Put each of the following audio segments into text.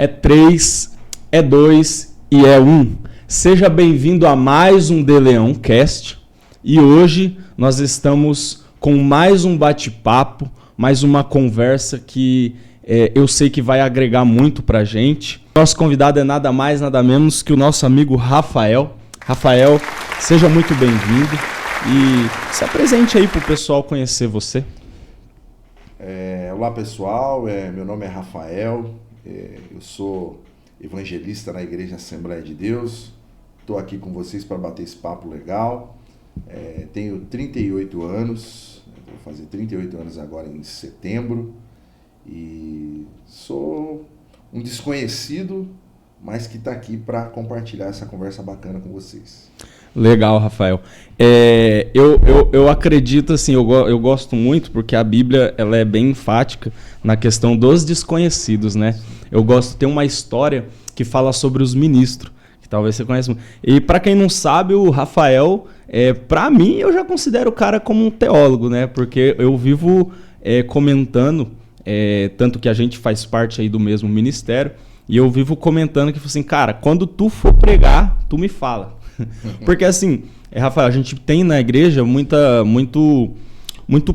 é 3, é 2 e é 1. Seja bem-vindo a mais um De Leão Cast. E hoje nós estamos com mais um bate-papo, mais uma conversa que eu sei que vai agregar muito pra gente. Nosso convidado é nada mais, nada menos que o nosso amigo Rafael. Rafael, seja muito bem-vindo e se apresente aí pro pessoal conhecer você. Olá pessoal, meu nome é Rafael, eu sou evangelista na Igreja Assembleia de Deus, estou aqui com vocês para bater esse papo legal, tenho 38 anos, vou fazer 38 anos agora em setembro e sou um desconhecido, mas que está aqui para compartilhar essa conversa bacana com vocês. Legal, Rafael. Eu acredito, assim, eu gosto muito porque a Bíblia ela é bem enfática na questão dos desconhecidos, né? Eu gosto, tem uma história que fala sobre os ministros, que talvez você conheça. E para quem não sabe, o Rafael, para mim, eu já considero o cara como um teólogo, né? Porque eu vivo comentando, tanto que a gente faz parte aí do mesmo ministério, e eu vivo comentando que, assim, cara, quando tu for pregar, tu me fala. Porque assim, Rafael, a gente tem na igreja muitos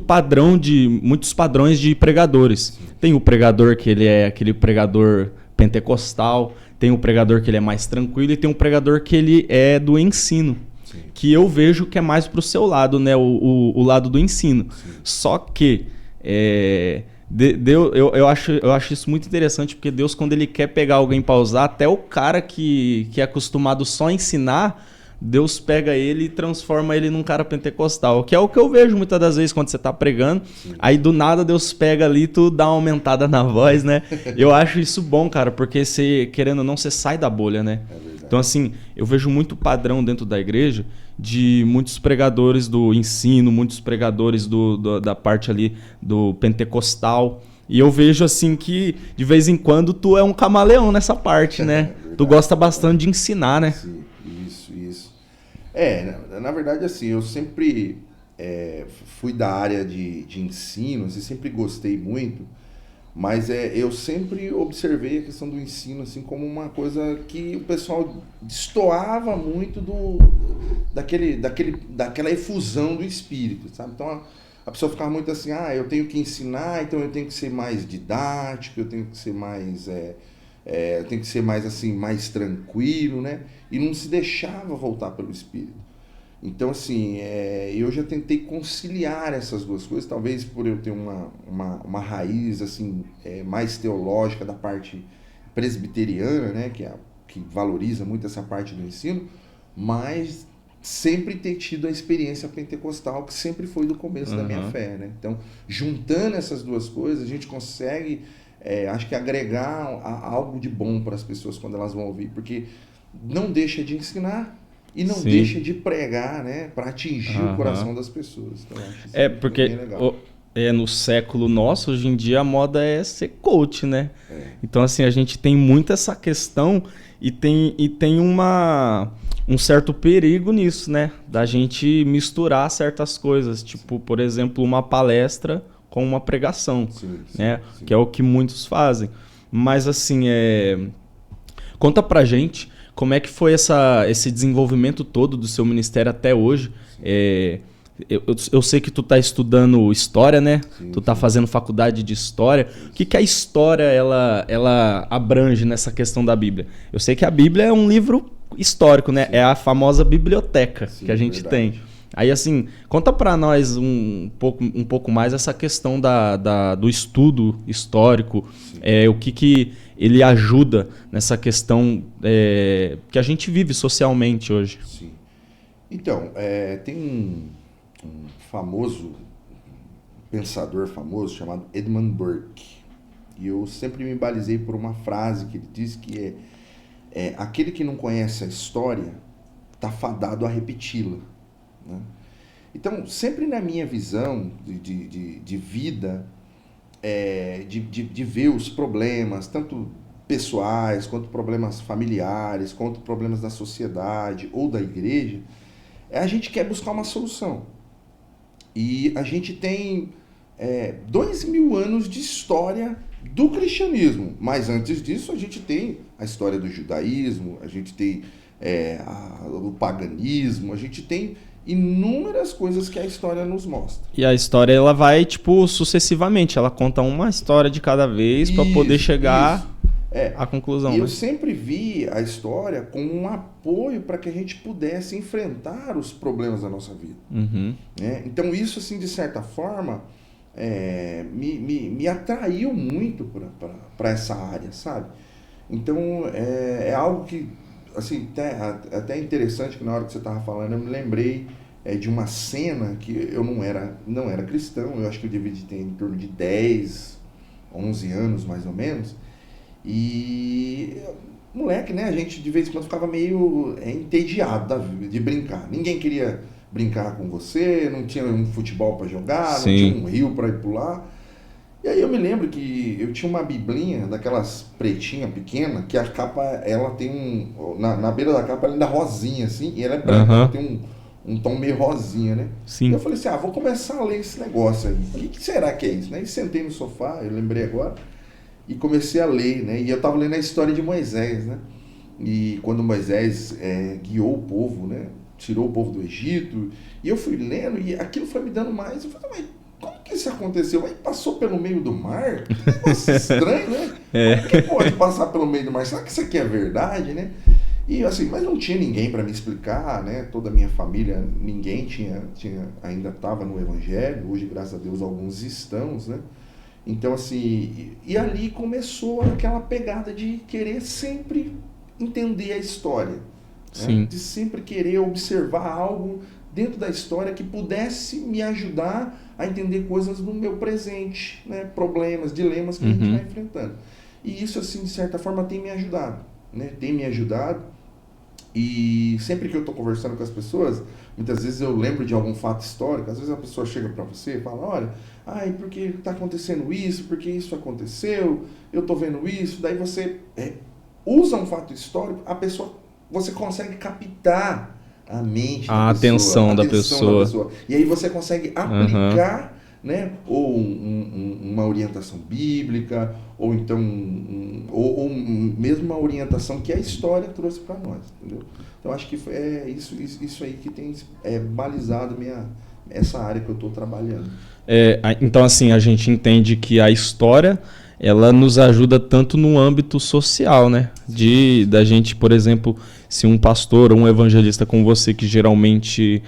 padrões de pregadores. Tem o pregador que ele é aquele pregador pentecostal, tem o pregador que ele é mais tranquilo e tem o pregador que ele é do ensino. Sim. Que eu vejo que é mais pro seu lado, né? O lado do ensino. Sim. Só que eu acho isso muito interessante, porque Deus, quando ele quer pegar alguém para usar, até o cara que é acostumado só a ensinar, Deus pega ele e transforma ele num cara pentecostal, que é o que eu vejo muitas das vezes quando você tá pregando. Sim. Aí do nada Deus pega ali e tu dá uma aumentada na voz, né? Eu acho isso bom, cara, porque você, querendo ou não, você sai da bolha, né? Então assim, eu vejo muito padrão dentro da igreja de muitos pregadores do ensino, muitos pregadores da parte ali do pentecostal. E eu vejo assim que de vez em quando tu é um camaleão nessa parte, né? Tu gosta bastante de ensinar, né? Sim. Na verdade, assim, eu sempre fui da área de ensino, assim, sempre gostei muito, mas eu sempre observei a questão do ensino assim, como uma coisa que o pessoal destoava muito daquela efusão do espírito, sabe? Então a pessoa ficava muito assim, eu tenho que ensinar, então eu tenho que ser mais didático, eu tenho que ser mais... tem que ser mais assim, mais tranquilo, né? E não se deixava voltar pelo Espírito. Então, assim, eu já tentei conciliar essas duas coisas, talvez por eu ter uma raiz assim, mais teológica da parte presbiteriana, né? Que valoriza muito essa parte do ensino, mas sempre ter tido a experiência pentecostal, que sempre foi do começo da minha fé, né? Então, juntando essas duas coisas, a gente consegue... acho que agregar algo de bom para as pessoas quando elas vão ouvir, porque não deixa de ensinar e não Sim. deixa de pregar, né, para atingir o coração das pessoas. Então, acho isso porque bem legal. No século nosso, hoje em dia, a moda é ser coach, né? Então, assim, a gente tem muito essa questão e tem um certo perigo nisso, né? Da gente misturar certas coisas, tipo, por exemplo, uma palestra com uma pregação, né? Sim. Que é o que muitos fazem. Mas assim, conta pra gente como é que foi esse desenvolvimento todo do seu ministério até hoje. Eu sei que tu tá estudando história, né? Sim, tu tá fazendo faculdade de história. O que a história ela abrange nessa questão da Bíblia? Eu sei que a Bíblia é um livro histórico, né? Sim. É a famosa biblioteca que a gente tem. Aí, assim, conta para nós um pouco mais essa questão do estudo histórico, o que ele ajuda nessa questão que a gente vive socialmente hoje. Sim. Então, tem um famoso pensador famoso chamado Edmund Burke, e eu sempre me balizei por uma frase que ele diz que aquele que não conhece a história está fadado a repeti-la. Né? Então, sempre na minha visão de vida, de ver os problemas, tanto pessoais, quanto problemas familiares, quanto problemas da sociedade ou da igreja, a gente quer buscar uma solução. E a gente tem 2000 anos de história do cristianismo. Mas antes disso, a gente tem a história do judaísmo, a gente tem o paganismo, a gente tem inúmeras coisas que a história nos mostra. E a história, ela vai, tipo, sucessivamente. Ela conta uma história de cada vez para poder chegar à conclusão. E né? eu sempre vi a história como um apoio para que a gente pudesse enfrentar os problemas da nossa vida. Né? Então isso, assim, de certa forma, me atraiu muito para essa área, sabe? Então é algo que, assim, até interessante, que na hora que você estava falando, eu me lembrei de uma cena que eu não era cristão, eu acho que eu devia ter em torno de 10, 11 anos mais ou menos, e moleque, né, a gente de vez em quando ficava meio entediado de brincar, ninguém queria brincar com você, não tinha um futebol para jogar, Sim. não tinha um rio para ir pular. E aí eu me lembro que eu tinha uma biblinha daquelas pretinha pequena, que a capa, ela tem na beira da capa ela ainda é rosinha assim, e ela é branca, ela tem um tom meio rosinha, né? Sim. E eu falei assim, vou começar a ler esse negócio aí. O que será que é isso? Né? E sentei no sofá, eu lembrei agora, e comecei a ler, né? E eu tava lendo a história de Moisés, né? E quando Moisés guiou o povo, né? Tirou o povo do Egito, e eu fui lendo, e aquilo foi me dando mais, eu falei, mas como que isso aconteceu? Aí passou pelo meio do mar? Que negócio estranho, né? Como que pode passar pelo meio do mar? Será que isso aqui é verdade, né? E assim, mas não tinha ninguém para me explicar, né? Toda a minha família, ninguém ainda estava no Evangelho. Hoje, graças a Deus, alguns estamos, né? Então, assim, e ali começou aquela pegada de querer sempre entender a história. Né? De sempre querer observar algo dentro da história que pudesse me ajudar a entender coisas do meu presente, né? Problemas, dilemas que a gente vai enfrentando. E isso, assim, de certa forma, tem me ajudado, né? Tem me ajudado. E sempre que eu estou conversando com as pessoas, muitas vezes eu lembro de algum fato histórico, às vezes a pessoa chega para você e fala, olha, por que está acontecendo isso? Por que isso aconteceu? Eu estou vendo isso. Daí você usa um fato histórico, você consegue captar a mente a atenção da pessoa. E aí você consegue aplicar, né, ou uma orientação bíblica, ou então ou mesmo uma orientação que a história trouxe para nós, entendeu? Então acho que é isso aí que tem balizado essa área que eu estou trabalhando. Então assim, a gente entende que a história, ela nos ajuda tanto no âmbito social, né? Da gente, por exemplo, se um pastor ou um evangelista como você, que geralmente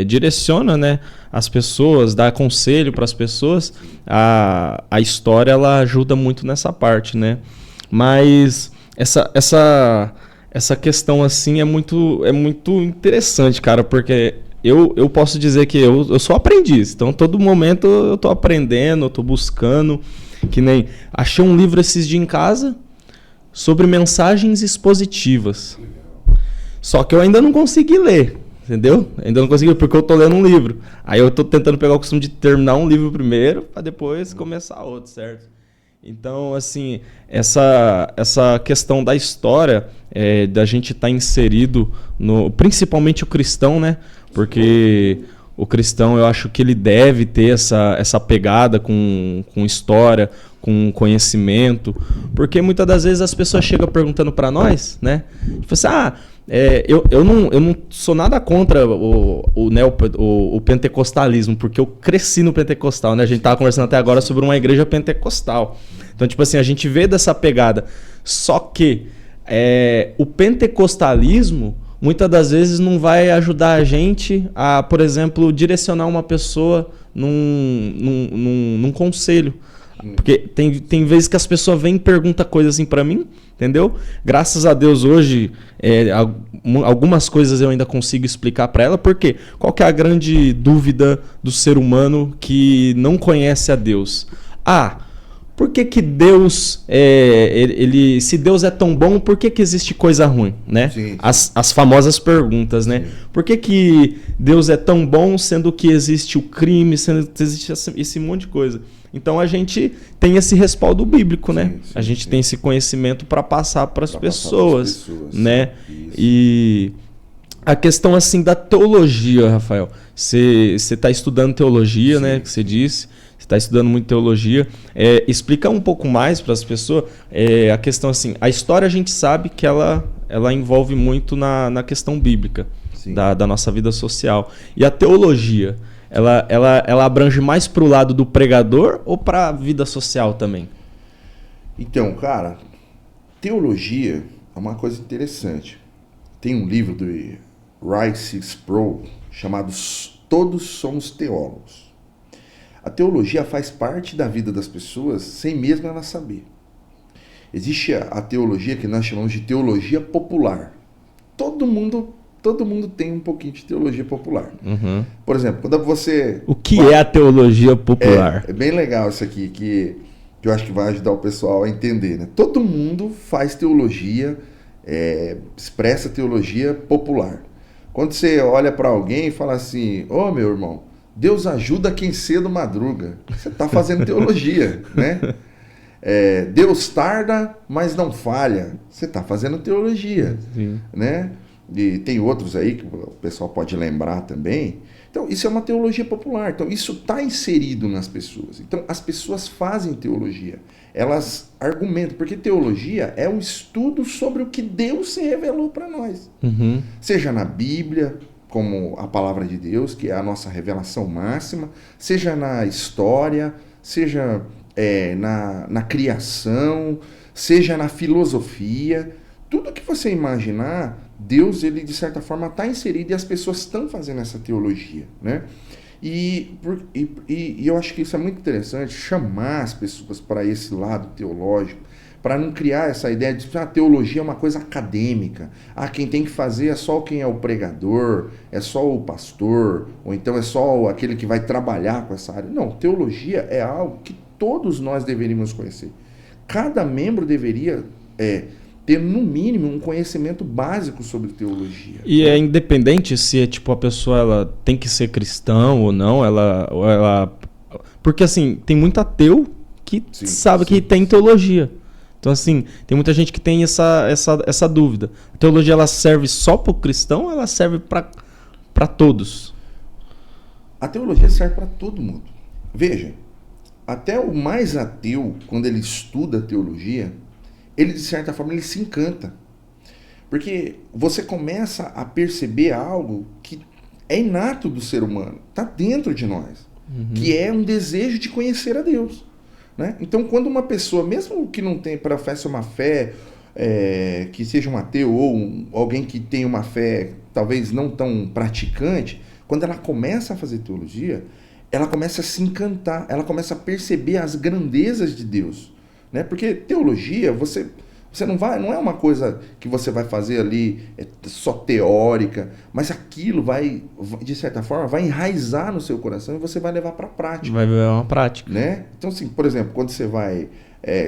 direciona, né, as pessoas, dá conselho para as pessoas, a história, ela ajuda muito nessa parte, né? Mas essa questão assim é muito interessante, cara, porque eu posso dizer que eu sou aprendiz, então todo momento eu tô aprendendo, eu tô buscando, que nem achei um livro esses dias em casa sobre mensagens expositivas. Só que eu ainda não consegui ler, entendeu? Ainda não consegui, porque eu tô lendo um livro. Aí eu tô tentando pegar o costume de terminar um livro primeiro, para depois começar outro, certo? Então, assim, essa questão da história, da gente estar inserido principalmente o cristão, né? Porque o cristão, eu acho que ele deve ter essa pegada com história, com conhecimento, porque muitas das vezes as pessoas chegam perguntando para nós, né? Tipo assim, eu não sou nada contra o pentecostalismo, porque eu cresci no pentecostal, né? A gente tava conversando até agora sobre uma igreja pentecostal. Então, tipo assim, a gente vê dessa pegada. Só que o pentecostalismo, muitas das vezes, não vai ajudar a gente a, por exemplo, direcionar uma pessoa num conselho. Porque tem vezes que as pessoas vêm e perguntam coisas assim pra mim, entendeu? Graças a Deus hoje, algumas coisas eu ainda consigo explicar pra ela, porque qual que é a grande dúvida do ser humano que não conhece a Deus? Por que Deus, se Deus é tão bom, por que existe coisa ruim, né? Sim. As famosas perguntas, né? Sim. Por que Deus é tão bom, sendo que existe o crime, sendo que existe esse monte de coisa? Então a gente tem esse respaldo bíblico, né? Sim, a gente tem esse conhecimento para passar para as pessoas, né? Isso. E a questão assim da teologia, Rafael, você está estudando teologia, né? Que você disse. você está estudando muito teologia. Explica um pouco mais para as pessoas a questão assim, a história a gente sabe que ela envolve muito na questão bíblica da nossa vida social. E a teologia, ela abrange mais para o lado do pregador ou para a vida social também? Então, cara, teologia é uma coisa interessante. Tem um livro do Rice Sproul chamado Todos Somos Teólogos. A teologia faz parte da vida das pessoas sem mesmo elas saber. Existe a teologia que nós chamamos de teologia popular. Todo mundo tem um pouquinho de teologia popular. Uhum. Por exemplo, quando você... O que é a teologia popular? É bem legal isso aqui, que eu acho que vai ajudar o pessoal a entender, né? Todo mundo faz teologia, expressa teologia popular. Quando você olha para alguém e fala assim, ô meu irmão, Deus ajuda quem cedo madruga. Você está fazendo teologia, né? Deus tarda, mas não falha. Você está fazendo teologia, né? E tem outros aí que o pessoal pode lembrar também. Então, isso é uma teologia popular. Então, isso está inserido nas pessoas. Então, as pessoas fazem teologia. Elas argumentam, porque teologia é um estudo sobre o que Deus se revelou para nós. Uhum. Seja na Bíblia, como a palavra de Deus, que é a nossa revelação máxima, seja na história, seja na criação, seja na filosofia. Tudo que você imaginar, Deus, ele de certa forma está inserido e as pessoas estão fazendo essa teologia, né? E eu acho que isso é muito interessante, chamar as pessoas para esse lado teológico, para não criar essa ideia de que a teologia é uma coisa acadêmica. Quem tem que fazer é só quem é o pregador, é só o pastor, ou então é só aquele que vai trabalhar com essa área. Não, teologia é algo que todos nós deveríamos conhecer. Cada membro deveria ter, no mínimo, um conhecimento básico sobre teologia. E é independente se a pessoa ela tem que ser cristão ou não, porque assim, tem muito ateu que sabe que tem teologia. Então assim, tem muita gente que tem essa dúvida. A teologia ela serve só para o cristão ou ela serve para todos? A teologia serve para todo mundo. Veja, até o mais ateu, quando ele estuda teologia, ele, de certa forma, ele se encanta. Porque você começa a perceber algo que é inato do ser humano, está dentro de nós, que é um desejo de conhecer a Deus, né? Então, quando uma pessoa, mesmo que não professe uma fé, que seja um ateu ou alguém que tenha uma fé talvez não tão praticante, quando ela começa a fazer teologia, ela começa a se encantar, ela começa a perceber as grandezas de Deus. Né? Porque teologia, você não é uma coisa que você vai fazer ali só teórica, mas aquilo vai, de certa forma, vai enraizar no seu coração e você vai levar para a prática. Vai ver uma prática. Né? Então, assim, por exemplo, quando você vai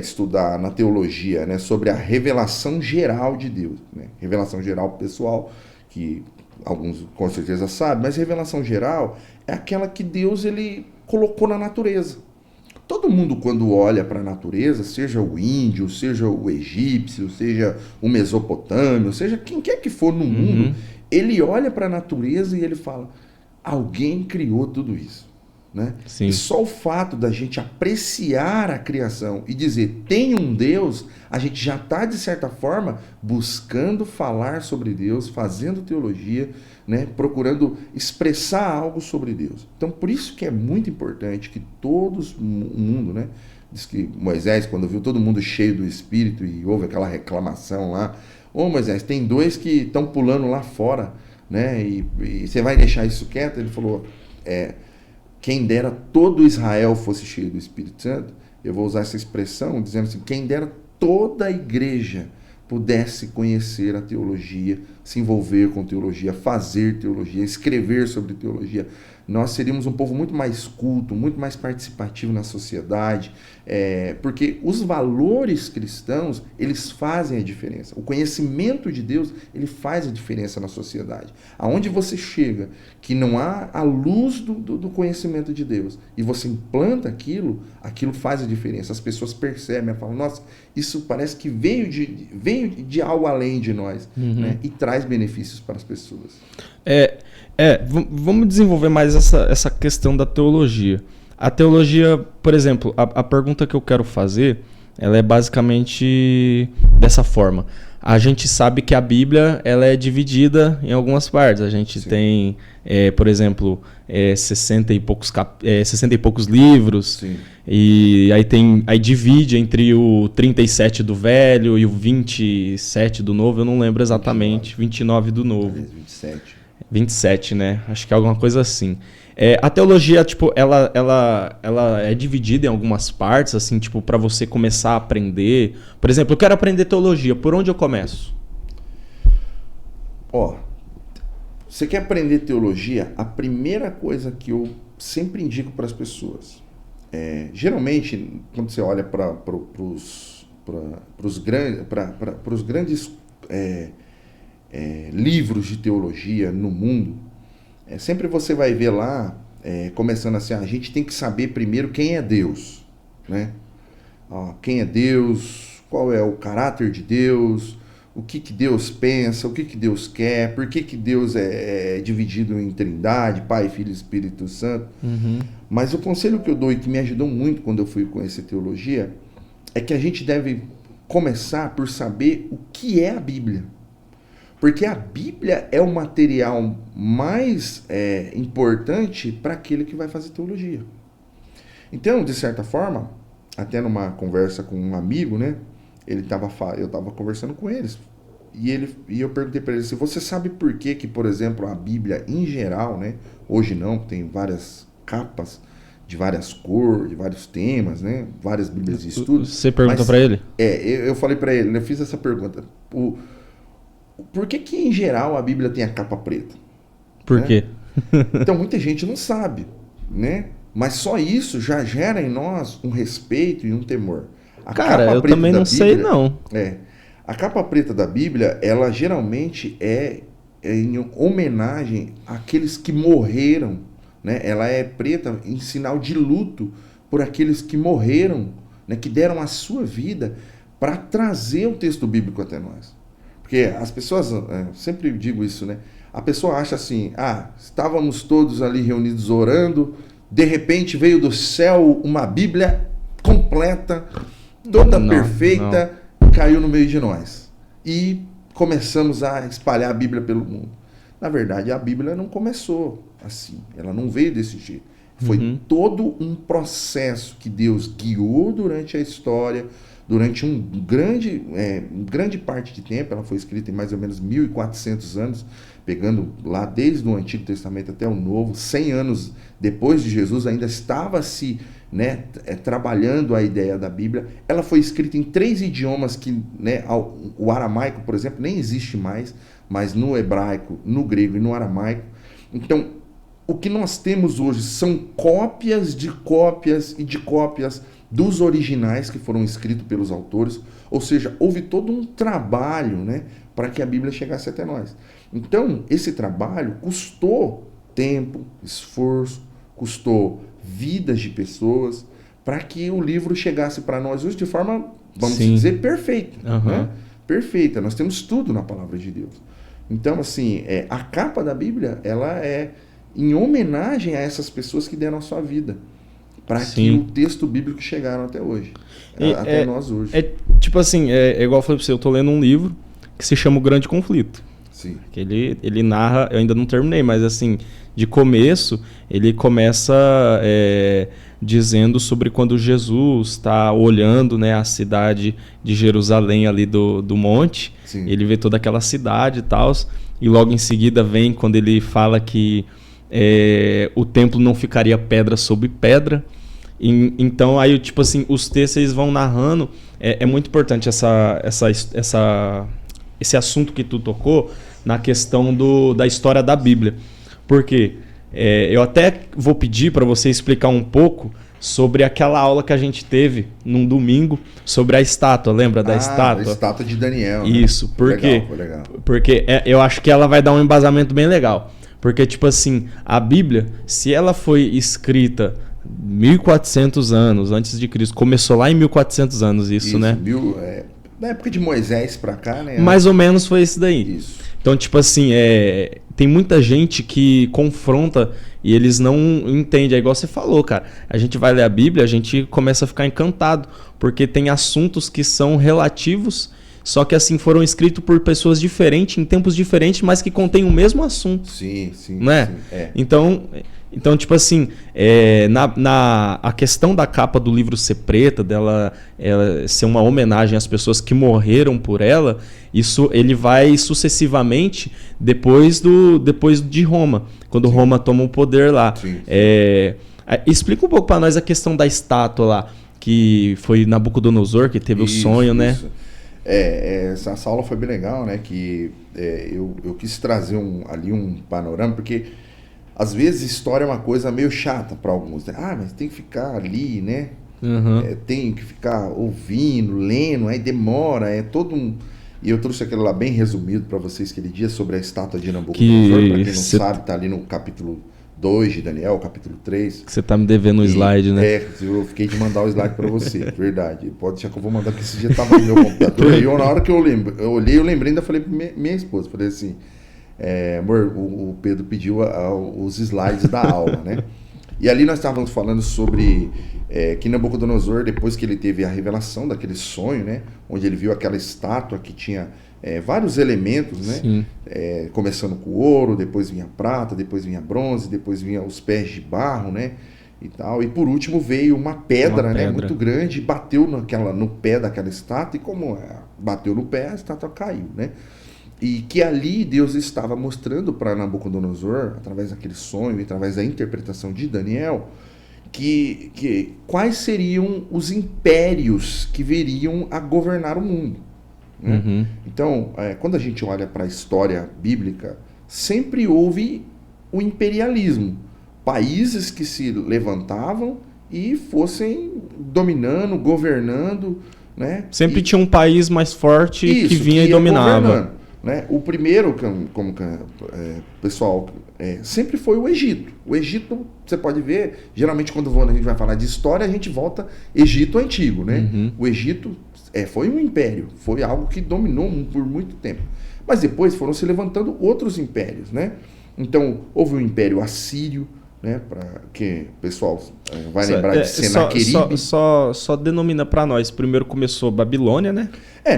estudar na teologia, né, sobre a revelação geral de Deus, né? Revelação geral pessoal, que alguns com certeza sabem, mas revelação geral é aquela que Deus ele colocou na natureza. Todo mundo, quando olha para a natureza, seja o índio, seja o egípcio, seja o mesopotâmio, seja quem quer que for no mundo, ele olha para a natureza e ele fala, alguém criou tudo isso. Né? E só o fato da gente apreciar a criação e dizer, tem um Deus, a gente já está, de certa forma, buscando falar sobre Deus, fazendo teologia, né? Procurando expressar algo sobre Deus. Então, por isso que é muito importante que todos, o mundo, né? Diz que Moisés, quando viu todo mundo cheio do Espírito e houve aquela reclamação lá, Moisés, tem 2 que estão pulando lá fora, né? E você vai deixar isso quieto? Ele falou, quem dera todo Israel fosse cheio do Espírito Santo. Eu vou usar essa expressão dizendo assim, quem dera toda a igreja pudesse conhecer a teologia, se envolver com teologia, fazer teologia, escrever sobre teologia. Nós seríamos um povo muito mais culto, muito mais participativo na sociedade, porque os valores cristãos, eles fazem a diferença. O conhecimento de Deus, ele faz a diferença na sociedade. Aonde você chega, que não há a luz do conhecimento de Deus, e você implanta aquilo faz a diferença. As pessoas percebem, falam, nossa, isso parece que veio de algo além de nós, né? E traz benefícios para as pessoas. Vamos desenvolver mais essa questão da teologia. A teologia, por exemplo, a pergunta que eu quero fazer, ela é basicamente dessa forma. A gente sabe que a Bíblia ela é dividida em algumas partes. A gente Sim. tem, por exemplo, 60 e poucos livros. Sim. E aí divide entre o 37 do Velho e o 27 do Novo. Eu não lembro exatamente. 29 do Novo. 27. 27, né? Acho que é alguma coisa assim. A teologia, tipo, ela é dividida em algumas partes, assim, tipo, para você começar a aprender. Por exemplo, eu quero aprender teologia. Por onde eu começo? Ó, você quer aprender teologia? A primeira coisa que eu sempre indico para as pessoas geralmente, quando você olha para os grandes livros de teologia no mundo, sempre você vai ver lá, começando assim, a gente tem que saber primeiro quem é Deus, né? Quem é Deus, qual é o caráter de Deus, o que Deus pensa, o que Deus quer, por que Deus é dividido em Trindade, Pai, Filho e Espírito Santo. Uhum. Mas o conselho que eu dou e que me ajudou muito quando eu fui conhecer teologia é que a gente deve começar por saber o que é a Bíblia. Porque a Bíblia é o material mais importante para aquele que vai fazer teologia. Então, de certa forma, até numa conversa com um amigo, né? Eu estava conversando com eles e eu perguntei para ele assim, você sabe por que, por exemplo, a Bíblia em geral, né? Hoje não, tem várias capas de várias cores, de vários temas, né? Várias Bíblias de estudo. Você perguntou para ele? Eu falei para ele, eu fiz essa pergunta. Por que em geral a Bíblia tem a capa preta? Por quê? Então muita gente não sabe, né? Mas só isso já gera em nós um respeito e um temor. Cara, eu também não sei não. A capa preta da Bíblia, ela geralmente é em homenagem àqueles que morreram, né? Ela é preta em sinal de luto por aqueles que morreram, né? Que deram a sua vida para trazer o texto bíblico até nós. Porque as pessoas, sempre digo isso, né? A pessoa acha assim, estávamos todos ali reunidos orando, de repente veio do céu uma Bíblia completa, toda perfeita, caiu no meio de nós. E começamos a espalhar a Bíblia pelo mundo. Na verdade, a Bíblia não começou assim, ela não veio desse jeito. Foi todo um processo que Deus guiou durante a história, durante grande parte de tempo. Ela foi escrita em mais ou menos 1400 anos, pegando lá desde o Antigo Testamento até o Novo, 100 anos depois de Jesus, ainda estava se trabalhando a ideia da Bíblia. Ela foi escrita em 3 idiomas que, né, o aramaico, por exemplo, nem existe mais, mas no hebraico, no grego e no aramaico. Então, o que nós temos hoje são cópias de cópias e de cópias dos originais que foram escritos pelos autores, ou seja, houve todo um trabalho, né, para que a Bíblia chegasse até nós. Então, esse trabalho custou tempo, esforço, custou vidas de pessoas, para que o livro chegasse para nós hoje de forma, vamos dizer, perfeita. Né? Perfeita, nós temos tudo na palavra de Deus. Então, assim, a capa da Bíblia, ela é em homenagem a essas pessoas que deram a sua vida para que o texto bíblico chegaram até hoje, até nós hoje. Tipo assim, igual eu falei para você, eu tô lendo um livro que se chama O Grande Conflito. Sim. Que ele narra, eu ainda não terminei, mas assim, de começo, ele começa dizendo sobre quando Jesus está olhando, né, a cidade de Jerusalém ali do monte. Sim. Ele vê toda aquela cidade e tal, e logo em seguida vem quando ele fala que o templo não ficaria pedra sobre pedra. Então aí, tipo assim, os textos eles vão narrando. É muito importante esse assunto que tu tocou na questão da história da Bíblia, porque eu até vou pedir para você explicar um pouco sobre aquela aula que a gente teve num domingo sobre a estátua, lembra da estátua? A estátua de Daniel. Isso, né? Foi legal. Porque eu acho que ela vai dar um embasamento bem legal, porque tipo assim, a Bíblia, se ela foi escrita 1400 anos antes de Cristo, começou lá em 1400 anos isso, né? Da época de Moisés pra cá, né? Mais ou menos foi isso daí. Isso. Então, tipo assim, tem muita gente que confronta e eles não entendem. É igual você falou, cara. A gente vai ler a Bíblia, a gente começa a ficar encantado, porque tem assuntos que são relativos, só que assim foram escritos por pessoas diferentes, em tempos diferentes, mas que contêm o mesmo assunto. Sim, sim. Não é? Sim, é. Então, tipo assim, a questão da capa do livro ser preta, dela ser uma homenagem às pessoas que morreram por ela, isso ele vai sucessivamente depois de Roma, quando Roma toma o poder lá. Sim. Explica um pouco para nós a questão da estátua lá, que foi Nabucodonosor que teve o sonho, né? Essa aula foi bem legal, né? Que eu quis trazer ali um panorama, porque às vezes história é uma coisa meio chata para alguns, né? Mas tem que ficar ali, né? Uhum. Tem que ficar ouvindo, lendo, aí demora, é todo um... E eu trouxe aquilo lá bem resumido para vocês aquele dia sobre a estátua de Nabucodonosor, para quem não sabe, tá ali no capítulo 2 de Daniel, capítulo 3. Que você tá me devendo o slide, né? Eu fiquei de mandar o slide para você, verdade. Pode deixar que eu vou mandar, porque esse dia tava no meu computador. E na hora que eu olhei, eu lembrei, ainda falei pra minha esposa, falei assim, amor, o Pedro pediu os slides da aula, né? E ali nós estávamos falando sobre que Nabucodonosor, depois que ele teve a revelação daquele sonho, né? Onde ele viu aquela estátua que tinha vários elementos, né? Começando com ouro, depois vinha prata, depois vinha bronze, depois vinha os pés de barro, né? E tal. E por último veio uma pedra, né? Muito grande, e bateu no pé daquela estátua, e como bateu no pé, a estátua caiu, né? E que ali Deus estava mostrando para Nabucodonosor, através daquele sonho, através da interpretação de Daniel, que quais seriam os impérios que viriam a governar o mundo. Né? Uhum. Então, quando a gente olha para a história bíblica, sempre houve o imperialismo. Países que se levantavam e fossem dominando, governando. Né? Sempre tinha um país mais forte que vinha e dominava. Né? O primeiro, como pessoal, sempre foi o Egito. O Egito, você pode ver, geralmente quando a gente vai falar de história, a gente volta Egito Antigo. Né? Uhum. O Egito foi um império, foi algo que dominou por muito tempo. Mas depois foram se levantando outros impérios. Né? Então, houve o Império Assírio, né, para que o pessoal vai lembrar de Senaqueribe. Só denomina para nós. Primeiro começou Babilônia, né?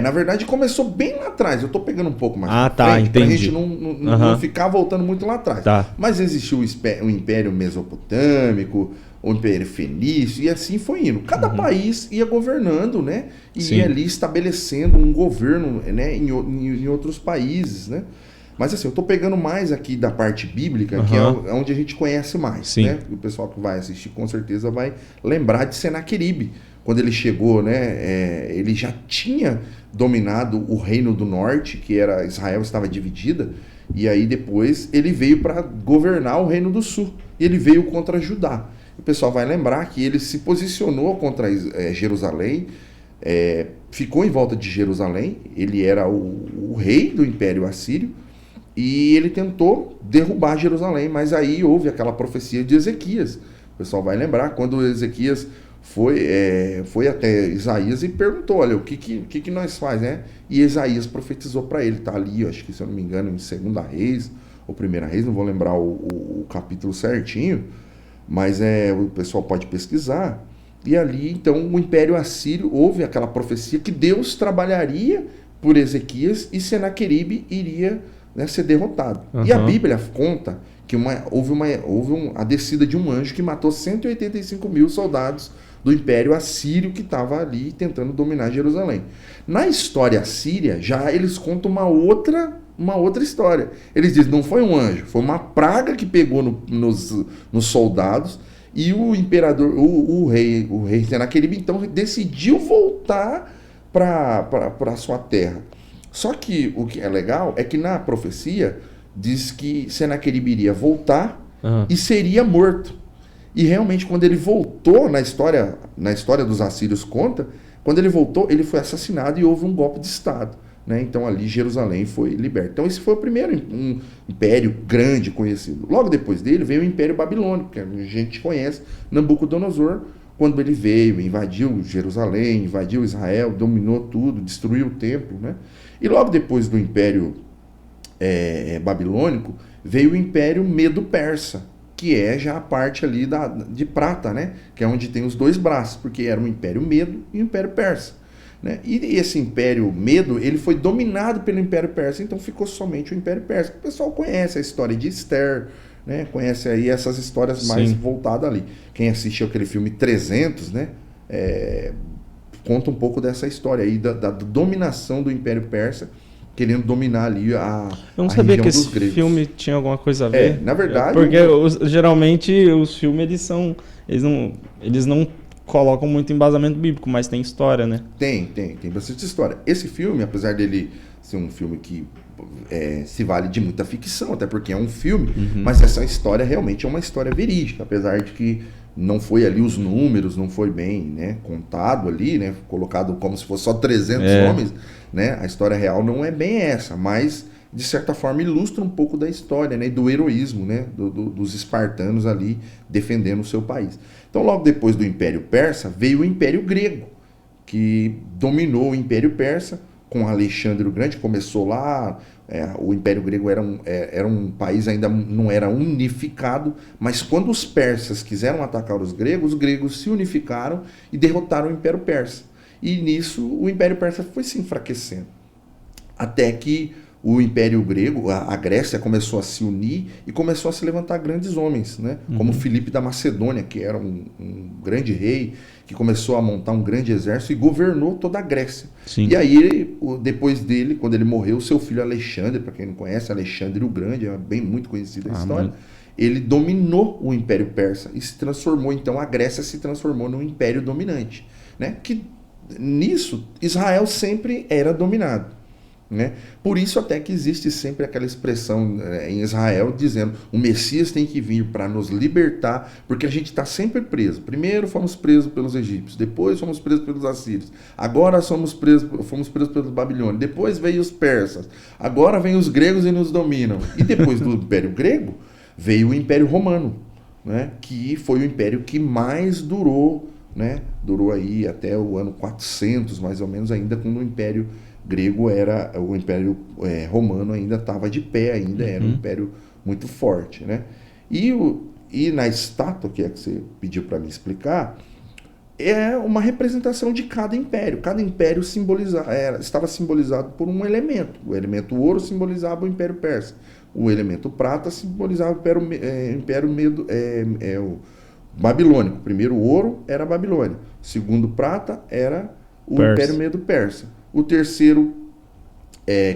Na verdade começou bem lá atrás. Eu tô pegando um pouco mais pra frente, pra gente não ficar voltando muito lá atrás. Tá. Mas existiu o Império Mesopotâmico, o Império Fenício, e assim foi indo. Cada país ia governando, né? E ia ali estabelecendo um governo, né, em outros países, né? Mas assim, eu estou pegando mais aqui da parte bíblica, que é onde a gente conhece mais. Né? O pessoal que vai assistir com certeza vai lembrar de Senaqueribe. Quando ele chegou, né, ele já tinha dominado o reino do norte, que era Israel estava dividida, e aí depois ele veio para governar o reino do sul. E ele veio contra Judá. O pessoal vai lembrar que ele se posicionou contra Jerusalém, ficou em volta de Jerusalém, ele era o rei do Império Assírio, e ele tentou derrubar Jerusalém, mas aí houve aquela profecia de Ezequias. O pessoal vai lembrar, quando Ezequias foi até Isaías e perguntou, olha, o que nós faz, né? E Isaías profetizou para ele, tá ali, acho que se eu não me engano, em 2 Reis, ou 1 Reis, não vou lembrar o capítulo certinho, mas o pessoal pode pesquisar. E ali, então, o Império Assírio, houve aquela profecia que Deus trabalharia por Ezequias e Senaqueribe iria, né, ser derrotado. E a Bíblia conta que houve a descida de um anjo que matou 185 mil soldados do Império Assírio que estava ali tentando dominar Jerusalém. Na história assíria, já eles contam uma outra história. Eles dizem, não foi um anjo, foi uma praga que pegou nos soldados, e o imperador, o rei Senaqueribe, então decidiu voltar para sua terra. Só que o que é legal é que na profecia diz que Senaqueribe iria voltar e seria morto. E realmente, quando ele voltou, na história dos assírios conta, quando ele voltou, ele foi assassinado e houve um golpe de Estado. Né? Então ali Jerusalém foi liberta. Então esse foi o primeiro império grande conhecido. Logo depois dele veio o Império Babilônico, que a gente conhece, Nabucodonosor, quando ele veio, invadiu Jerusalém, invadiu Israel, dominou tudo, destruiu o templo, né? E logo depois do Império Babilônico, veio o Império Medo-Persa, que é já a parte ali de prata, né? Que é onde tem os dois braços, porque era o Império Medo e o Império Persa, né? E esse Império Medo, ele foi dominado pelo Império Persa, então ficou somente o Império Persa. O pessoal conhece a história de Esther, né? Conhece aí essas histórias mais voltadas ali. Quem assistiu aquele filme 300, né? Conta um pouco dessa história aí, da dominação do Império Persa, querendo dominar ali a Eu não sabia que esse gregos. Filme tinha alguma coisa a ver. Na verdade... Porque geralmente os filmes, eles não colocam muito embasamento bíblico, mas tem história, né? Tem bastante história. Esse filme, apesar dele ser um filme que se vale de muita ficção, até porque é um filme, mas essa história realmente é uma história verídica, apesar de que não foi ali os números, não foi bem, né, contado ali, né, colocado como se fosse só 300 homens, né, a história real não é bem essa, mas de certa forma ilustra um pouco da história, né, do heroísmo, né, dos espartanos ali defendendo o seu país. Então logo depois do Império Persa veio o Império Grego, que dominou o Império Persa com Alexandre o Grande. Começou lá, o Império Grego era um país, ainda não era unificado, mas quando os persas quiseram atacar os gregos se unificaram e derrotaram o Império Persa. E nisso o Império Persa foi se enfraquecendo. Até que o Império Grego, a Grécia, começou a se unir e começou a se levantar grandes homens, né? Como Filipe da Macedônia, que era um grande rei, que começou a montar um grande exército e governou toda a Grécia. Sim. E aí, depois dele, quando ele morreu, seu filho Alexandre, para quem não conhece, Alexandre o Grande, é bem muito conhecida a história, ele dominou o Império Persa e se transformou, então a Grécia se transformou num império dominante, né? Que nisso Israel sempre era dominado, né? Por isso até que existe sempre aquela expressão em Israel dizendo: o Messias tem que vir para nos libertar, porque a gente está sempre preso. Primeiro fomos presos pelos egípcios, depois fomos presos pelos assírios, agora fomos presos pelos babilônios, depois veio os persas, agora vem os gregos e nos dominam. E depois do Império Grego veio o Império Romano, né? Que foi o império que mais durou, né? Durou aí até o ano 400 mais ou menos, ainda quando o Império Grego o Império Romano ainda estava de pé, ainda era um império muito forte, né? E na estátua, que é que você pediu para me explicar, é uma representação de cada império. Cada império estava simbolizado por um elemento. O elemento ouro simbolizava o Império Persa. O elemento prata simbolizava o Império o Babilônico. O primeiro ouro era a Babilônia. O segundo prata era o Império Medo-Persa. O terceiro,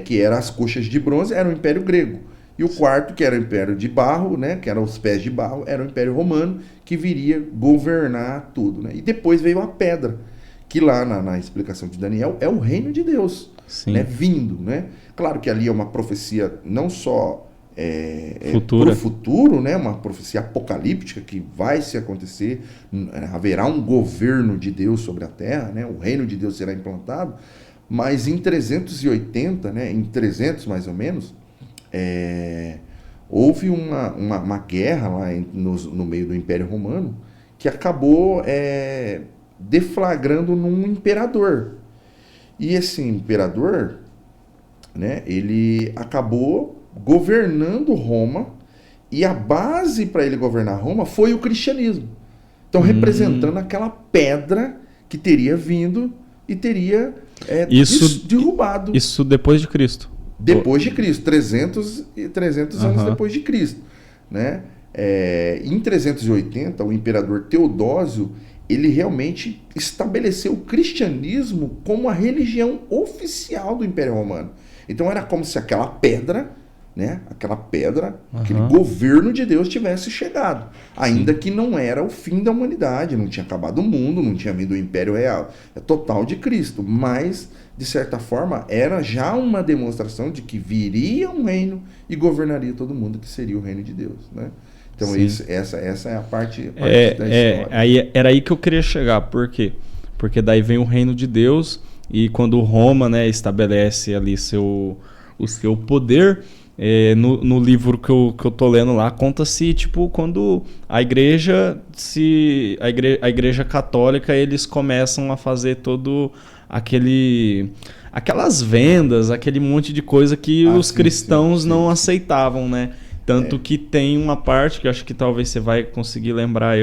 que era as coxas de bronze, era o Império Grego. E o quarto, que era o Império de Barro, né, que eram os pés de barro, era o Império Romano, que viria governar tudo, né? E depois veio a pedra, que lá na explicação de Daniel é o reino de Deus, né, vindo, né? Claro que ali é uma profecia não só para o futuro, né, uma profecia apocalíptica que vai se acontecer, haverá um governo de Deus sobre a terra, né, o reino de Deus será implantado. Mas em 380, né, em 300 mais ou menos, houve uma guerra lá no meio do Império Romano que acabou deflagrando num imperador. E esse imperador, né, ele acabou governando Roma, e a base para ele governar Roma foi o cristianismo. Então, representando aquela pedra que teria vindo e teria derrubado. Isso depois de Cristo. Depois de Cristo, 300 anos depois de Cristo, né? Em 380, o imperador Teodósio, ele realmente estabeleceu o cristianismo como a religião oficial do Império Romano. Então era como se aquela pedra, né? Aquele governo de Deus tivesse chegado, ainda que não era o fim da humanidade, não tinha acabado o mundo, não tinha vindo o Império Real, total de Cristo, mas de certa forma era já uma demonstração de que viria um reino e governaria todo mundo, que seria o reino de Deus, né? Então essa é a parte da história. Era aí que eu queria chegar. Por quê? Porque daí vem o reino de Deus, e quando Roma, né, estabelece ali o seu poder, No livro que eu tô lendo lá, conta-se, tipo, quando a igreja católica, eles começam a fazer todo aquelas vendas, aquele monte de coisa que os cristãos não aceitavam, né? Tanto que tem uma parte, que acho que talvez você vai conseguir lembrar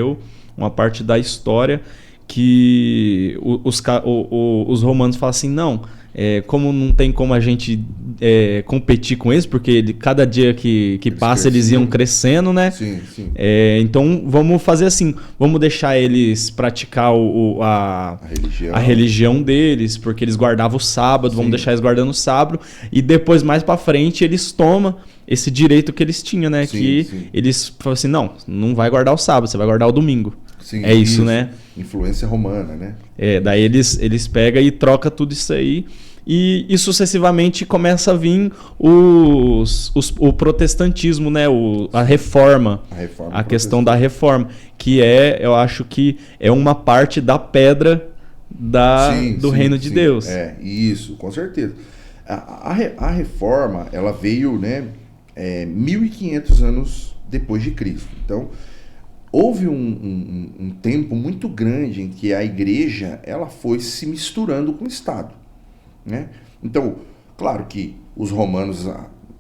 uma parte da história, que os romanos falam assim, não, como não tem como a gente competir com eles, porque cada dia que passa eles iam crescendo, né? Sim. Então vamos fazer assim, vamos deixar eles praticar a religião deles, porque eles guardavam o sábado, vamos deixar eles guardando o sábado, e depois mais pra frente eles tomam esse direito que eles tinham, né? Eles falam assim, não vai guardar o sábado, você vai guardar o domingo. Sim, isso, né? Influência romana, né? Daí eles pegam e trocam tudo isso aí. E sucessivamente começa a vir o protestantismo, né? A reforma. A questão da reforma. Que eu acho que é uma parte da pedra do reino de Deus. Isso, com certeza. A reforma, ela veio, né, 1500 anos depois de Cristo. Então, houve um tempo muito grande em que a igreja ela foi se misturando com o Estado, né? Então, claro que os romanos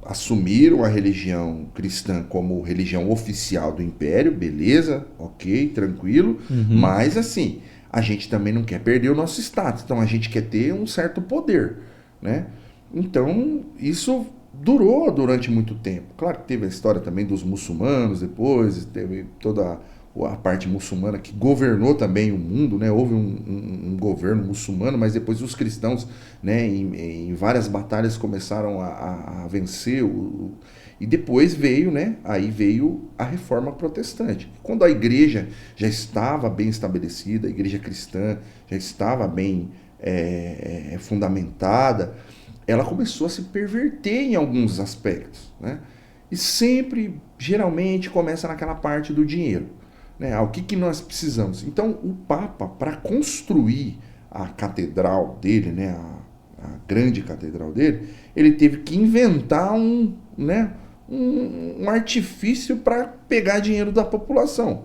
assumiram a religião cristã como religião oficial do império, beleza, ok, tranquilo, mas assim, a gente também não quer perder o nosso status, então a gente quer ter um certo poder, né? Então, isso durou durante muito tempo. Claro que teve a história também dos muçulmanos depois, teve toda a parte muçulmana que governou também o mundo, né? Houve um governo muçulmano, mas depois os cristãos, né, em várias batalhas começaram a vencer e depois veio, né? Aí veio a reforma protestante. Quando a igreja já estava bem estabelecida, a igreja cristã já estava bem fundamentada, ela começou a se perverter em alguns aspectos, né? E sempre, geralmente, começa naquela parte do dinheiro, né? O que nós precisamos? Então, o Papa, para construir a catedral dele, né? A grande catedral dele, ele teve que inventar um artifício para pegar dinheiro da população.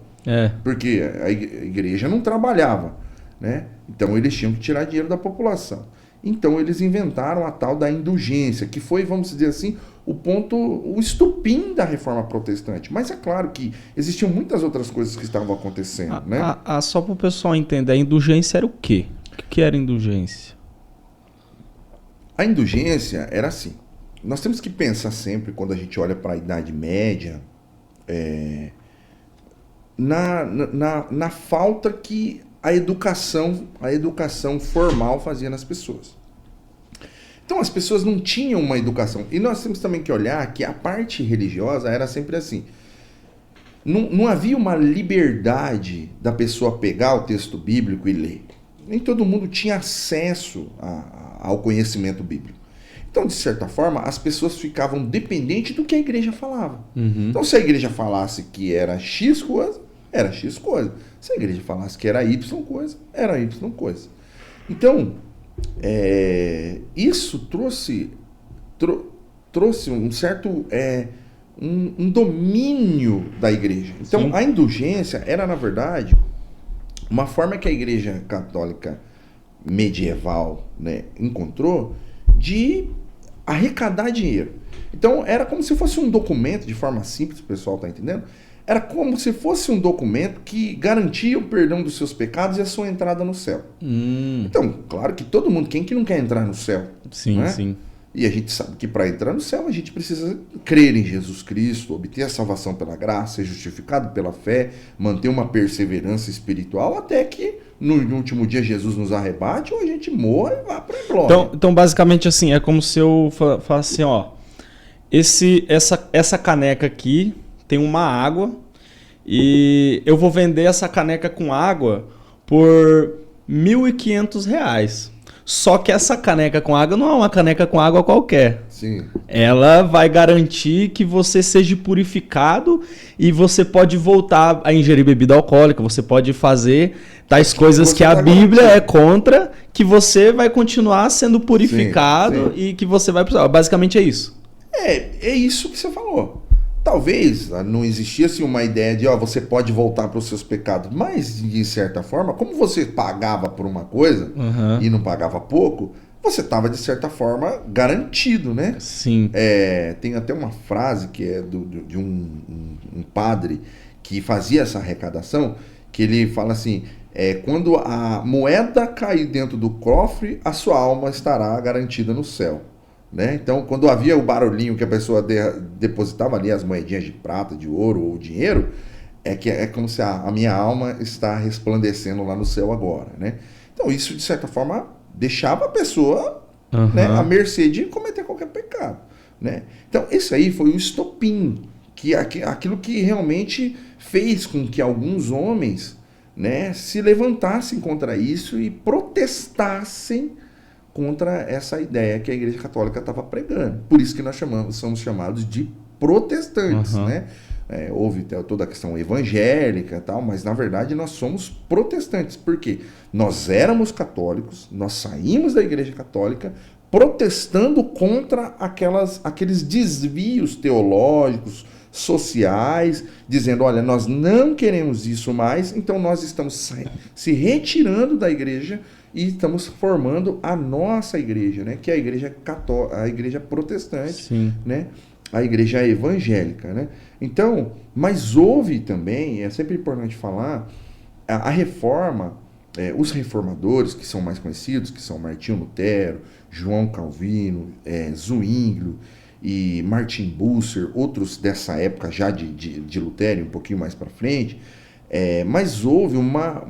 Porque a igreja não trabalhava, né? Então, eles tinham que tirar dinheiro da população. Então eles inventaram a tal da indulgência, que foi, vamos dizer assim, o estupim da reforma protestante. Mas é claro que existiam muitas outras coisas que estavam acontecendo, né? Só para o pessoal entender, a indulgência era o quê? O que era indulgência? A indulgência era assim. Nós temos que pensar sempre, quando a gente olha para a Idade Média, na falta que a educação formal fazia nas pessoas. Então as pessoas não tinham uma educação. E nós temos também que olhar que a parte religiosa era sempre assim. Não havia uma liberdade da pessoa pegar o texto bíblico e ler. Nem todo mundo tinha acesso ao conhecimento bíblico. Então, de certa forma, as pessoas ficavam dependentes do que a igreja falava. Então, se a igreja falasse que era X coisa, era X coisa. Se a igreja falasse que era Y coisa, era Y coisa. Então, isso trouxe um certo um domínio da igreja. Então, sim, a indulgência era, na verdade, uma forma que a igreja católica medieval, né, encontrou de arrecadar dinheiro. Então, era como se fosse um documento, de forma simples, o pessoal está entendendo? Era como se fosse um documento que garantia o perdão dos seus pecados e a sua entrada no céu. Então, claro que todo mundo, quem que não quer entrar no céu? Sim, né? Sim. E a gente sabe que para entrar no céu a gente precisa crer em Jesus Cristo, obter a salvação pela graça, ser justificado pela fé, manter uma perseverança espiritual até que no último dia Jesus nos arrebate ou a gente morra e vá para a glória. Então, basicamente assim, é como se eu falasse assim, ó, essa caneca aqui tem uma água e eu vou vender essa caneca com água por R$1.500. Só que essa caneca com água não é uma caneca com água qualquer. Sim. Ela vai garantir que você seja purificado e você pode voltar a ingerir bebida alcoólica, você pode fazer tais coisas que a Bíblia é contra, que você vai continuar sendo purificado. Sim. E que você vai precisar. Basicamente é isso. É isso que você falou. Talvez não existisse uma ideia de, você pode voltar para os seus pecados, mas, de certa forma, como você pagava por uma coisa e não pagava pouco, você estava, de certa forma, garantido, né? Sim. Tem até uma frase que é de um padre que fazia essa arrecadação, que ele fala assim, quando a moeda cair dentro do cofre, a sua alma estará garantida no céu. Né? Então, quando havia o barulhinho que a pessoa depositava ali as moedinhas de prata, de ouro ou dinheiro, é como se a minha alma está resplandecendo lá no céu agora. Né? Então, isso, de certa forma, deixava a pessoa né, à mercê de cometer qualquer pecado. Né? Então, isso aí foi o estopim, aquilo que realmente fez com que alguns homens, né, se levantassem contra isso e protestassem contra essa ideia que a Igreja Católica estava pregando. Por isso que nós somos chamados de protestantes. Né? Houve toda a questão evangélica, tal, mas na verdade nós somos protestantes. Por quê? Nós éramos católicos, nós saímos da Igreja Católica protestando contra aqueles desvios teológicos, sociais, dizendo, olha, nós não queremos isso mais, então nós estamos se retirando da igreja e estamos formando a nossa igreja, né? Que é a igreja católica, a igreja protestante, né? A igreja evangélica, né? Então, mas houve também, é sempre importante falar, a reforma, os reformadores que são mais conhecidos, que são Martinho Lutero, João Calvino, Zwinglio e Martin Bucer, outros dessa época já de Lutero, um pouquinho mais para frente, mas houve uma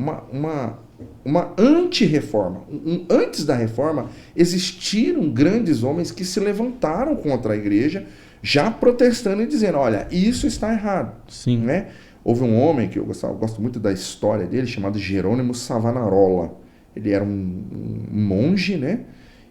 anti-reforma. Antes da reforma, existiram grandes homens que se levantaram contra a igreja, já protestando e dizendo, olha, isso está errado. Sim. Né? Houve um homem que eu gosto muito da história dele, chamado Jerônimo Savonarola. Ele era um monge, né?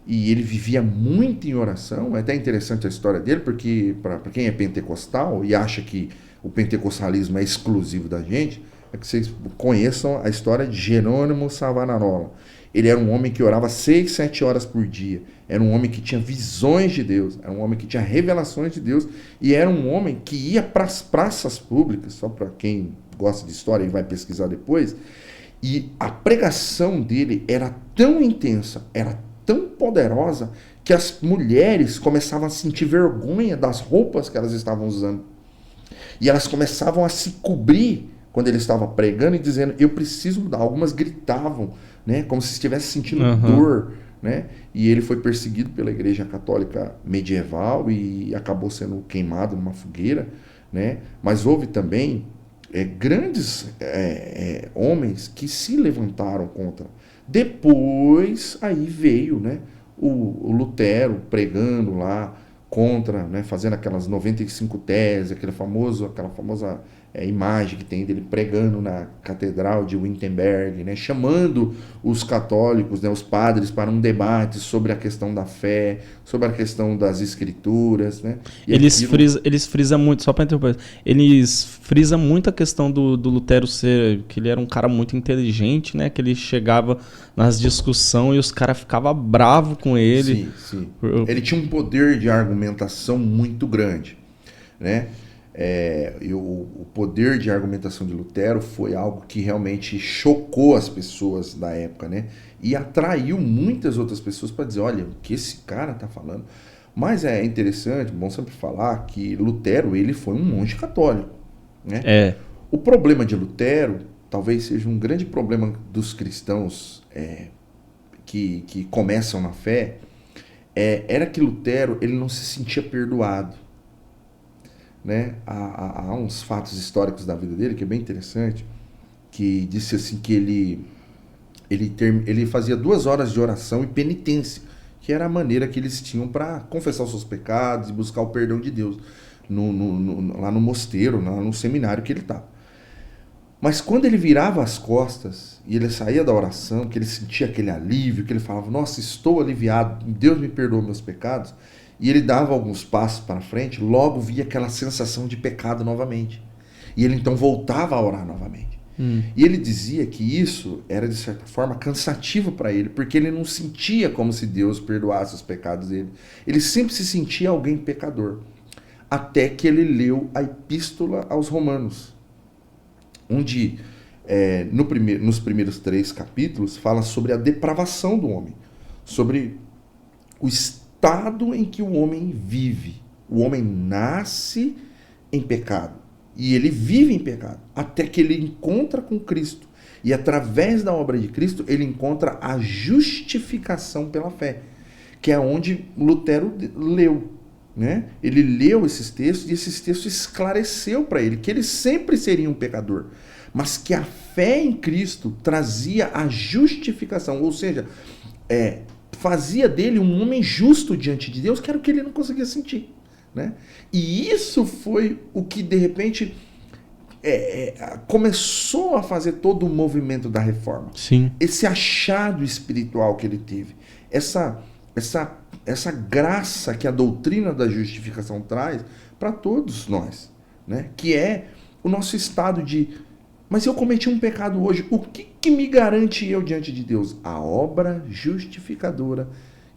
E ele vivia muito em oração. É até interessante a história dele, porque para quem é pentecostal e acha que o pentecostalismo é exclusivo da gente, é que vocês conheçam a história de Jerônimo Savonarola. Ele era um homem que orava 6, 7 horas por dia. Era um homem que tinha visões de Deus. Era um homem que tinha revelações de Deus. E era um homem que ia para as praças públicas, só para quem gosta de história e vai pesquisar depois. E a pregação dele era tão intensa, era tão poderosa, que as mulheres começavam a sentir vergonha das roupas que elas estavam usando. E elas começavam a se cobrir quando ele estava pregando e dizendo, eu preciso mudar. Algumas gritavam, né, como se estivesse sentindo dor. Né? E ele foi perseguido pela Igreja Católica medieval e acabou sendo queimado numa fogueira. Né? Mas houve também grandes homens que se levantaram contra. Depois aí veio, né, o Lutero pregando lá contra, né, fazendo aquelas 95 teses, aquela famosa imagem que tem dele pregando na Catedral de Wittenberg, né, chamando os católicos, né, os padres para um debate sobre a questão da fé, sobre a questão das escrituras. Né, eles frisam muito, só para interromper, eles frisam muito a questão do Lutero ser, que ele era um cara muito inteligente, né, que ele chegava nas discussões e os caras ficavam bravos com ele. Sim. Ele tinha um poder de argumentação muito grande, né? E o poder de argumentação de Lutero foi algo que realmente chocou as pessoas da época, né? E atraiu muitas outras pessoas para dizer, olha, o que esse cara está falando. Mas é interessante, bom sempre falar que Lutero, ele foi um monge católico, né? O problema de Lutero talvez seja um grande problema dos cristãos que começam na fé, era que Lutero ele não se sentia perdoado. Né? Há uns fatos históricos da vida dele que é bem interessante, que disse assim que ele fazia 2 horas de oração e penitência, que era a maneira que eles tinham para confessar os seus pecados e buscar o perdão de Deus lá no mosteiro, lá no seminário que ele estava. Mas quando ele virava as costas e ele saía da oração, que ele sentia aquele alívio, que ele falava, nossa, estou aliviado, Deus me perdoou meus pecados, e ele dava alguns passos para frente, logo via aquela sensação de pecado novamente. E ele então voltava a orar novamente. E ele dizia que isso era, de certa forma, cansativo para ele, porque ele não sentia como se Deus perdoasse os pecados dele. Ele sempre se sentia alguém pecador. Até que ele leu a Epístola aos Romanos, onde, nos primeiros 3 capítulos, fala sobre a depravação do homem, sobre o estado em que o homem vive. O homem nasce em pecado e ele vive em pecado, até que ele encontra com Cristo. E através da obra de Cristo, ele encontra a justificação pela fé, que é onde Lutero leu. Né? Ele leu esses textos e esses textos esclareceu para ele que ele sempre seria um pecador, mas que a fé em Cristo trazia a justificação, ou seja, fazia dele um homem justo diante de Deus, que era o que ele não conseguia sentir. Né? E isso foi o que de repente começou a fazer todo o movimento da reforma. Sim. Esse achado espiritual que ele teve, essa graça que a doutrina da justificação traz para todos nós, né? Que é o nosso estado de, mas eu cometi um pecado hoje, o que me garante eu diante de Deus? A obra justificadora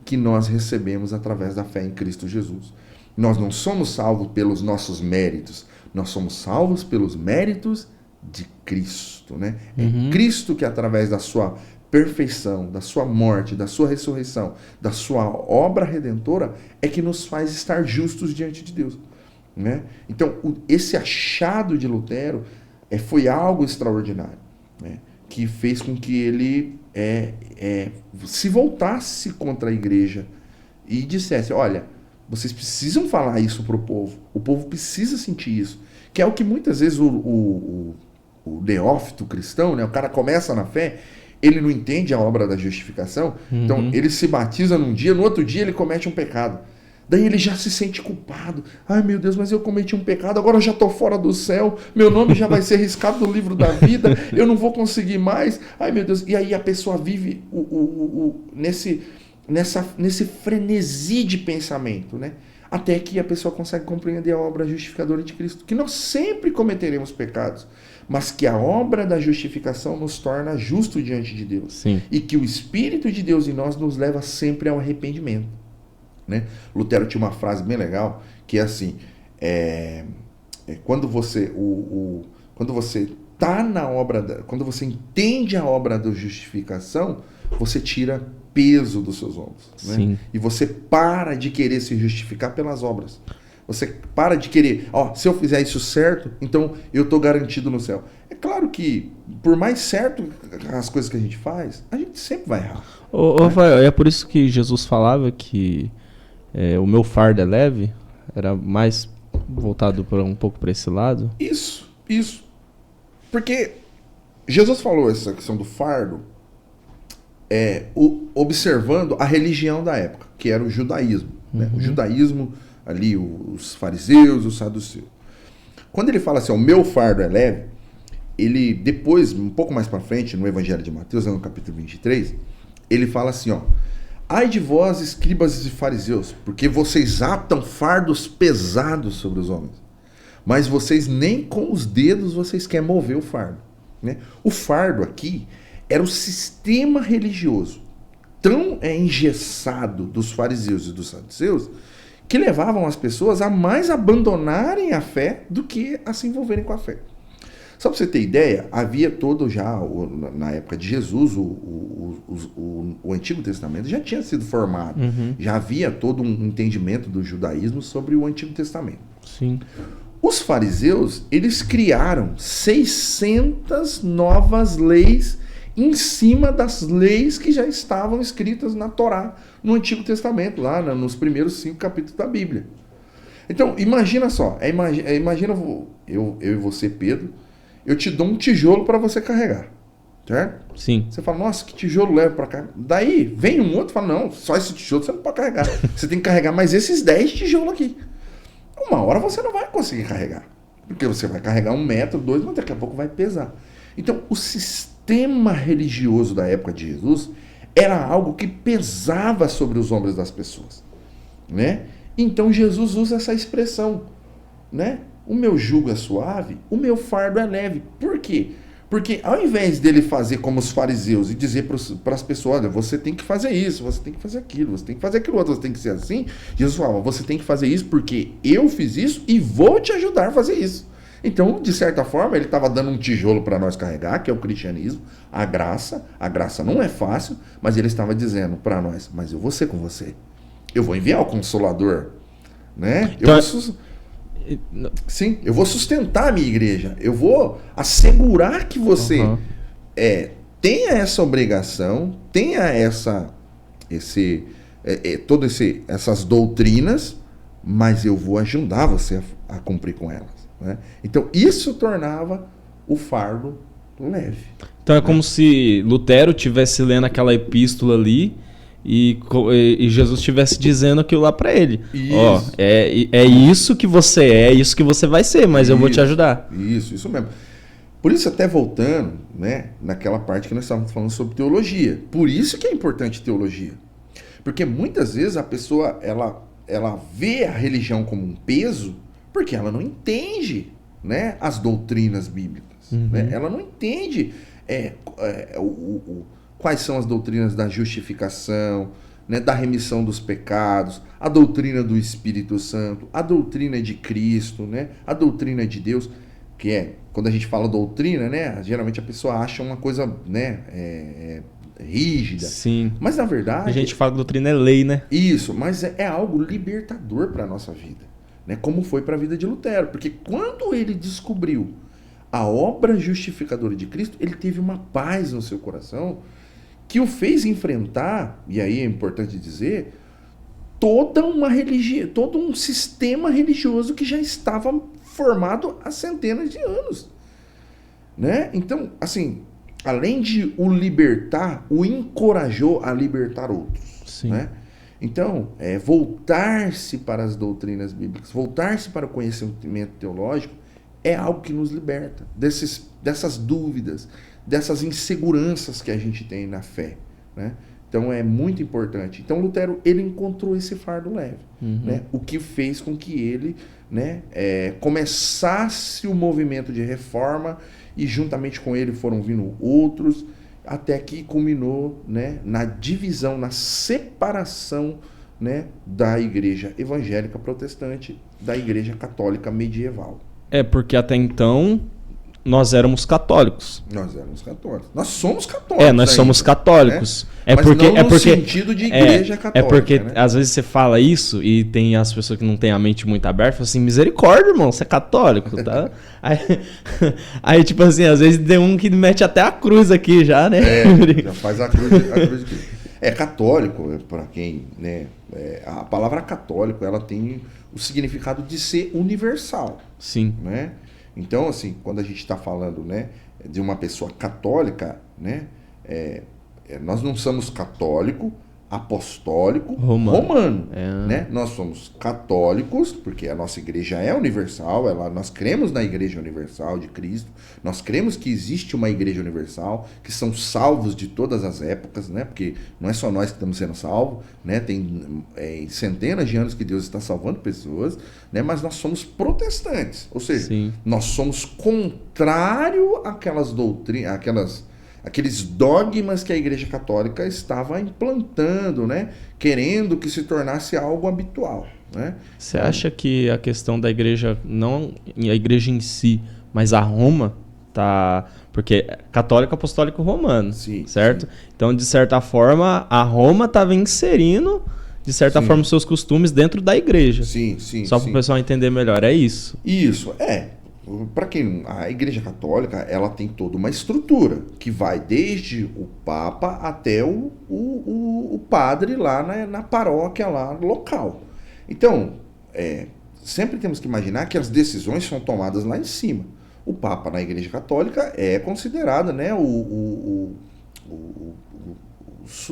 que nós recebemos através da fé em Cristo Jesus. Nós não somos salvos pelos nossos méritos, nós somos salvos pelos méritos de Cristo, né? É Cristo que, através da sua perfeição, da sua morte, da sua ressurreição, da sua obra redentora, é que nos faz estar justos diante de Deus, né? Então, esse achado de Lutero foi algo extraordinário, né? Que fez com que ele se voltasse contra a igreja e dissesse, olha, vocês precisam falar isso para o povo precisa sentir isso, que é o que muitas vezes o neófito cristão, né? O cara começa na fé, ele não entende a obra da justificação, então ele se batiza num dia, no outro dia ele comete um pecado. Daí ele já se sente culpado. Ai, meu Deus, mas eu cometi um pecado, agora eu já estou fora do céu, meu nome já vai ser riscado do livro da vida, eu não vou conseguir mais. Ai, meu Deus. E aí a pessoa vive nesse frenesi de pensamento, né? Até que a pessoa consegue compreender a obra justificadora de Cristo, que nós sempre cometeremos pecados, mas que a obra da justificação nos torna justos diante de Deus. Sim. E que o Espírito de Deus em nós nos leva sempre ao arrependimento, né? Lutero tinha uma frase bem legal, que é assim, quando você tá na obra, quando você entende a obra da justificação, você tira peso dos seus ombros, né? Sim. E você para de querer se justificar pelas obras. Você para de querer, se eu fizer isso certo, então eu estou garantido no céu. É claro que, por mais certo as coisas que a gente faz, a gente sempre vai errar. Ô, Rafael, é por isso que Jesus falava que o meu fardo é leve, era mais voltado um pouco para esse lado? Isso. Porque Jesus falou essa questão do fardo, observando a religião da época, que era o judaísmo. Né? O judaísmo, ali, os fariseus, os saduceus. Quando ele fala assim, o meu fardo é leve, ele depois, um pouco mais para frente, no Evangelho de Mateus, no capítulo 23, ele fala assim, ai de vós, escribas e fariseus, porque vocês atam fardos pesados sobre os homens, mas vocês nem com os dedos vocês querem mover o fardo. Né? O fardo aqui era o sistema religioso tão engessado dos fariseus e dos saduceus que levavam as pessoas a mais abandonarem a fé do que a se envolverem com a fé. Só para você ter ideia, havia todo já, na época de Jesus, o Antigo Testamento já tinha sido formado. Já havia todo um entendimento do judaísmo sobre o Antigo Testamento. Sim. Os fariseus, eles criaram 600 novas leis em cima das leis que já estavam escritas na Torá, no Antigo Testamento, lá nos primeiros 5 capítulos da Bíblia. Então, imagina só, imagina eu e você, Pedro, eu te dou um tijolo para você carregar, certo? Sim. Você fala, nossa, que tijolo leva para cá. Daí, vem um outro e fala, não, só esse tijolo você não pode carregar. Você tem que carregar mais esses 10 tijolos aqui. Uma hora você não vai conseguir carregar, porque você vai carregar 1 metro, 2, mas daqui a pouco vai pesar. Então, o sistema religioso da época de Jesus era algo que pesava sobre os ombros das pessoas, né? Então, Jesus usa essa expressão, né? O meu jugo é suave, o meu fardo é leve. Por quê? Porque ao invés dele fazer como os fariseus e dizer para as pessoas, olha, você tem que fazer isso, você tem que fazer aquilo, você tem que fazer aquilo outro, você tem que ser assim, Jesus falava, você tem que fazer isso porque eu fiz isso e vou te ajudar a fazer isso. Então, de certa forma, ele estava dando um tijolo para nós carregar, que é o cristianismo, a graça não é fácil, mas ele estava dizendo para nós, mas eu vou ser com você, eu vou enviar o Consolador, né? Então, Sim, eu vou sustentar a minha igreja. Eu vou assegurar que você tenha essa obrigação, tenha essas doutrinas, mas eu vou ajudar você a cumprir com elas. Né? Então, isso tornava o fardo leve. Então é como se Lutero estivesse lendo aquela epístola ali e Jesus estivesse dizendo aquilo lá para ele. Ó, é isso que você é isso que você vai ser, mas eu vou te ajudar. Isso mesmo. Por isso, até voltando, né, naquela parte que nós estávamos falando sobre teologia. Por isso que é importante teologia. Porque muitas vezes a pessoa ela vê a religião como um peso porque ela não entende, né, as doutrinas bíblicas. Né? Ela não entende quais são as doutrinas da justificação, né, da remissão dos pecados, a doutrina do Espírito Santo, a doutrina de Cristo, né, a doutrina de Deus, que é, quando a gente fala doutrina, né, geralmente a pessoa acha uma coisa, né, rígida. Sim. Mas na verdade... A gente fala que doutrina é lei, né? Isso, mas é algo libertador para a nossa vida, né, como foi para a vida de Lutero, porque quando ele descobriu a obra justificadora de Cristo, ele teve uma paz no seu coração que o fez enfrentar, e aí é importante dizer, toda uma religião, todo um sistema religioso que já estava formado há centenas de anos. Né? Então, assim, além de o libertar, o encorajou a libertar outros. Sim. Né? Então, voltar-se para as doutrinas bíblicas, voltar-se para o conhecimento teológico, é algo que nos liberta dessas dúvidas, dessas inseguranças que a gente tem na fé, né? Então é muito importante. Então Lutero, ele encontrou esse fardo leve, né? O que fez com que ele, né, começasse o movimento de reforma e juntamente com ele foram vindo outros, até que culminou, né, na divisão, na separação, né, da igreja evangélica protestante da igreja católica medieval. Porque até então nós éramos católicos. Nós éramos católicos. Nós somos católicos. Nós somos católicos. Né? Mas não no sentido de igreja católica. Porque né? às vezes você fala isso e tem as pessoas que não têm a mente muito aberta, falam assim, misericórdia, irmão, você é católico, tá? aí, tipo assim, às vezes tem um que mete até a cruz aqui já, né? Já faz a cruz aqui. Católico, para quem, né? A palavra católico, ela tem o significado de ser universal. Sim. Né? Então, assim, quando a gente está falando, né, de uma pessoa católica, né, nós não somos católico, apostólico, romano. Né? Nós somos católicos, porque a nossa igreja é universal, nós cremos na igreja universal de Cristo, nós cremos que existe uma igreja universal, que são salvos de todas as épocas, né? Porque não é só nós que estamos sendo salvos, né? Tem centenas de anos que Deus está salvando pessoas, né? Mas nós somos protestantes, ou seja, Sim. Nós somos contrário àquelas doutrinas, aqueles dogmas que a Igreja Católica estava implantando, né? Querendo que se tornasse algo habitual. Né? Você acha que a questão da igreja, não a igreja em si, mas a Roma, tá? Porque católico, apostólico, romano, sim, certo? Sim. Então, de certa forma, a Roma estava inserindo, de certa forma, os seus costumes dentro da igreja. Sim. Só para o pessoal entender melhor, é isso? Isso, Para quem a Igreja Católica, ela tem toda uma estrutura que vai desde o Papa até o padre lá na paróquia lá local. Então, sempre temos que imaginar que as decisões são tomadas lá em cima. O Papa na Igreja Católica é considerado, né, o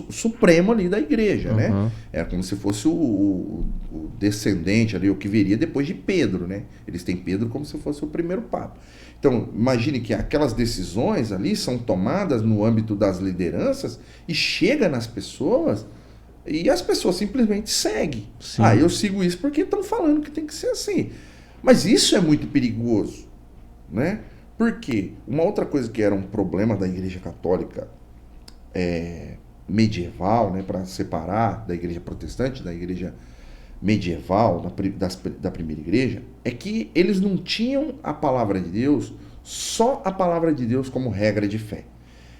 supremo ali da igreja, né? É como se fosse o descendente ali, o que viria depois de Pedro, né? Eles têm Pedro como se fosse o primeiro papa. Então, imagine que aquelas decisões ali são tomadas no âmbito das lideranças e chega nas pessoas e as pessoas simplesmente seguem. Sim. Eu sigo isso porque estão falando que tem que ser assim. Mas isso é muito perigoso, né? Por quê? Uma outra coisa que era um problema da Igreja Católica medieval, né, para separar da Igreja Protestante, da Igreja medieval, da primeira igreja, é que eles não tinham a palavra de Deus, só a palavra de Deus como regra de fé.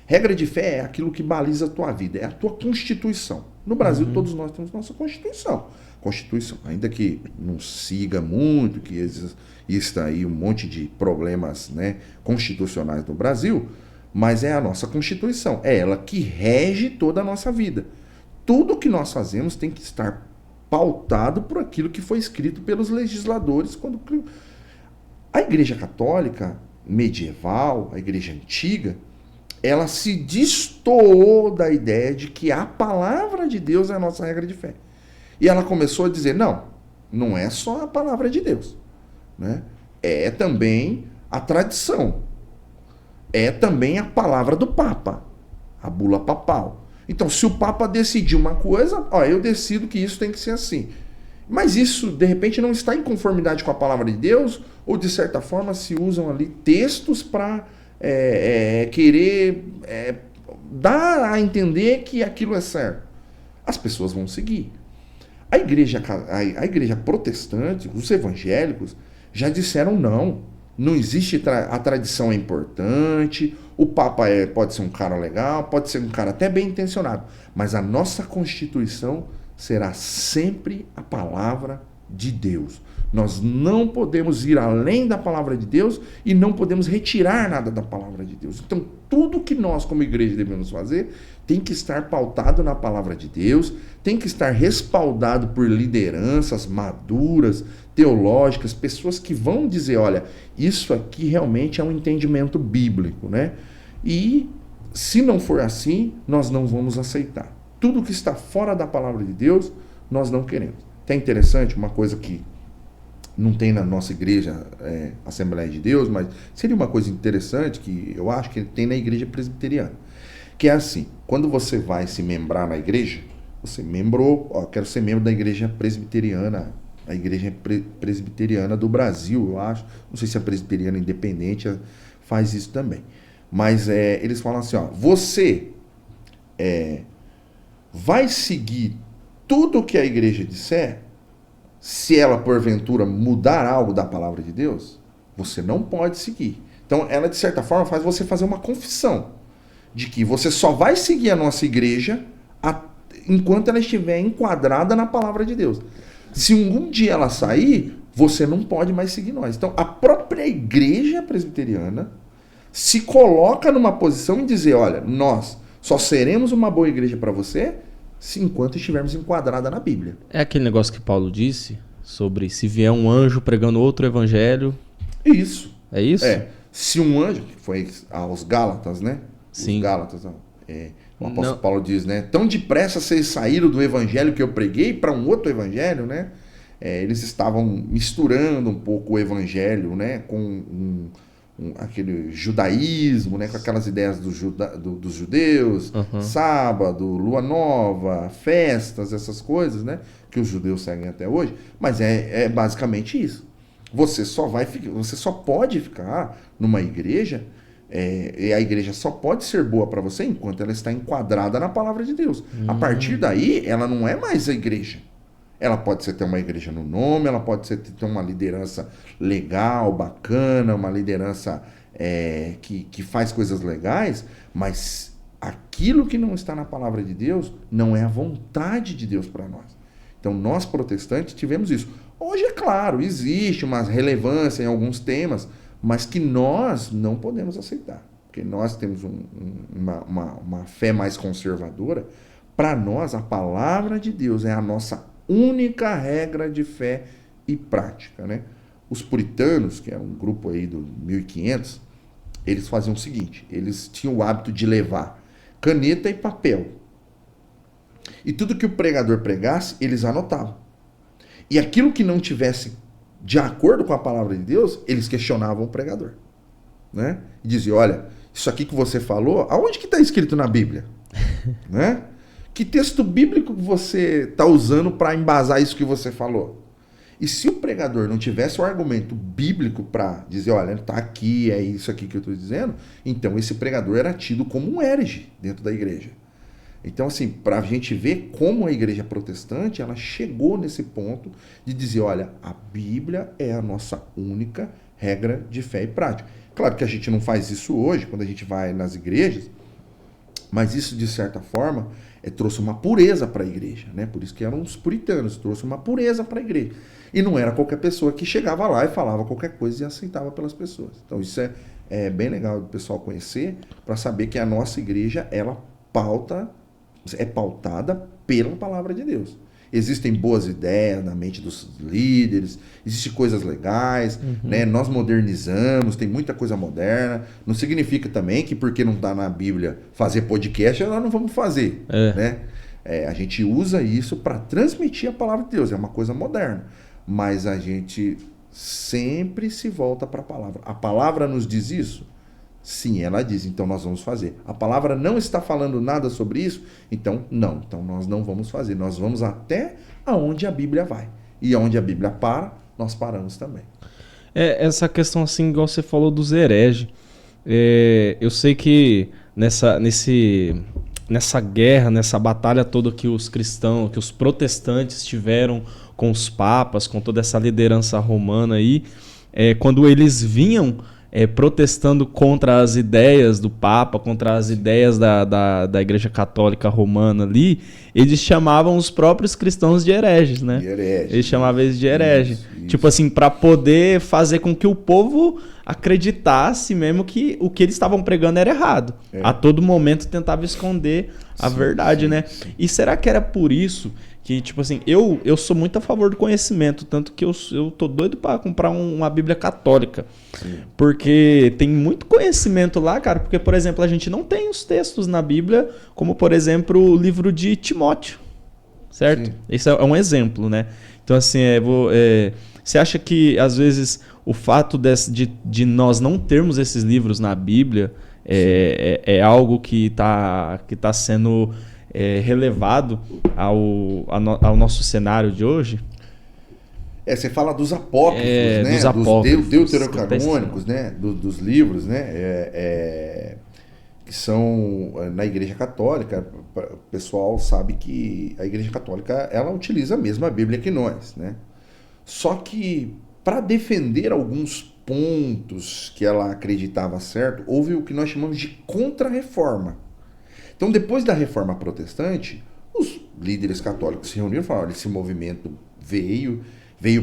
Regra de fé é aquilo que baliza a tua vida, é a tua Constituição. No Brasil, todos nós temos nossa Constituição. Constituição, ainda que não siga muito, que exista aí um monte de problemas, né, constitucionais no Brasil, mas é a nossa Constituição, é ela que rege toda a nossa vida. Tudo que nós fazemos tem que estar pautado por aquilo que foi escrito pelos legisladores quando criou. A Igreja Católica medieval, a Igreja Antiga, ela se destoou da ideia de que a palavra de Deus é a nossa regra de fé. E ela começou a dizer, não é só a palavra de Deus, né? É também a tradição, é também a palavra do Papa, a bula papal. Então, se o Papa decidir uma coisa, eu decido que isso tem que ser assim. Mas isso, de repente, não está em conformidade com a palavra de Deus, ou, de certa forma, se usam ali textos para querer dar a entender que aquilo é certo. As pessoas vão seguir. A igreja protestante, os evangélicos, já disseram não existe, a tradição é importante, o Papa pode ser um cara legal, pode ser um cara até bem intencionado, mas a nossa Constituição será sempre a palavra de Deus. Nós não podemos ir além da palavra de Deus e não podemos retirar nada da palavra de Deus. Então, tudo que nós como igreja devemos fazer tem que estar pautado na palavra de Deus, tem que estar respaldado por lideranças maduras, teológicas, pessoas que vão dizer, olha, isso aqui realmente é um entendimento bíblico, né? E se não for assim, nós não vamos aceitar. Tudo que está fora da palavra de Deus, nós não queremos. É interessante, uma coisa que não tem na nossa igreja, Assembleia de Deus, mas seria uma coisa interessante que eu acho que tem na igreja presbiteriana. Que é assim, quando você vai se membrar na igreja, você quero ser membro da igreja presbiteriana, a igreja presbiteriana do Brasil, eu acho. Não sei se a presbiteriana independente faz isso também. Mas eles falam assim, você vai seguir tudo o que a igreja disser, se ela porventura mudar algo da palavra de Deus, você não pode seguir. Então ela de certa forma faz você fazer uma confissão de que você só vai seguir a nossa igreja enquanto ela estiver enquadrada na palavra de Deus. Se um dia ela sair, você não pode mais seguir nós. Então a própria igreja presbiteriana se coloca numa posição em dizer, olha, nós só seremos uma boa igreja para você enquanto estivermos enquadrada na Bíblia. É aquele negócio que Paulo disse sobre se vier um anjo pregando outro evangelho. Isso. É isso? Se um anjo, que foi aos Gálatas, né? Sim. Os Gálatas, o apóstolo Paulo diz, né? Tão depressa vocês saíram do evangelho que eu preguei para um outro evangelho, né? Eles estavam misturando um pouco o evangelho, né? Com aquele judaísmo, né? Com aquelas ideias dos judeus, sábado, lua nova, festas, essas coisas, né? Que os judeus seguem até hoje. Mas é basicamente isso. Você só pode ficar numa igreja, e a igreja só pode ser boa para você enquanto ela está enquadrada na palavra de Deus. A partir daí, ela não é mais a igreja. Ela pode ser ter uma igreja no nome, ela pode ser ter uma liderança legal, bacana, uma liderança que faz coisas legais, mas aquilo que não está na palavra de Deus não é a vontade de Deus para nós. Então, nós protestantes tivemos isso. Hoje, é claro, existe uma relevância em alguns temas, mas que nós não podemos aceitar. Porque nós temos uma fé mais conservadora. Para nós, a palavra de Deus é a nossa única regra de fé e prática, né? Os puritanos, que é um grupo aí do 1500, eles faziam o seguinte, eles tinham o hábito de levar caneta e papel. E tudo que o pregador pregasse, eles anotavam. E aquilo que não tivesse de acordo com a palavra de Deus, eles questionavam o pregador, né? E diziam, olha, isso aqui que você falou, aonde que está escrito na Bíblia? Né? Que texto bíblico que você está usando para embasar isso que você falou? E se o pregador não tivesse o argumento bíblico para dizer, olha, tá aqui, é isso aqui que eu estou dizendo, então esse pregador era tido como um herege dentro da igreja. Então, assim, para a gente ver como a igreja protestante, ela chegou nesse ponto de dizer, olha, a Bíblia é a nossa única regra de fé e prática. Claro que a gente não faz isso hoje, quando a gente vai nas igrejas, mas isso, de certa forma, trouxe uma pureza para a igreja, né? Por isso que eram os puritanos, trouxe uma pureza para a igreja. E não era qualquer pessoa que chegava lá e falava qualquer coisa e aceitava pelas pessoas. Então, isso é bem legal do pessoal conhecer, para saber que a nossa igreja, ela é pautada pela palavra de Deus. Existem boas ideias na mente dos líderes, existem coisas legais, né? Nós modernizamos, tem muita coisa moderna. Não significa também que porque não está na Bíblia fazer podcast, nós não vamos fazer. Né? A gente usa isso para transmitir a palavra de Deus, é uma coisa moderna. Mas a gente sempre se volta para a palavra. A palavra nos diz isso? Sim, ela diz, então nós vamos fazer. A palavra não está falando nada sobre isso? Então, não. Então nós não vamos fazer. Nós vamos até aonde a Bíblia vai. E aonde a Bíblia para, nós paramos também. Essa questão, assim, igual você falou dos hereges. Eu sei que nessa guerra, nessa batalha toda que os cristãos, que os protestantes tiveram com os papas, com toda essa liderança romana aí, quando eles vinham protestando contra as ideias do Papa, contra as ideias da Igreja Católica Romana ali, eles chamavam os próprios cristãos de hereges, né? Eles chamavam eles de herege. Tipo assim, para poder fazer com que o povo acreditasse mesmo que o que eles estavam pregando era errado. A todo momento tentava esconder a verdade, né? Sim. E será que era por isso que, tipo assim, eu sou muito a favor do conhecimento, tanto que eu tô doido para comprar uma Bíblia católica. Sim. Porque tem muito conhecimento lá, cara, porque, por exemplo, a gente não tem os textos na Bíblia, como, por exemplo, o livro de Timóteo, certo? Sim. Esse é um exemplo, né? Então, assim, você acha que, às vezes, o fato de nós não termos esses livros na Bíblia é algo que tá sendo relevado ao nosso cenário de hoje? Você fala dos apócrifos, né? Dos apócrifos, deuterocanônicos, né? Dos livros, né? Que são na Igreja Católica. O pessoal sabe que a Igreja Católica, ela utiliza a mesma Bíblia que nós, né? Só que, para defender alguns pontos que ela acreditava certo, houve o que nós chamamos de contra-reforma. Então, depois da Reforma Protestante, os líderes católicos se reuniram e falaram, esse movimento veio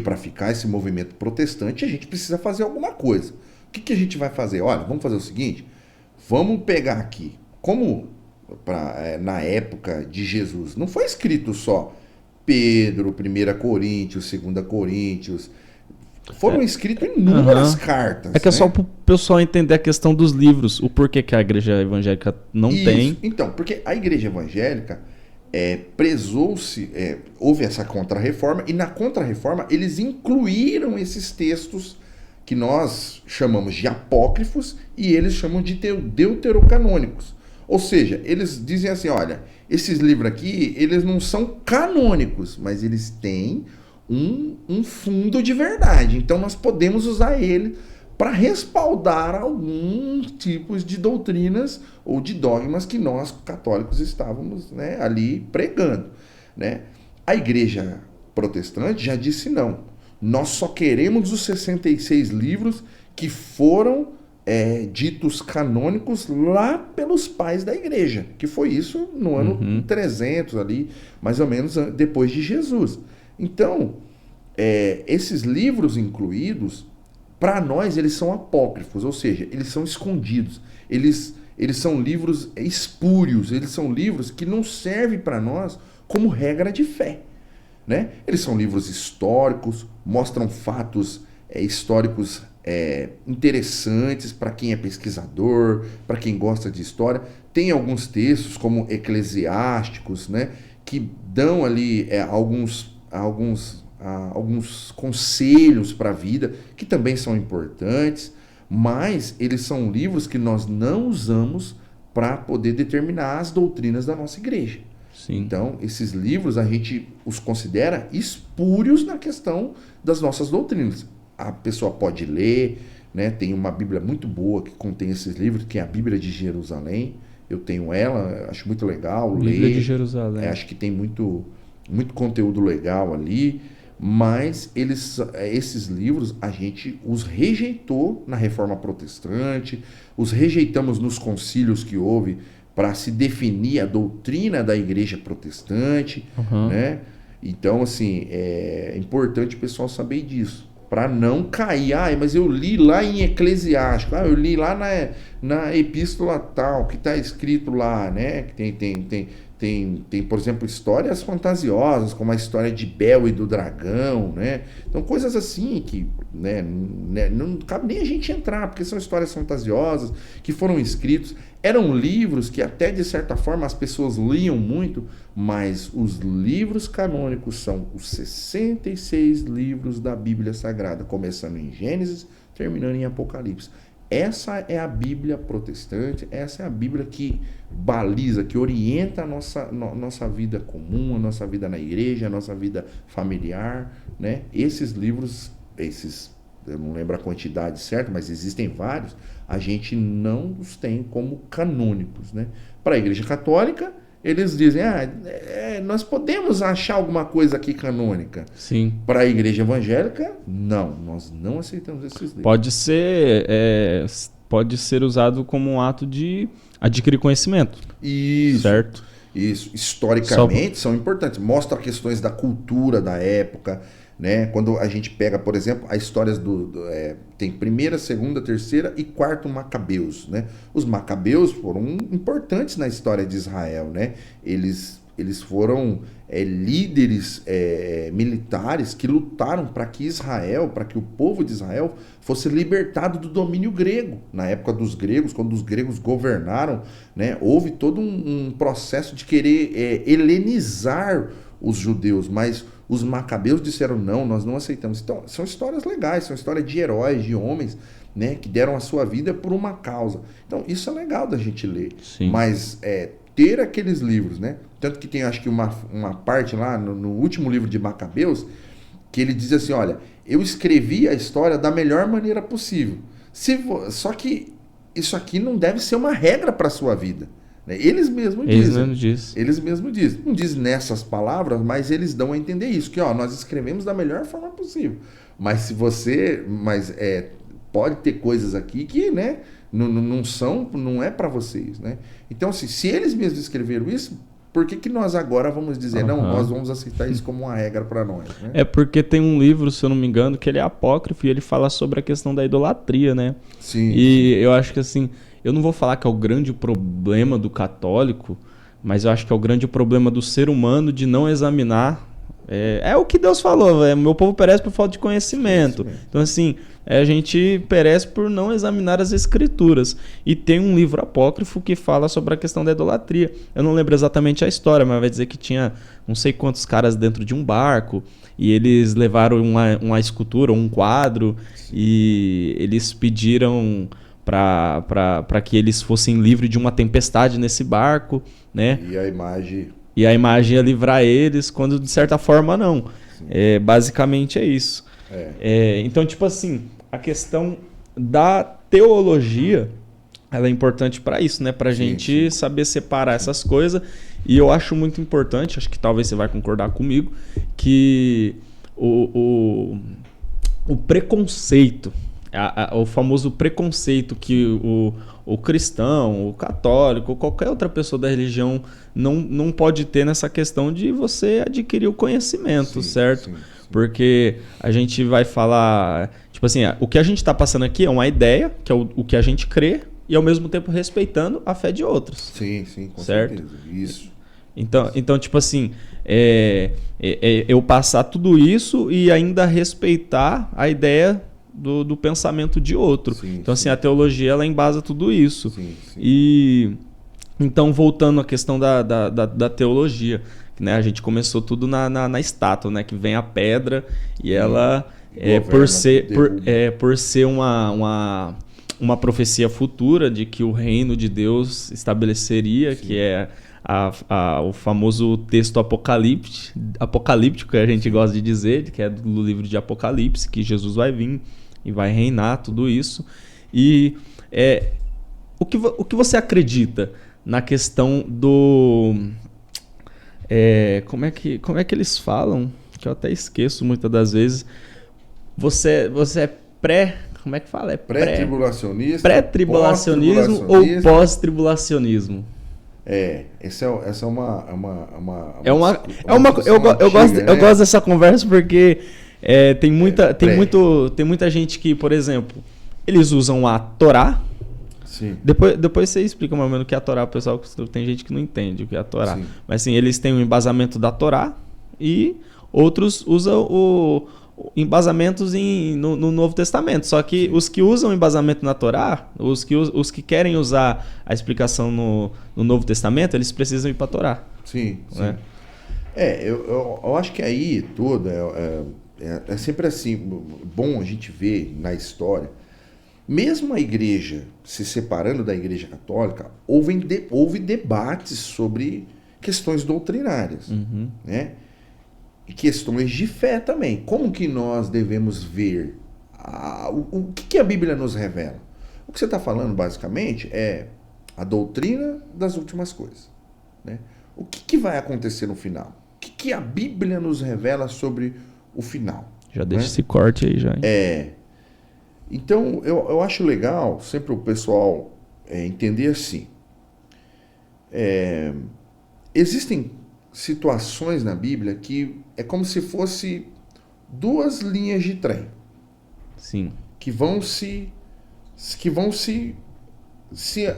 para ficar, esse movimento protestante, e a gente precisa fazer alguma coisa. O que a gente vai fazer? Olha, vamos fazer o seguinte, vamos pegar aqui, como na época de Jesus, não foi escrito só Pedro, 1 Coríntios, 2 Coríntios, foram escritas inúmeras cartas. É só para o pessoal entender a questão dos livros, o porquê que a igreja evangélica não tem. Então, porque a igreja evangélica houve essa contra-reforma, e na contra-reforma eles incluíram esses textos que nós chamamos de apócrifos e eles chamam de deuterocanônicos. Ou seja, eles dizem assim, olha, esses livros aqui, eles não são canônicos, mas eles têm um fundo de verdade. Então nós podemos usar ele para respaldar alguns tipos de doutrinas ou de dogmas que nós católicos estávamos, né, ali pregando, né? A igreja protestante já disse não. Nós só queremos os 66 livros que foram ditos canônicos lá pelos pais da igreja, que foi isso no ano 300 ali, mais ou menos depois de Jesus. Então, esses livros incluídos, para nós, eles são apócrifos, ou seja, eles são escondidos, eles são livros espúrios, eles são livros que não servem para nós como regra de fé, né? Eles são livros históricos, mostram fatos históricos interessantes para quem é pesquisador, para quem gosta de história. Tem alguns textos, como eclesiásticos, né, que dão ali alguns conselhos para a vida, que também são importantes, mas eles são livros que nós não usamos para poder determinar as doutrinas da nossa igreja. Sim. Então, esses livros a gente os considera espúrios na questão das nossas doutrinas. A pessoa pode ler, né? Tem uma Bíblia muito boa que contém esses livros, que é a Bíblia de Jerusalém. Eu tenho ela, acho muito legal ler. Bíblia de Jerusalém. Acho que tem muito conteúdo legal ali, mas esses livros a gente os rejeitou na Reforma Protestante, os rejeitamos nos concílios que houve para se definir a doutrina da Igreja Protestante, né? Então, assim, é importante o pessoal saber disso, para não cair. Mas eu li lá em Eclesiástico, eu li lá na epístola tal, que está escrito lá, né? Que tem, por exemplo, histórias fantasiosas, como a história de Bel e do dragão, né? Então, coisas assim que, né, não cabe nem a gente entrar, porque são histórias fantasiosas que foram escritos. Eram livros que até, de certa forma, as pessoas liam muito, mas os livros canônicos são os 66 livros da Bíblia Sagrada, começando em Gênesis, terminando em Apocalipse. Essa é a Bíblia protestante, essa é a Bíblia que baliza, que orienta a nossa vida comum, a nossa vida na igreja, a nossa vida familiar, né? Esses livros, eu não lembro a quantidade certa, mas existem vários, a gente não os tem como canônicos, né? Para a Igreja Católica, eles dizem, nós podemos achar alguma coisa aqui canônica. Sim. Para a Igreja Evangélica, não, nós não aceitamos esses livros. Pode ser usado como um ato de adquirir conhecimento. Isso. Certo? Isso. Historicamente são importantes. Mostra questões da cultura da época, né? Quando a gente pega, por exemplo, as histórias tem primeira, segunda, terceira e quarto Macabeus, né? Os Macabeus foram importantes na história de Israel, né? Eles foram líderes militares que lutaram para que o povo de Israel fosse libertado do domínio grego. Na época dos gregos, quando os gregos governaram, né? Houve todo um processo de querer helenizar os judeus, mas os macabeus disseram, não, nós não aceitamos. Então, são histórias legais, são histórias de heróis, de homens, né, que deram a sua vida por uma causa. Então, isso é legal da gente ler. Sim. Mas ter aqueles livros, né? Tanto que tem, acho que uma parte lá no último livro de Macabeus, que ele diz assim, olha, eu escrevi a história da melhor maneira possível. Só que isso aqui não deve ser uma regra para a sua vida. Eles mesmos dizem. Não dizem nessas palavras, mas eles dão a entender isso, que nós escrevemos da melhor forma possível. Mas pode ter coisas aqui que, né, não é para vocês, né? Então, assim, se eles mesmos escreveram isso, por que nós agora vamos dizer, não, nós vamos aceitar isso como uma regra para nós, né? É porque tem um livro, se eu não me engano, que ele é apócrifo e ele fala sobre a questão da idolatria, né? Sim. E eu acho que, assim, eu não vou falar que é o grande problema do católico, mas eu acho que é o grande problema do ser humano de não examinar. É o que Deus falou, meu povo perece por falta de conhecimento. Então, assim, a gente perece por não examinar as escrituras. E tem um livro apócrifo que fala sobre a questão da idolatria. Eu não lembro exatamente a história, mas vai dizer que tinha não sei quantos caras dentro de um barco e eles levaram uma escultura, um quadro, e eles pediram para que eles fossem livres de uma tempestade nesse barco, né? E a imagem ia livrar eles, quando de certa forma não. Basicamente é isso. Então, tipo assim, a questão da teologia, ela é importante para isso, né? Pra gente saber separar essas coisas. E eu acho muito importante, acho que talvez você vai concordar comigo, que o preconceito, o famoso preconceito que o cristão, o católico, ou qualquer outra pessoa da religião não pode ter nessa questão de você adquirir o conhecimento, certo? Sim. Porque a gente vai falar, tipo assim, o que a gente está passando aqui é uma ideia, que é o que a gente crê, e ao mesmo tempo respeitando a fé de outros. Sim, com certo? certeza. Isso. Então, tipo assim, eu passar tudo isso e ainda respeitar a ideia do pensamento de outro. Então, assim, a teologia, ela embasa tudo isso. Sim. E então, voltando à questão da teologia, né? A gente começou tudo na estátua, né? Que vem a pedra e ela, por ser uma profecia futura de que o reino de Deus estabeleceria, que é o famoso texto apocalíptico, que a gente gosta de dizer, que é do livro de Apocalipse, que Jesus vai vir e vai reinar, tudo isso. E o que você acredita na questão do... como é que eles falam? Que eu até esqueço muitas das vezes. Você é como é que fala? Pré-tribulacionista? Pré-tribulacionismo ou pós-tribulacionismo? Essa é uma eu gosto dessa conversa porque tem muita gente que, por exemplo, eles usam a Torá. Sim. Depois você explica mais ou menos o que é a Torá, pessoal, tem gente que não entende o que é a Torá. Sim. Mas assim, eles têm um embasamento da Torá e outros usam embasamentos no Novo Testamento. Só que os que usam embasamento na Torá, os que querem usar a explicação no Novo Testamento, eles precisam ir para a Torá. Sim, sim. Eu acho que aí tudo é sempre assim, bom a gente ver na história. Mesmo a igreja se separando da igreja católica, houve debates sobre questões doutrinárias, né? E questões de fé também. Como que nós devemos ver? O que a Bíblia nos revela? O que você está falando, basicamente, é a doutrina das últimas coisas, né? O que vai acontecer no final? O que a Bíblia nos revela sobre o final? Já deixa esse corte aí, já. Então, eu acho legal sempre o pessoal entender assim. Existem situações na Bíblia que é como se fosse duas linhas de trem. Sim. Que vão se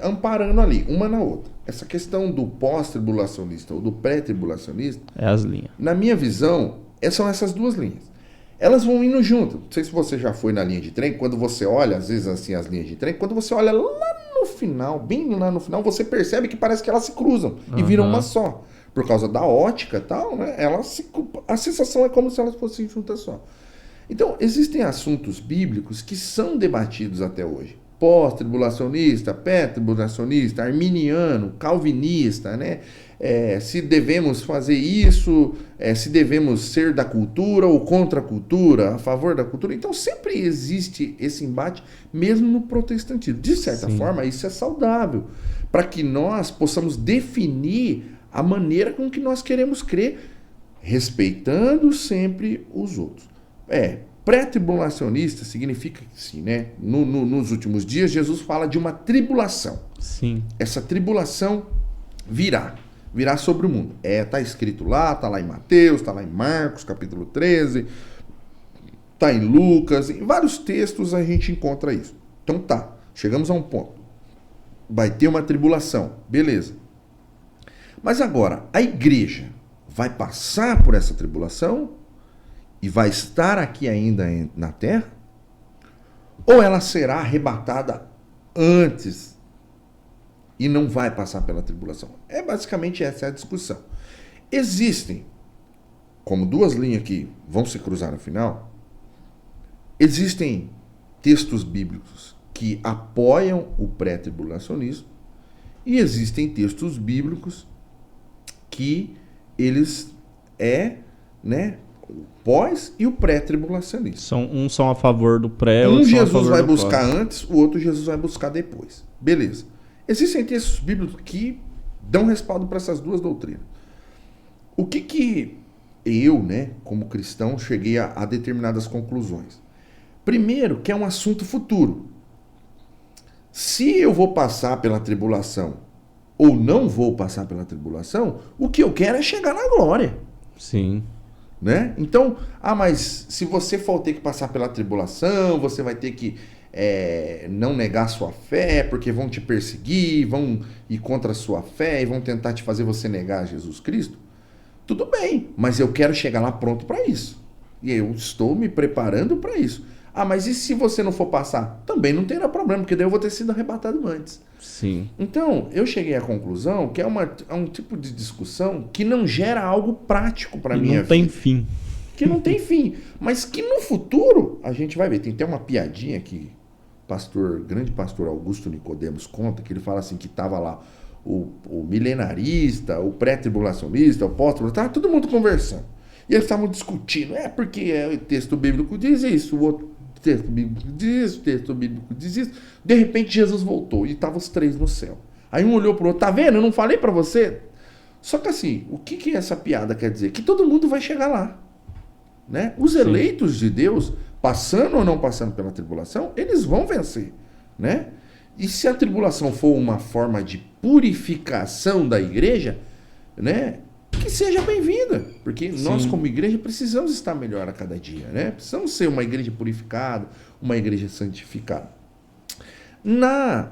amparando ali, uma na outra. Essa questão do pós-tribulacionista ou do pré-tribulacionista... É as linhas. Na minha visão, são essas duas linhas. Elas vão indo junto. Não sei se você já foi na linha de trem, quando você olha, às vezes assim, as linhas de trem, quando você olha lá no final, bem lá no final, você percebe que parece que elas se cruzam e viram uma só. Por causa da ótica e tal, né? A sensação é como se elas fossem juntas só. Então, existem assuntos bíblicos que são debatidos até hoje. Pós-tribulacionista, pré-tribulacionista, arminiano, calvinista, né? Se devemos fazer isso, se devemos ser da cultura ou contra a cultura, a favor da cultura. Então, sempre existe esse embate, mesmo no protestantismo. De certa forma, isso é saudável, para que nós possamos definir a maneira com que nós queremos crer, respeitando sempre os outros. Pré-tribulacionista significa que sim, né? Nos últimos dias, Jesus fala de uma tribulação. Sim. Essa tribulação virá sobre o mundo. Tá escrito lá, tá lá em Mateus, tá lá em Marcos, capítulo 13, tá em Lucas, em vários textos a gente encontra isso. Então chegamos a um ponto. Vai ter uma tribulação, beleza. Mas agora, a igreja vai passar por essa tribulação e vai estar aqui ainda na terra? Ou ela será arrebatada antes e não vai passar pela tribulação? Basicamente essa é a discussão. Existem, como duas linhas que vão se cruzar no final, existem textos bíblicos que apoiam o pré-tribulacionismo e existem textos bíblicos que eles né, o pós e o pré-tribulacionismo. Uns são a favor do pré, um Jesus vai buscar antes, o outro Jesus vai buscar depois. Beleza. Existem textos bíblicos que dão respaldo para essas duas doutrinas. O que eu, né, como cristão, cheguei a determinadas conclusões? Primeiro, que é um assunto futuro. Se eu vou passar pela tribulação ou não vou passar pela tribulação, o que eu quero é chegar na glória. Sim. Né? Então, mas se você for ter que passar pela tribulação, você vai ter que não negar sua fé, porque vão te perseguir, vão ir contra a sua fé e vão tentar te fazer você negar Jesus Cristo. Tudo bem, mas eu quero chegar lá pronto para isso. E eu estou me preparando para isso. Mas e se você não for passar? Também não terá problema, porque daí eu vou ter sido arrebatado antes. Sim. Então, eu cheguei à conclusão que é um tipo de discussão que não gera algo prático para minha vida. Não tem fim. Que não tem fim. Mas que no futuro a gente vai ver. Tem até uma piadinha que grande pastor Augusto Nicodemos conta, que ele fala assim, que estava lá o milenarista, o pré-tribulacionista, o pós-tribulacionista, todo mundo conversando. E eles estavam discutindo, porque o texto bíblico diz isso, o outro texto bíblico diz isso, o texto bíblico diz isso. De repente Jesus voltou e estavam os três no céu. Aí um olhou pro outro, tá vendo? Eu não falei para você? Só que assim, o que essa piada quer dizer? Que todo mundo vai chegar lá. Né? Os eleitos de Deus, passando ou não passando pela tribulação, eles vão vencer. Né? E se a tribulação for uma forma de purificação da igreja, né? Que seja bem-vinda, porque nós como igreja precisamos estar melhor a cada dia, né? Precisamos ser uma igreja purificada, uma igreja santificada. Na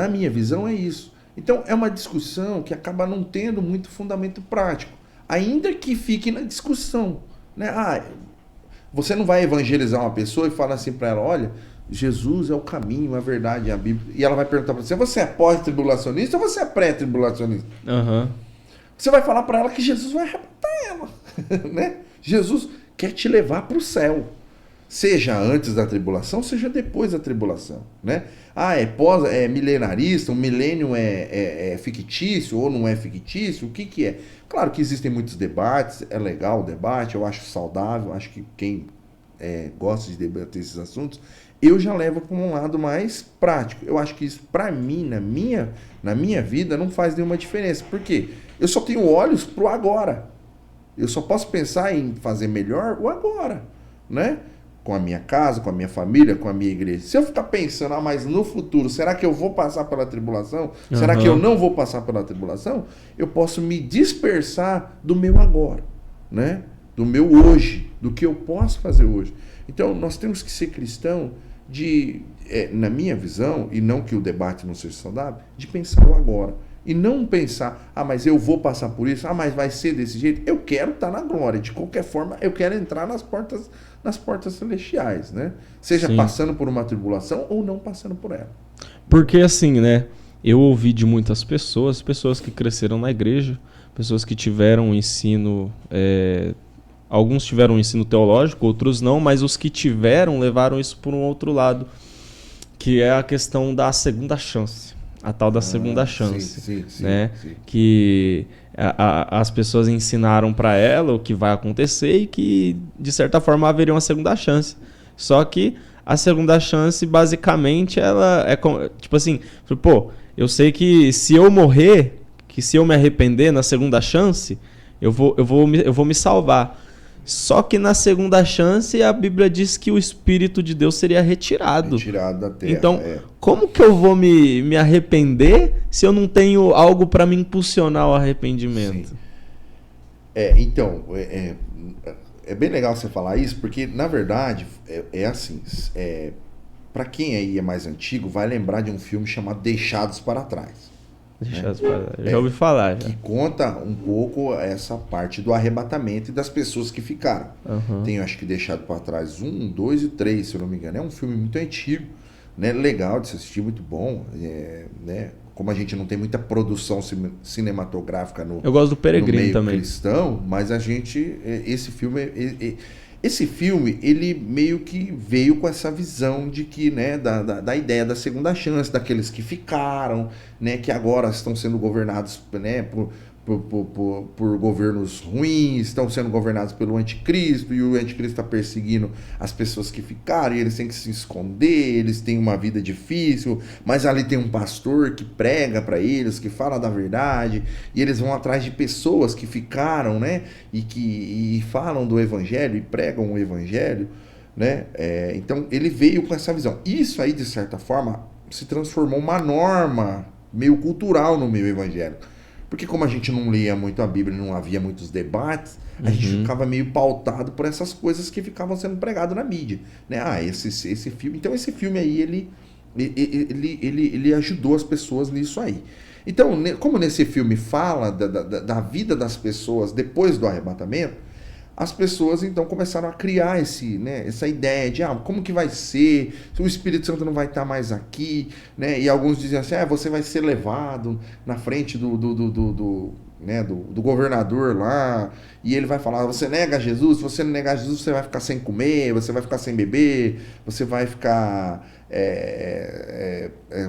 minha visão é isso. Então é uma discussão que acaba não tendo muito fundamento prático, ainda que fique na discussão, né? Você não vai evangelizar uma pessoa e falar assim para ela, olha, Jesus é o caminho, a verdade, a Bíblia, e ela vai perguntar para você é pós-tribulacionista ou você é pré-tribulacionista? Você vai falar para ela que Jesus vai arrebatar ela, né? Jesus quer te levar para o céu, seja antes da tribulação, seja depois da tribulação, né? É milenarista, o milênio é fictício ou não é fictício, o que é? Claro que existem muitos debates, é legal o debate, eu acho saudável, acho que quem gosta de debater esses assuntos, eu já levo para um lado mais prático. Eu acho que isso, para mim, na minha vida, não faz nenhuma diferença. Por quê? Eu só tenho olhos pro agora. Eu só posso pensar em fazer melhor o agora, né? Com a minha casa, com a minha família, com a minha igreja. Se eu ficar pensando, mas no futuro, será que eu vou passar pela tribulação? Será que eu não vou passar pela tribulação? Eu posso me dispersar do meu agora, né? Do meu hoje, do que eu posso fazer hoje. Então, nós temos que ser cristão na minha visão, e não que o debate não seja saudável, de pensar o agora. E não pensar, mas eu vou passar por isso, mas vai ser desse jeito. Eu quero estar na glória. De qualquer forma, eu quero entrar nas portas celestiais, né? Seja passando por uma tribulação ou não passando por ela. Porque assim, né? Eu ouvi de muitas pessoas que cresceram na igreja, pessoas que tiveram um ensino... Alguns tiveram um ensino teológico, outros não, mas os que tiveram levaram isso por um outro lado, que é a questão da segunda chance. A tal da segunda chance, né? Sim. Que as pessoas ensinaram para ela o que vai acontecer e que, de certa forma, haveria uma segunda chance. Só que a segunda chance, basicamente, ela é tipo assim, eu sei que se eu morrer, que se eu me arrepender na segunda chance, eu vou me salvar. Só que na segunda chance a Bíblia diz que o Espírito de Deus seria retirado da terra. Então, como que eu vou me arrepender se eu não tenho algo para me impulsionar ao arrependimento? Então, é bem legal você falar isso, porque na verdade assim, para quem aí é mais antigo, vai lembrar de um filme chamado Deixados para Trás. Já ouvi falar. Que conta um pouco essa parte do arrebatamento e das pessoas que ficaram. Tenho, acho que, Deixado para Trás 1, 2 e 3, se eu não me engano. É um filme muito antigo, né? Legal de se assistir, muito bom. Né? Como a gente não tem muita produção cinematográfica eu gosto do Peregrino no meio também. Cristão, mas a gente... Esse filme, ele meio que veio com essa visão de que, né, da ideia da segunda chance, daqueles que ficaram, né, que agora estão sendo governados, né, por governos ruins, estão sendo governados pelo anticristo, e o anticristo está perseguindo as pessoas que ficaram, e eles têm que se esconder, eles têm uma vida difícil, mas ali tem um pastor que prega para eles, que fala da verdade, e eles vão atrás de pessoas que ficaram, né, e falam do evangelho, e pregam o evangelho, né? Então ele veio com essa visão. Isso aí, de certa forma, se transformou uma norma meio cultural no meio evangélico. Porque como a gente não lia muito a Bíblia, não havia muitos debates, a gente ficava meio pautado por essas coisas que ficavam sendo pregadas na mídia, né? Esse filme... Então esse filme aí, ele ajudou as pessoas nisso aí. Então, como nesse filme fala da vida das pessoas depois do arrebatamento, as pessoas então começaram a criar essa ideia de como que vai ser, se o Espírito Santo não vai estar mais aqui, né? E alguns dizem assim, você vai ser levado na frente né, do governador lá, e ele vai falar, você nega Jesus, se você não negar Jesus, você vai ficar sem comer, você vai ficar sem beber, você vai ficar,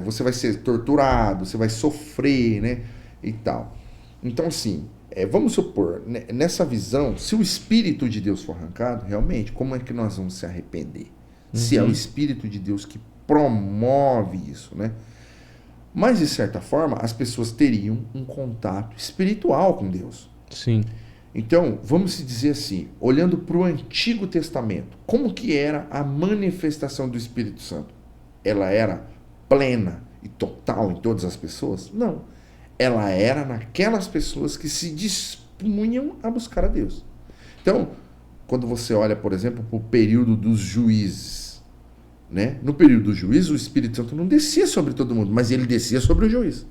você vai ser torturado, você vai sofrer, né, e tal. Então, assim, vamos supor, nessa visão, se o Espírito de Deus for arrancado, realmente, como é que nós vamos se arrepender? Se é o Espírito de Deus que promove isso, né? Mas, de certa forma, as pessoas teriam um contato espiritual com Deus. Sim. Então, vamos dizer assim, olhando para o Antigo Testamento, como que era a manifestação do Espírito Santo? Ela era plena e total em todas as pessoas? Não. Ela era naquelas pessoas que se dispunham a buscar a Deus. Então, quando você olha, por exemplo, para o período dos juízes, né? No período do juízo, o Espírito Santo não descia sobre todo mundo, mas ele descia sobre o juiz,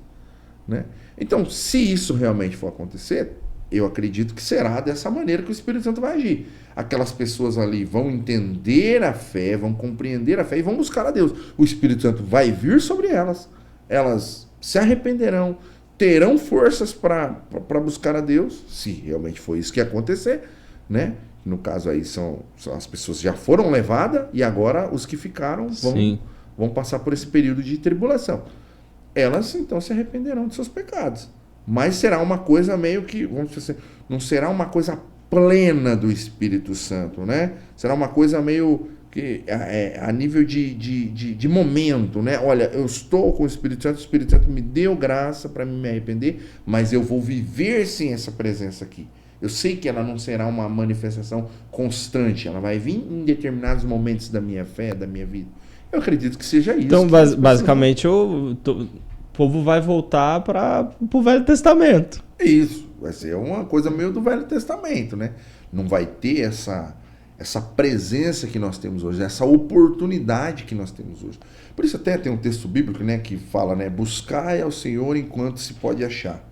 né? Então, se isso realmente for acontecer, eu acredito que será dessa maneira que o Espírito Santo vai agir. Aquelas pessoas ali vão entender a fé, vão compreender a fé e vão buscar a Deus. O Espírito Santo vai vir sobre elas, elas se arrependerão, terão forças para buscar a Deus, se realmente for isso que acontecer, né? No caso aí são as pessoas que já foram levadas e agora os que ficaram vão passar por esse período de tribulação. Elas então se arrependerão de seus pecados. Mas será uma coisa meio que, vamos dizer assim, não será uma coisa plena do Espírito Santo, né? Será uma coisa meio que a nível de momento, né? Olha, eu estou com o Espírito Santo me deu graça para me arrepender, mas eu vou viver sem essa presença aqui. Eu sei que ela não será uma manifestação constante, ela vai vir em determinados momentos da minha fé, da minha vida. Eu acredito que seja isso. Então, basicamente, o povo vai voltar para o Velho Testamento. Isso, vai ser uma coisa meio do Velho Testamento, né? Não vai ter essa presença que nós temos hoje, essa oportunidade que nós temos hoje. Por isso até tem um texto bíblico, né, que fala, né, buscai ao Senhor enquanto se pode achar,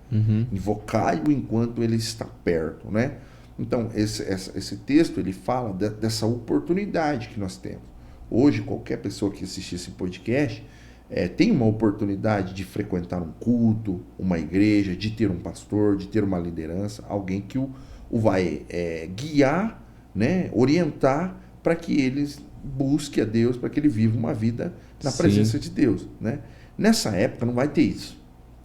invocai-o enquanto ele está perto, né? Então esse texto ele fala dessa oportunidade que nós temos. Hoje qualquer pessoa que assistir esse podcast tem uma oportunidade de frequentar um culto, uma igreja, de ter um pastor, de ter uma liderança, alguém que o vai guiar, né, orientar para que ele busque a Deus, para que ele viva uma vida na presença de Deus, né? Nessa época não vai ter isso.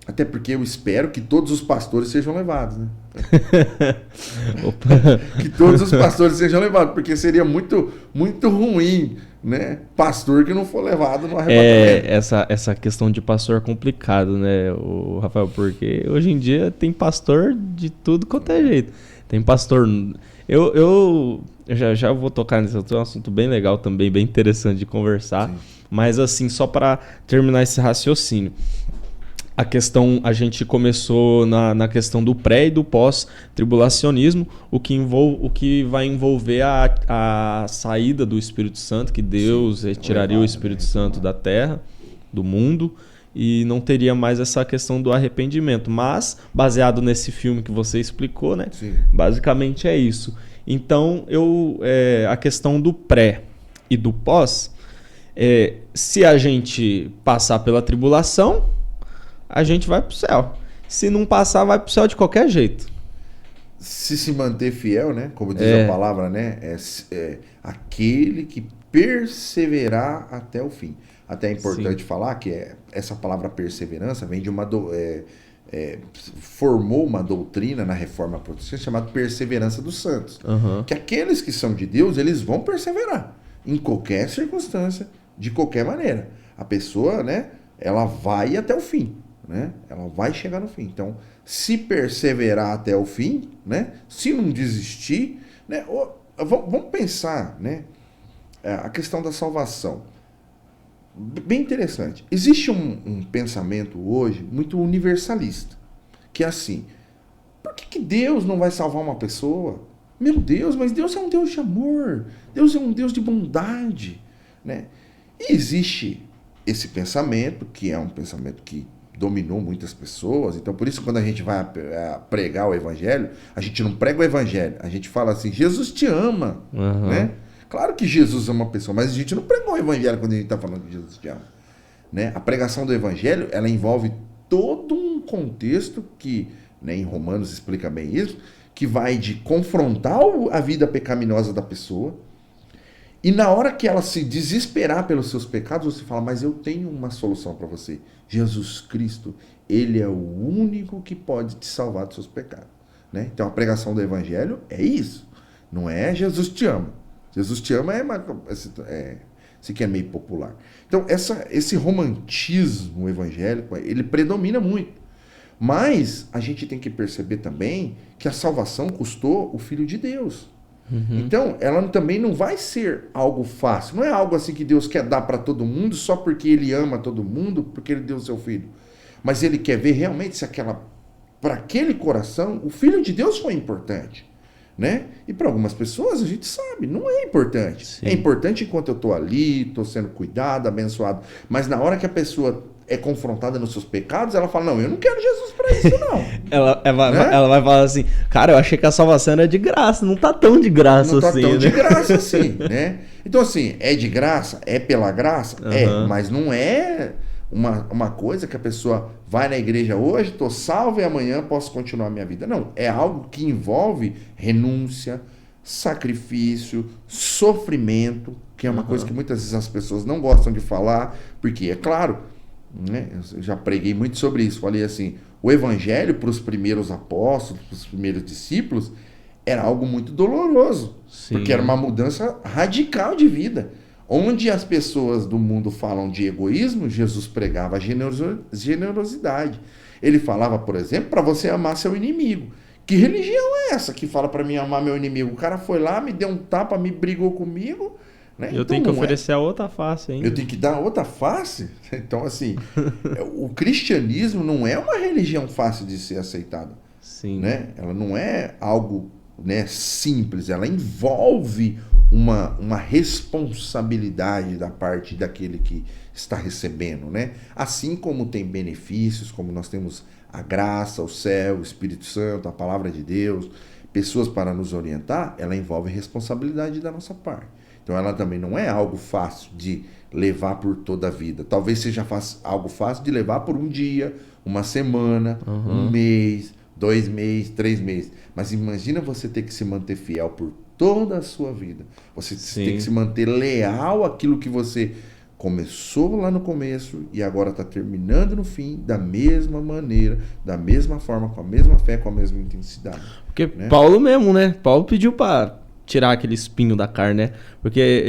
Até porque eu espero que todos os pastores sejam levados, né? Que todos os pastores sejam levados, porque seria muito, muito ruim, né? Pastor que não for levado no arrebatamento. Essa questão de pastor é complicado, né, o Rafael? Porque hoje em dia tem pastor de tudo quanto é jeito. Tem pastor... Eu já vou tocar nesse outro assunto bem legal também, bem interessante de conversar. Sim. Mas assim, só para terminar esse raciocínio. A gente começou na questão do pré e do pós-tribulacionismo, o que vai envolver a saída do Espírito Santo, que Deus retiraria o Espírito Santo da terra, do mundo, e não teria mais essa questão do arrependimento. Mas, baseado nesse filme que você explicou, né? Sim. Basicamente é isso. Então, a questão do pré e do pós, se a gente passar pela tribulação, a gente vai para o céu. Se não passar, vai para o céu de qualquer jeito. Se manter fiel, né? Como diz a palavra, né? Aquele que perseverar até o fim. Até é importante falar que essa palavra perseverança vem de uma... formou uma doutrina na Reforma Protestante chamada perseverança dos santos. Que aqueles que são de Deus, eles vão perseverar em qualquer circunstância, de qualquer maneira. A pessoa, né? Ela vai até o fim, né? Ela vai chegar no fim. Então, se perseverar até o fim, né? Se não desistir, né? Vamos pensar, né? A questão da salvação. Bem interessante. Existe um pensamento hoje muito universalista, que é assim: por que Deus não vai salvar uma pessoa? Meu Deus, mas Deus é um Deus de amor, Deus é um Deus de bondade, né? E existe esse pensamento, que é um pensamento que dominou muitas pessoas. Então, por isso, quando a gente vai pregar o evangelho, a gente não prega o evangelho, a gente fala assim: Jesus te ama, né? Claro que Jesus ama uma pessoa, mas a gente não pregou o evangelho quando a gente está falando que Jesus te ama, né? A pregação do evangelho, ela envolve todo um contexto que né, em Romanos explica bem isso, que vai de confrontar a vida pecaminosa da pessoa, e na hora que ela se desesperar pelos seus pecados, você fala, mas eu tenho uma solução para você. Jesus Cristo, ele é o único que pode te salvar dos seus pecados. Né? Então a pregação do evangelho é isso. Não é Jesus te ama. Jesus te ama esse que é meio popular. Então esse romantismo evangélico, ele predomina muito. Mas a gente tem que perceber também que a salvação custou o Filho de Deus. Então, ela também não vai ser algo fácil. Não é algo assim que Deus quer dar para todo mundo só porque Ele ama todo mundo, porque Ele deu o seu Filho. Mas Ele quer ver realmente se para aquele coração, o Filho de Deus foi importante. Né? E para algumas pessoas, a gente sabe, não é importante. Sim. É importante enquanto eu estou ali, estou sendo cuidado, abençoado. Mas na hora que a pessoa é confrontada nos seus pecados, ela fala, não, eu não quero Jesus para isso, não. ela vai falar assim, cara, eu achei que a salvação era de graça, não tá tão de graça assim. Não tá tão de graça assim, né? Então, assim, é de graça? É pela graça? Mas não é uma coisa que a pessoa vai na igreja hoje, tô salvo e amanhã posso continuar a minha vida. Não, é algo que envolve renúncia, sacrifício, sofrimento, que é uma coisa que muitas vezes as pessoas não gostam de falar, porque, é claro, né, eu já preguei muito sobre isso, falei assim, o evangelho para os primeiros apóstolos, para os primeiros discípulos, era algo muito doloroso, Sim. porque era uma mudança radical de vida. Onde as pessoas do mundo falam de egoísmo, Jesus pregava generosidade. Ele falava, por exemplo, para você amar seu inimigo. Que religião é essa que fala para mim amar meu inimigo? O cara foi lá, me deu um tapa, me brigou comigo. Né? Eu tenho que oferecer a outra face, hein? Eu tenho que dar a outra face? Então, assim, o cristianismo não é uma religião fácil de ser aceitada. Sim. Né? Ela não é algo, né, simples, ela envolve uma responsabilidade da parte daquele que está recebendo, né? Assim como tem benefícios, como nós temos a graça, o céu, o Espírito Santo, a palavra de Deus, pessoas para nos orientar, ela envolve responsabilidade da nossa parte. Então ela também não é algo fácil de levar por toda a vida. Talvez seja algo fácil de levar por um dia, uma semana, um mês, 2 meses, 3 meses. Mas imagina você ter que se manter fiel por toda a sua vida. Você Sim. tem que se manter leal àquilo que você começou lá no começo e agora está terminando no fim da mesma maneira, da mesma forma, com a mesma fé, com a mesma intensidade. Porque né? Paulo mesmo, né? Paulo pediu para tirar aquele espinho da carne, né? Porque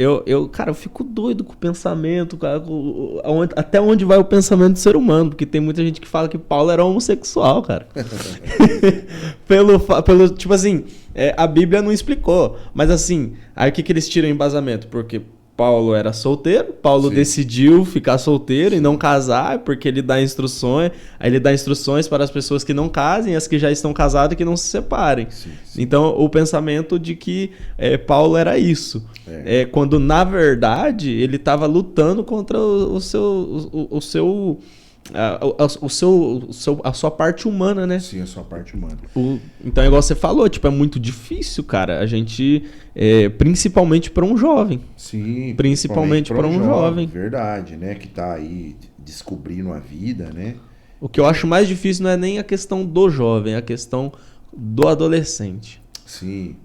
cara, eu fico doido com o pensamento, cara, até onde vai o pensamento do ser humano, porque tem muita gente que fala que Paulo era homossexual, cara. pelo tipo assim, a Bíblia não explicou, mas assim, aí o que eles tiram em embasamento? Porque Paulo era solteiro, Paulo Sim. decidiu ficar solteiro Sim. e não casar, porque ele dá instruções, aí ele dá instruções para as pessoas que não casem, as que já estão casadas que não se separem. Sim. Então, o pensamento de que Paulo era isso. Quando, na verdade, ele estava lutando contra a sua parte humana, né? Sim, a sua parte humana. Então, igual você falou, tipo, é muito difícil, cara, a gente, principalmente para um jovem. Sim, principalmente para um jovem. Verdade, né? Que tá aí descobrindo a vida, né? O que eu acho mais difícil não é nem a questão do jovem, é a questão do adolescente. Sim,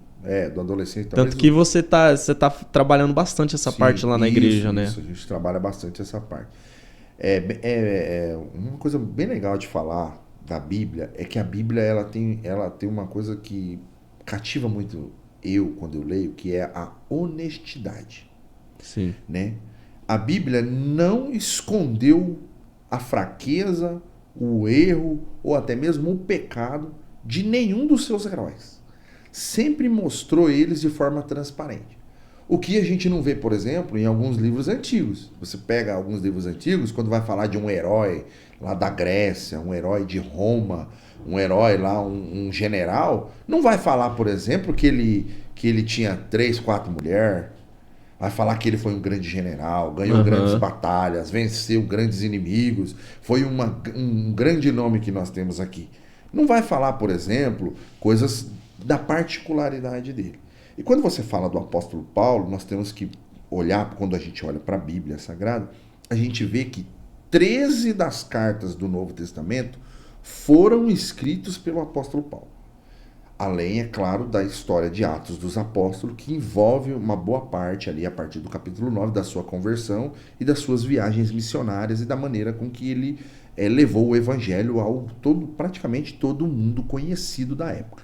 do adolescente. Tanto que você tá trabalhando bastante essa parte lá na igreja, né? Isso, a gente trabalha bastante essa parte. Uma coisa bem legal de falar da Bíblia é que a Bíblia ela tem uma coisa que cativa muito quando eu leio, que é a honestidade. Sim. Né? A Bíblia não escondeu a fraqueza, o erro ou até mesmo o pecado de nenhum dos seus heróis. Sempre mostrou eles de forma transparente. O que a gente não vê, por exemplo, em alguns livros antigos. Você pega alguns livros antigos, quando vai falar de um herói lá da Grécia, um herói de Roma, um herói lá, um general, não vai falar, por exemplo, que ele tinha 3, 4 mulheres, vai falar que ele foi um grande general, ganhou grandes batalhas, venceu grandes inimigos, foi um grande nome que nós temos aqui. Não vai falar, por exemplo, coisas da particularidade dele. E quando você fala do apóstolo Paulo, nós temos que olhar, quando a gente olha para a Bíblia Sagrada, a gente vê que 13 das cartas do Novo Testamento foram escritos pelo apóstolo Paulo. Além, é claro, da história de Atos dos Apóstolos, que envolve uma boa parte ali, a partir do capítulo 9, da sua conversão e das suas viagens missionárias e da maneira com que ele levou o evangelho ao praticamente todo mundo conhecido da época.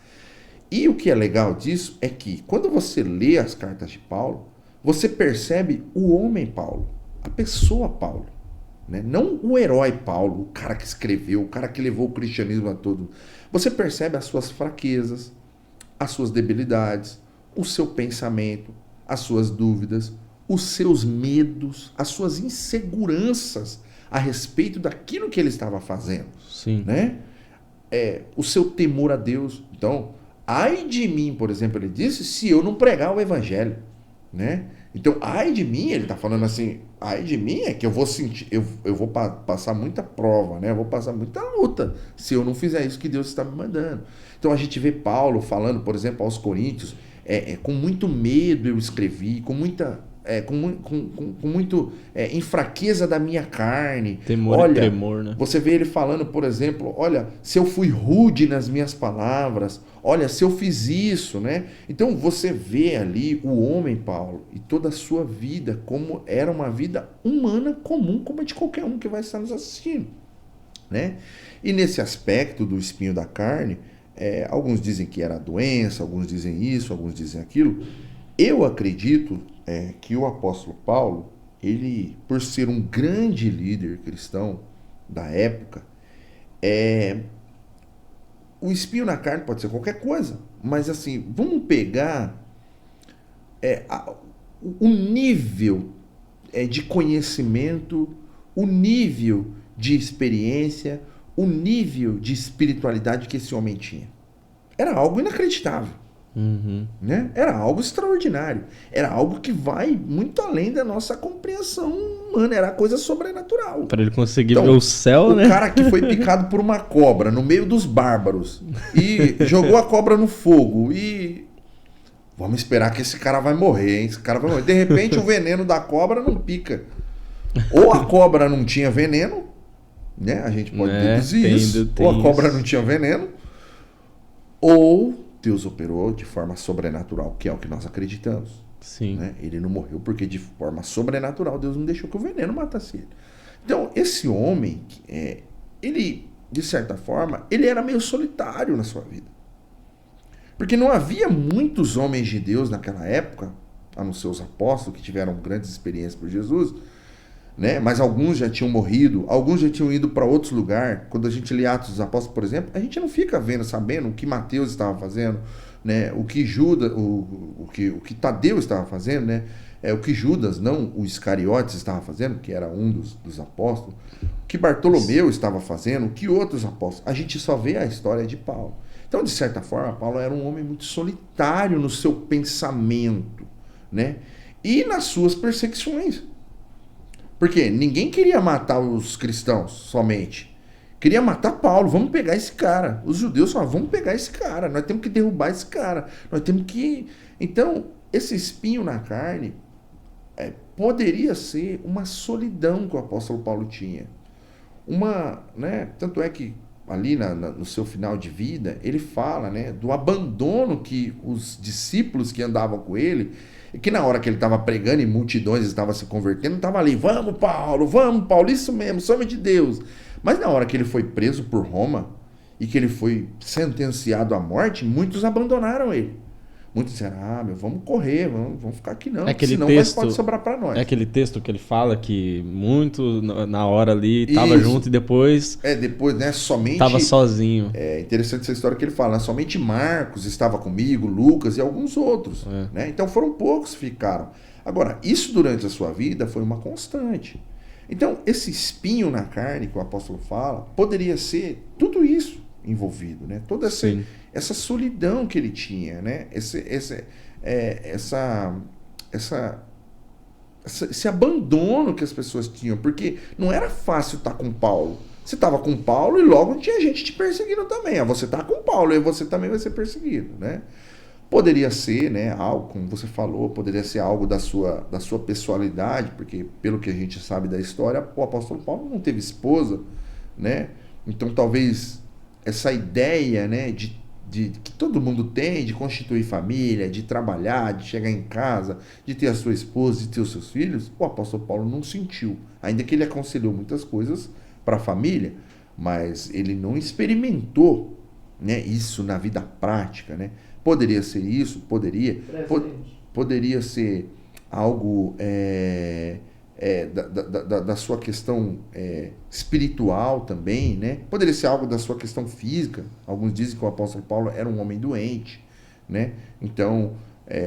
E o que é legal disso é que, quando você lê as cartas de Paulo, você percebe o homem Paulo, a pessoa Paulo. Né? Não o herói Paulo, o cara que escreveu, o cara que levou o cristianismo a todo. Você percebe as suas fraquezas, as suas debilidades, o seu pensamento, as suas dúvidas, os seus medos, as suas inseguranças a respeito daquilo que ele estava fazendo. Sim. Né? O seu temor a Deus. Então, ai de mim, por exemplo, ele disse, se eu não pregar o evangelho. Né? Então, ai de mim, ele está falando assim, ai de mim é que eu vou sentir, eu vou passar muita prova, né? Eu vou passar muita luta se eu não fizer isso que Deus está me mandando. Então a gente vê Paulo falando, por exemplo, aos Coríntios, com muito medo eu escrevi, com muita em fraqueza da minha carne. Temor e tremor, né? Você vê ele falando, por exemplo, olha, se eu fui rude nas minhas palavras, olha, se eu fiz isso, né? Então você vê ali o homem, Paulo, e toda a sua vida, como era uma vida humana comum, como a de qualquer um que vai estar nos assistindo, né? E nesse aspecto do espinho da carne, alguns dizem que era doença, alguns dizem isso, alguns dizem aquilo. Eu acredito que o apóstolo Paulo, ele, por ser um grande líder cristão da época, o espinho na carne pode ser qualquer coisa, mas assim, vamos pegar o nível de conhecimento, o nível de experiência, o nível de espiritualidade que esse homem tinha. Era algo inacreditável. Uhum. Né? Era algo extraordinário. Era algo que vai muito além da nossa compreensão humana. Era coisa sobrenatural. Para ele conseguir ver o céu, né? O cara que foi picado por uma cobra no meio dos bárbaros e jogou a cobra no fogo e... Vamos esperar que esse cara vai morrer, hein? Esse cara vai morrer. De repente o veneno da cobra não pica. Ou a cobra não tinha veneno, né? A gente pode deduzir isso. Ou a cobra não tinha veneno, ou Deus operou de forma sobrenatural, que é o que nós acreditamos. Sim. Né? Ele não morreu porque de forma sobrenatural Deus não deixou que o veneno matasse ele. Então, esse homem, ele, de certa forma, ele era meio solitário na sua vida. Porque não havia muitos homens de Deus naquela época, a não ser os apóstolos, que tiveram grandes experiências por Jesus, né? Mas alguns já tinham morrido, alguns já tinham ido para outros lugares. Quando a gente lê Atos dos Apóstolos, por exemplo, a gente não fica sabendo o que Mateus estava fazendo, né? O que Judas, o que Tadeu estava fazendo, né? O que Judas, não o Iscariotes, estava fazendo, que era um dos apóstolos, o que Bartolomeu estava fazendo, o que outros apóstolos. A gente só vê a história de Paulo. Então, de certa forma, Paulo era um homem muito solitário no seu pensamento, né? E nas suas perseguições. Porque ninguém queria matar os cristãos somente. Queria matar Paulo. Vamos pegar esse cara. Os judeus falavam, vamos pegar esse cara. Nós temos que derrubar esse cara. Nós temos que... Então, esse espinho na carne poderia ser uma solidão que o apóstolo Paulo tinha. Tanto é que ali no seu final de vida, ele fala, né, do abandono que os discípulos que andavam com ele... E que na hora que ele estava pregando e multidões estavam se convertendo, estava ali, vamos Paulo, isso mesmo, some de Deus. Mas na hora que ele foi preso por Roma e que ele foi sentenciado à morte, muitos abandonaram ele. Muitos disseram, vamos correr, vamos ficar aqui não, senão pode sobrar para nós. É aquele texto que ele fala que muito na hora ali estava junto e depois... depois, né, somente... Estava sozinho. É interessante essa história que ele fala, né, somente Marcos estava comigo, Lucas e alguns outros. Né? Então foram poucos que ficaram. Agora, isso durante a sua vida foi uma constante. Então, esse espinho na carne que o apóstolo fala, poderia ser tudo isso envolvido, né? Toda essa solidão que ele tinha, né? Esse abandono que as pessoas tinham, porque não era fácil estar com Paulo. Você estava com Paulo e logo tinha gente te perseguindo também. Você está com Paulo e você também vai ser perseguido, né? Poderia ser, né, algo, como você falou, poderia ser algo da sua pessoalidade, porque pelo que a gente sabe da história, o apóstolo Paulo não teve esposa, né? Então talvez essa ideia, né, que todo mundo tem de constituir família, de trabalhar, de chegar em casa, de ter a sua esposa, de ter os seus filhos, o apóstolo Paulo não sentiu. Ainda que ele aconselhou muitas coisas para a família, mas ele não experimentou, né, isso na vida prática, né? Poderia ser isso, poderia ser algo da sua questão espiritual também, né? Poderia ser algo da sua questão física. Alguns dizem que o apóstolo Paulo era um homem doente, né? Então,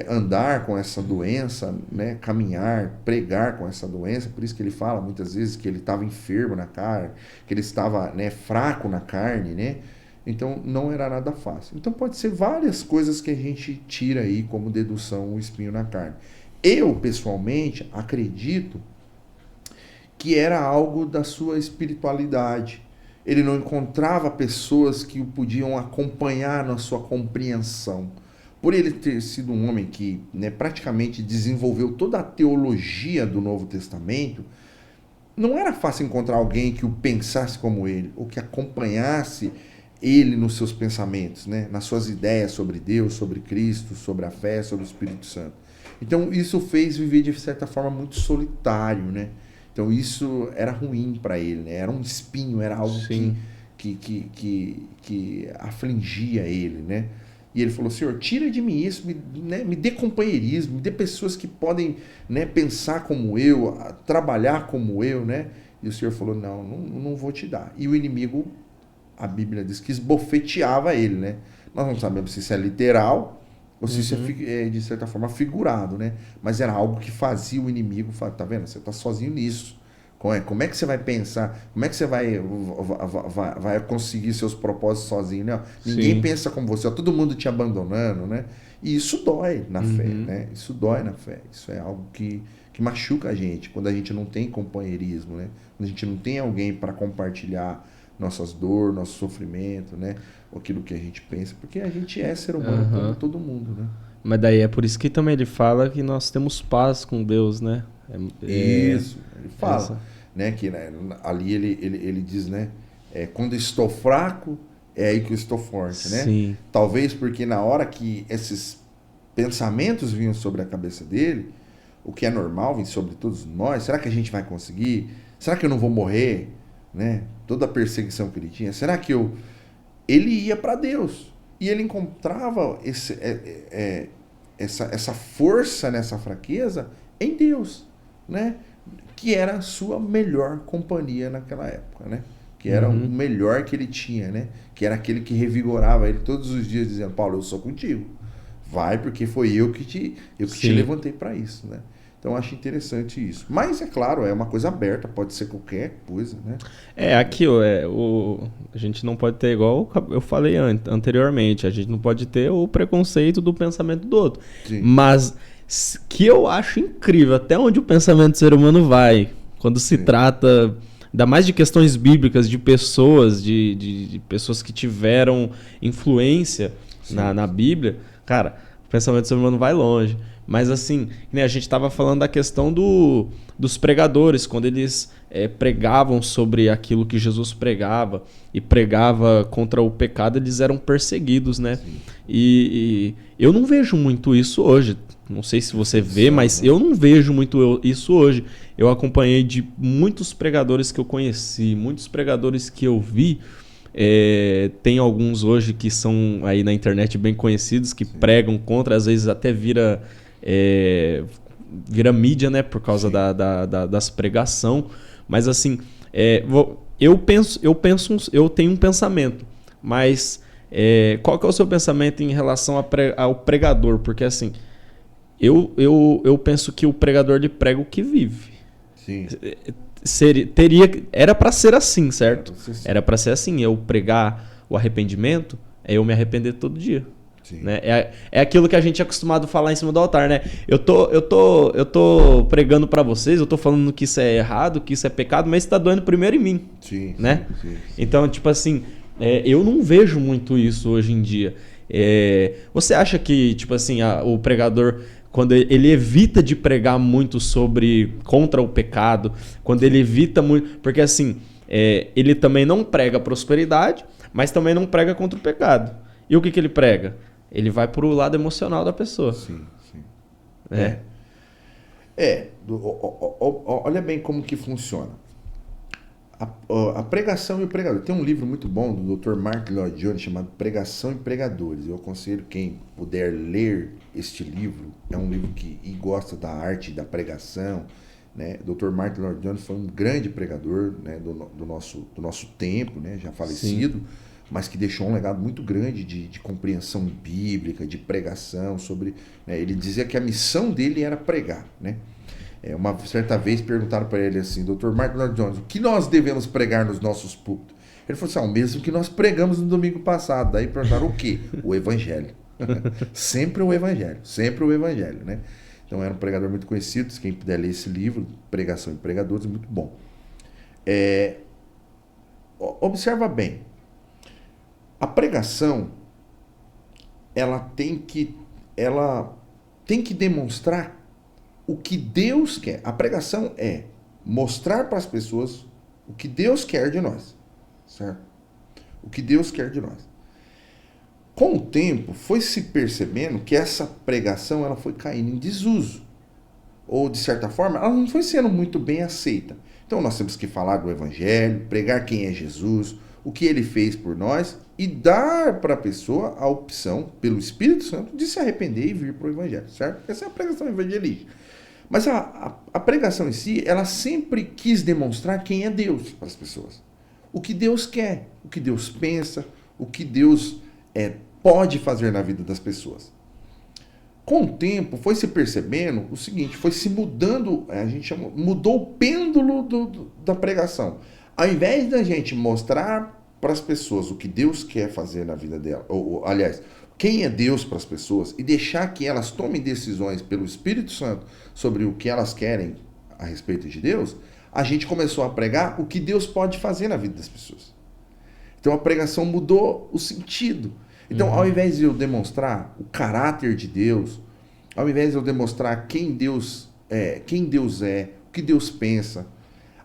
andar com essa doença, né? Caminhar, pregar com essa doença, por isso que ele fala muitas vezes que ele estava enfermo na carne, que ele estava, né, fraco na carne, né? Então, não era nada fácil. Então, pode ser várias coisas que a gente tira aí como dedução o espinho na carne. Eu, pessoalmente, acredito que era algo da sua espiritualidade. Ele não encontrava pessoas que o podiam acompanhar na sua compreensão. Por ele ter sido um homem que, né, praticamente desenvolveu toda a teologia do Novo Testamento, não era fácil encontrar alguém que o pensasse como ele, ou que acompanhasse ele nos seus pensamentos, né, nas suas ideias sobre Deus, sobre Cristo, sobre a fé, sobre o Espírito Santo. Então isso fez viver de certa forma muito solitário, né? Então isso era ruim para ele, né? Era um espinho, era algo que afligia ele, né? E ele falou: Senhor, tira de mim isso, me dê companheirismo, me dê pessoas que podem, né, pensar como eu, trabalhar como eu, né? E o Senhor falou: não vou te dar. E o inimigo, a Bíblia diz que esbofeteava ele, né? Nós não sabemos se isso é literal ou se isso é, de certa forma, figurado, né? Mas era algo que fazia o inimigo falar: tá vendo? Você tá sozinho nisso. Como é que você vai pensar? Como é que você vai conseguir seus propósitos sozinho, né? Ninguém pensa como você, ó, todo mundo te abandonando, né? E isso dói na fé, né? Isso dói na fé. Isso é algo que machuca a gente, quando a gente não tem companheirismo, né? Quando a gente não tem alguém para compartilhar nossas dores, nosso sofrimento, né? Aquilo que a gente pensa, porque a gente é ser humano como todo mundo, né? Mas daí é por isso que também ele fala que nós temos paz com Deus, né? Isso, ele fala, né? Que, né, ali ele diz, né? Quando estou fraco, é aí que eu estou forte, né? Sim. Talvez porque na hora que esses pensamentos vinham sobre a cabeça dele, o que é normal vem sobre todos nós, será que a gente vai conseguir? Será que eu não vou morrer? Né? Toda a perseguição que ele tinha, será que ele ia para Deus e ele encontrava essa força nessa fraqueza em Deus, né? Que era a sua melhor companhia naquela época, né? Que era o melhor que ele tinha, né? Que era aquele que revigorava ele todos os dias dizendo: Paulo, eu sou contigo, vai, porque foi eu que te levantei para isso, né? Então, eu acho interessante isso. Mas, é claro, é uma coisa aberta, pode ser qualquer coisa, né? Aqui, a gente não pode ter, igual eu falei anteriormente, a gente não pode ter o preconceito do pensamento do outro. Sim. Mas, que eu acho incrível, até onde o pensamento do ser humano vai, quando se trata, ainda mais de questões bíblicas, de pessoas, de pessoas que tiveram influência na Bíblia, cara, o pensamento do ser humano vai longe. Mas assim, né, a gente estava falando da questão dos pregadores, quando eles pregavam sobre aquilo que Jesus pregava e pregava contra o pecado, eles eram perseguidos, né? E eu não vejo muito isso hoje. Não sei se você vê, mas eu não vejo muito isso hoje. Eu acompanhei de muitos pregadores que eu conheci, muitos pregadores que eu vi. Tem alguns hoje que são aí na internet bem conhecidos, que pregam contra, às vezes até vira mídia, né, por causa das pregação. Mas assim, eu tenho um pensamento, mas qual que é o seu pensamento em relação ao pregador? Porque assim, eu penso que o pregador ele prega o que vive. Sim. Era para ser assim, certo? Era para ser assim, eu pregar o arrependimento, eu me arrepender todo dia. Né? É aquilo que a gente é acostumado a falar em cima do altar, né? Eu tô pregando para vocês, eu tô falando que isso é errado, que isso é pecado, mas está doendo primeiro em mim. Sim, né? Sim. Então, tipo assim, eu não vejo muito isso hoje em dia. Você acha que, tipo assim, o pregador, quando ele evita de pregar muito contra o pecado, quando ele evita muito... Porque assim, ele também não prega prosperidade, mas também não prega contra o pecado. E o que ele prega? Ele vai pro lado emocional da pessoa. Sim, sim. É. Olha bem como que funciona. A pregação e o pregador. Tem um livro muito bom do Dr. Martin Lloyd-Jones chamado Pregação e Pregadores. Eu aconselho quem puder ler este livro. É um livro que gosta da arte da pregação, né? O Dr. Martin Lloyd-Jones foi um grande pregador, né, do nosso tempo, né, já falecido. Sim. Mas que deixou um legado muito grande de compreensão bíblica, de pregação sobre... Né, ele dizia que a missão dele era pregar, né? Uma certa vez perguntaram para ele assim, Dr. Martin Lloyd-Jones, o que nós devemos pregar nos nossos púlpitos? Ele falou assim, o mesmo que nós pregamos no domingo passado. Daí perguntaram o quê? O Evangelho. Sempre o Evangelho, sempre o Evangelho, né? Então era um pregador muito conhecido, quem puder ler esse livro, Pregação e Pregadores, é muito bom. Observa bem, a pregação, ela tem que demonstrar o que Deus quer. A pregação é mostrar para as pessoas o que Deus quer de nós, certo? O que Deus quer de nós. Com o tempo, foi se percebendo que essa pregação ela foi caindo em desuso. Ou, de certa forma, ela não foi sendo muito bem aceita. Então, nós temos que falar do Evangelho, pregar quem é Jesus, o que ele fez por nós e dar para a pessoa a opção, pelo Espírito Santo, de se arrepender e vir para o Evangelho, certo? Essa é a pregação evangelística. Mas a pregação em si, ela sempre quis demonstrar quem é Deus para as pessoas. O que Deus quer, o que Deus pensa, o que Deus pode fazer na vida das pessoas. Com o tempo, foi se percebendo o seguinte, foi se mudando, a gente chama, mudou o pêndulo da pregação. Ao invés da gente mostrar para as pessoas o que Deus quer fazer na vida dela, aliás, quem é Deus para as pessoas e deixar que elas tomem decisões pelo Espírito Santo sobre o que elas querem a respeito de Deus, a gente começou a pregar o que Deus pode fazer na vida das pessoas. Então a pregação mudou o sentido. Então, ao invés de eu demonstrar o caráter de Deus, ao invés de eu demonstrar quem Deus é, o que Deus pensa,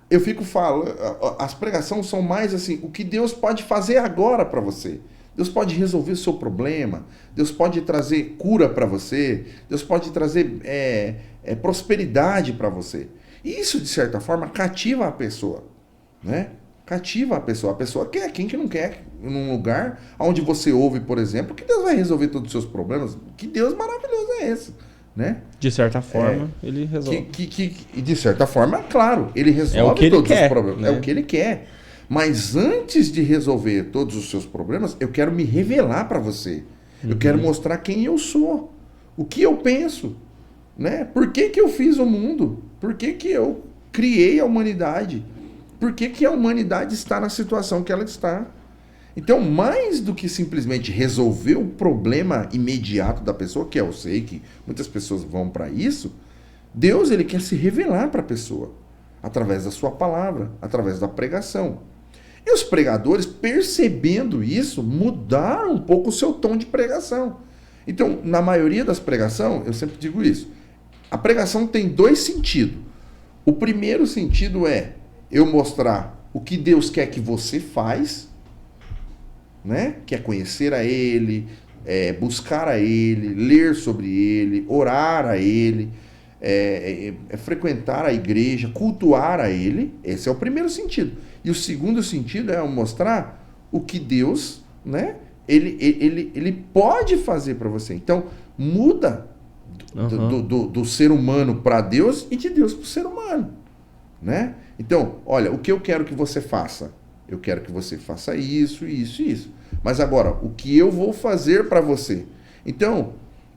eu fico falando, as pregações são mais assim, o que Deus pode fazer agora para você. Deus pode resolver o seu problema, Deus pode trazer cura para você, Deus pode trazer prosperidade para você. E isso, de certa forma, cativa a pessoa, né? Cativa a pessoa quer, quem que não quer, num lugar onde você ouve, por exemplo, que Deus vai resolver todos os seus problemas, que Deus maravilhoso é esse, né? De certa forma, ele resolve. E de certa forma, claro, ele resolve todos os problemas, né? É o que ele quer. Mas antes de resolver todos os seus problemas, eu quero me revelar para você. Eu quero mostrar quem eu sou, o que eu penso, né? Por que eu fiz o mundo? Por que eu criei a humanidade? Por que a humanidade está na situação que ela está? Então, mais do que simplesmente resolver o problema imediato da pessoa, que eu sei que muitas pessoas vão para isso, Deus ele quer se revelar para a pessoa, através da sua palavra, através da pregação. E os pregadores, percebendo isso, mudaram um pouco o seu tom de pregação. Então, na maioria das pregações, eu sempre digo isso, a pregação tem dois sentidos. O primeiro sentido é eu mostrar o que Deus quer que você faz, né? Que é conhecer a Ele, buscar a Ele, ler sobre Ele, orar a Ele, frequentar a igreja, cultuar a Ele. Esse é o primeiro sentido. E o segundo sentido é mostrar o que Deus, né? Ele pode fazer para você. Então, muda do ser humano para Deus e de Deus para o ser humano, né? Então, olha, o que eu quero que você faça? Eu quero que você faça isso, isso e isso. Mas agora, o que eu vou fazer para você? Então,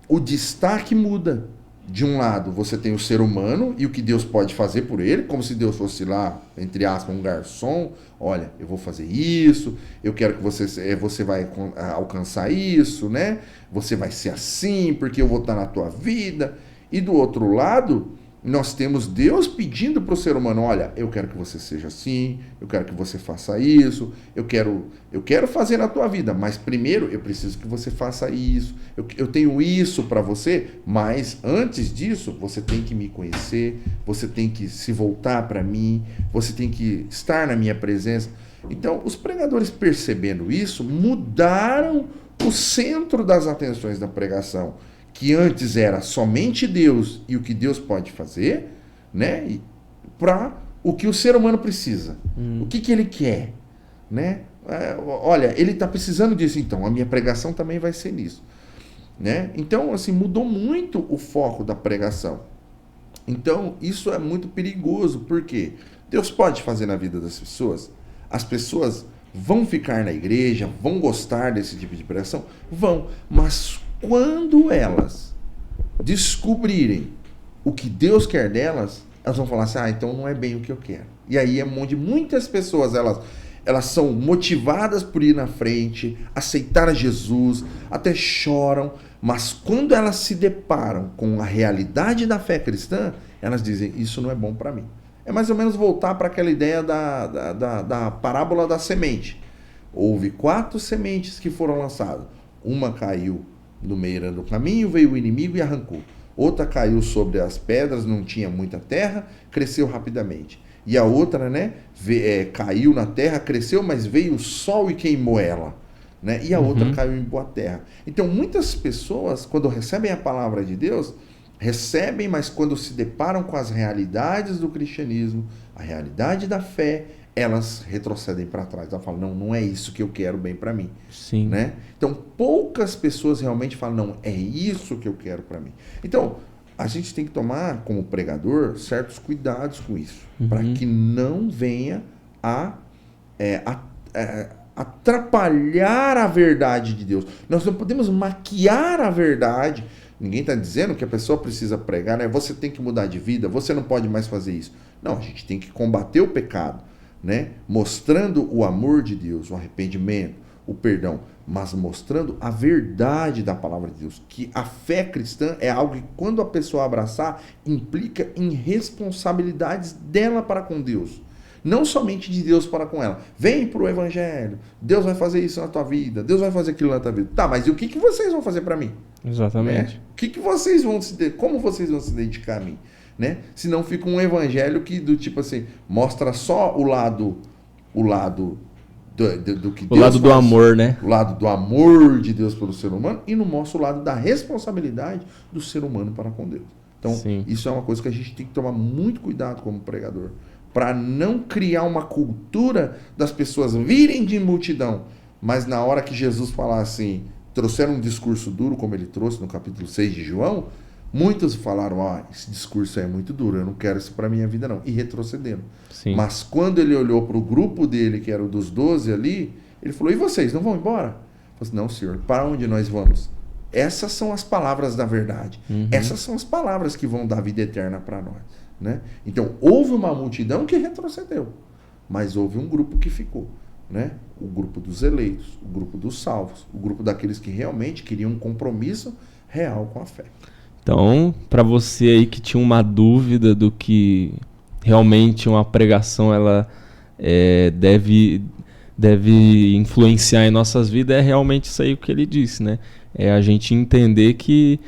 o destaque muda. De um lado, você tem o ser humano e o que Deus pode fazer por ele, como se Deus fosse lá, entre aspas, um garçom. Olha, eu vou fazer isso, eu quero que você vai alcançar isso, né? Você vai ser assim, porque eu vou estar na tua vida. E do outro lado, Nós temos Deus pedindo para o ser humano, olha, eu quero que você seja assim, eu quero que você faça isso, eu quero fazer na tua vida, mas primeiro eu preciso que você faça isso, eu tenho isso para você, mas antes disso você tem que me conhecer, você tem que se voltar para mim, você tem que estar na minha presença. Então, os pregadores, percebendo isso, mudaram o centro das atenções da pregação, que antes era somente Deus e o que Deus pode fazer, né? Para o que o ser humano precisa. O que ele quer, né? Olha, ele está precisando disso, então a minha pregação também vai ser nisso, né? Então, assim, mudou muito o foco da pregação. Então, isso é muito perigoso, porque Deus pode fazer na vida das pessoas. As pessoas vão ficar na igreja, vão gostar desse tipo de pregação? Vão, mas quando elas descobrirem o que Deus quer delas, elas vão falar assim, então não é bem o que eu quero. E aí é onde muitas pessoas, elas são motivadas por ir na frente, aceitar a Jesus, até choram, mas quando elas se deparam com a realidade da fé cristã, elas dizem, isso não é bom para mim. É mais ou menos voltar para aquela ideia da parábola da semente. Houve 4 sementes que foram lançadas. Uma caiu no meio do caminho, veio o inimigo e arrancou. Outra caiu sobre as pedras, não tinha muita terra, cresceu rapidamente. E a outra, né, caiu na terra, cresceu, mas veio o sol e queimou ela. Né? E a outra caiu em boa terra. Então, muitas pessoas, quando recebem a palavra de Deus, recebem, mas quando se deparam com as realidades do cristianismo, a realidade da fé, elas retrocedem para trás. Elas falam, não é isso que eu quero bem para mim. Sim. Né? Então, poucas pessoas realmente falam, não, é isso que eu quero para mim. Então, a gente tem que tomar, como pregador, certos cuidados com isso, para que não venha a atrapalhar a verdade de Deus. Nós não podemos maquiar a verdade. Ninguém está dizendo que a pessoa precisa pregar, né? Você tem que mudar de vida, você não pode mais fazer isso. Não, a gente tem que combater o pecado, né? Mostrando o amor de Deus, o arrependimento, o perdão, mas mostrando a verdade da palavra de Deus, que a fé cristã é algo que, quando a pessoa abraçar, implica em responsabilidades dela para com Deus. Não somente de Deus para com ela. Vem para o evangelho, Deus vai fazer isso na tua vida, Deus vai fazer aquilo na tua vida. Tá, mas e o que vocês vão fazer para mim? Exatamente. Né? Vocês vão como vocês vão se dedicar a mim? Né? Se não fica um evangelho que, do tipo assim, mostra só o lado do que Deus faz. O lado do amor, né? O lado do amor de Deus pelo ser humano, e não mostra o lado da responsabilidade do ser humano para com Deus. Então, sim, isso é uma coisa que a gente tem que tomar muito cuidado como pregador, para não criar uma cultura das pessoas virem de multidão, mas na hora que Jesus falar assim, trouxeram um discurso duro, como ele trouxe no capítulo 6 de João, muitos falaram, esse discurso é muito duro, eu não quero isso para minha vida não, e retrocederam. Sim. Mas quando ele olhou para o grupo dele, que era o dos 12 ali, ele falou, e vocês, não vão embora? Ele falou assim, não, senhor, para onde nós vamos? Essas são as palavras da verdade, essas são as palavras que vão dar vida eterna para nós. Né? Então, houve uma multidão que retrocedeu, mas houve um grupo que ficou. Né? O grupo dos eleitos, o grupo dos salvos, o grupo daqueles que realmente queriam um compromisso real com a fé. Então, para você aí que tinha uma dúvida do que realmente uma pregação ela deve influenciar em nossas vidas, é realmente isso aí que ele disse, né? É a gente entender que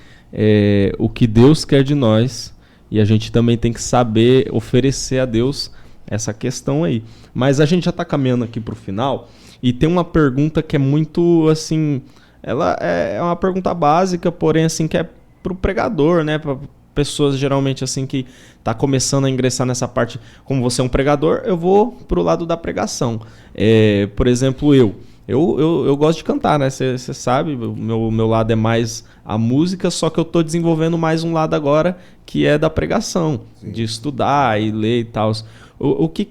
o que Deus quer de nós, e a gente também tem que saber oferecer a Deus essa questão aí. Mas a gente já está caminhando aqui para o final, e tem uma pergunta que é muito, assim, ela é uma pergunta básica, porém, assim, que é para o pregador, né? Para pessoas, geralmente, assim, que está começando a ingressar nessa parte. Como você é um pregador, eu vou para o lado da pregação. Por exemplo, eu gosto de cantar, né? Você sabe, meu lado é mais a música, só que eu estou desenvolvendo mais um lado agora que é da pregação, sim, de estudar e ler e tal. O que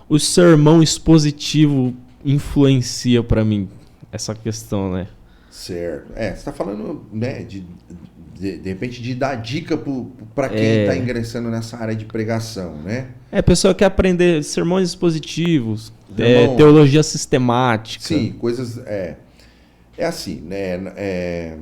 o sermão expositivo influencia para mim, essa questão, né? Certo. Você está falando, né, de repente de dar dica para quem está ingressando nessa área de pregação, né? A pessoa quer aprender sermões expositivos, teologia sistemática. Sim, coisas... É assim, né?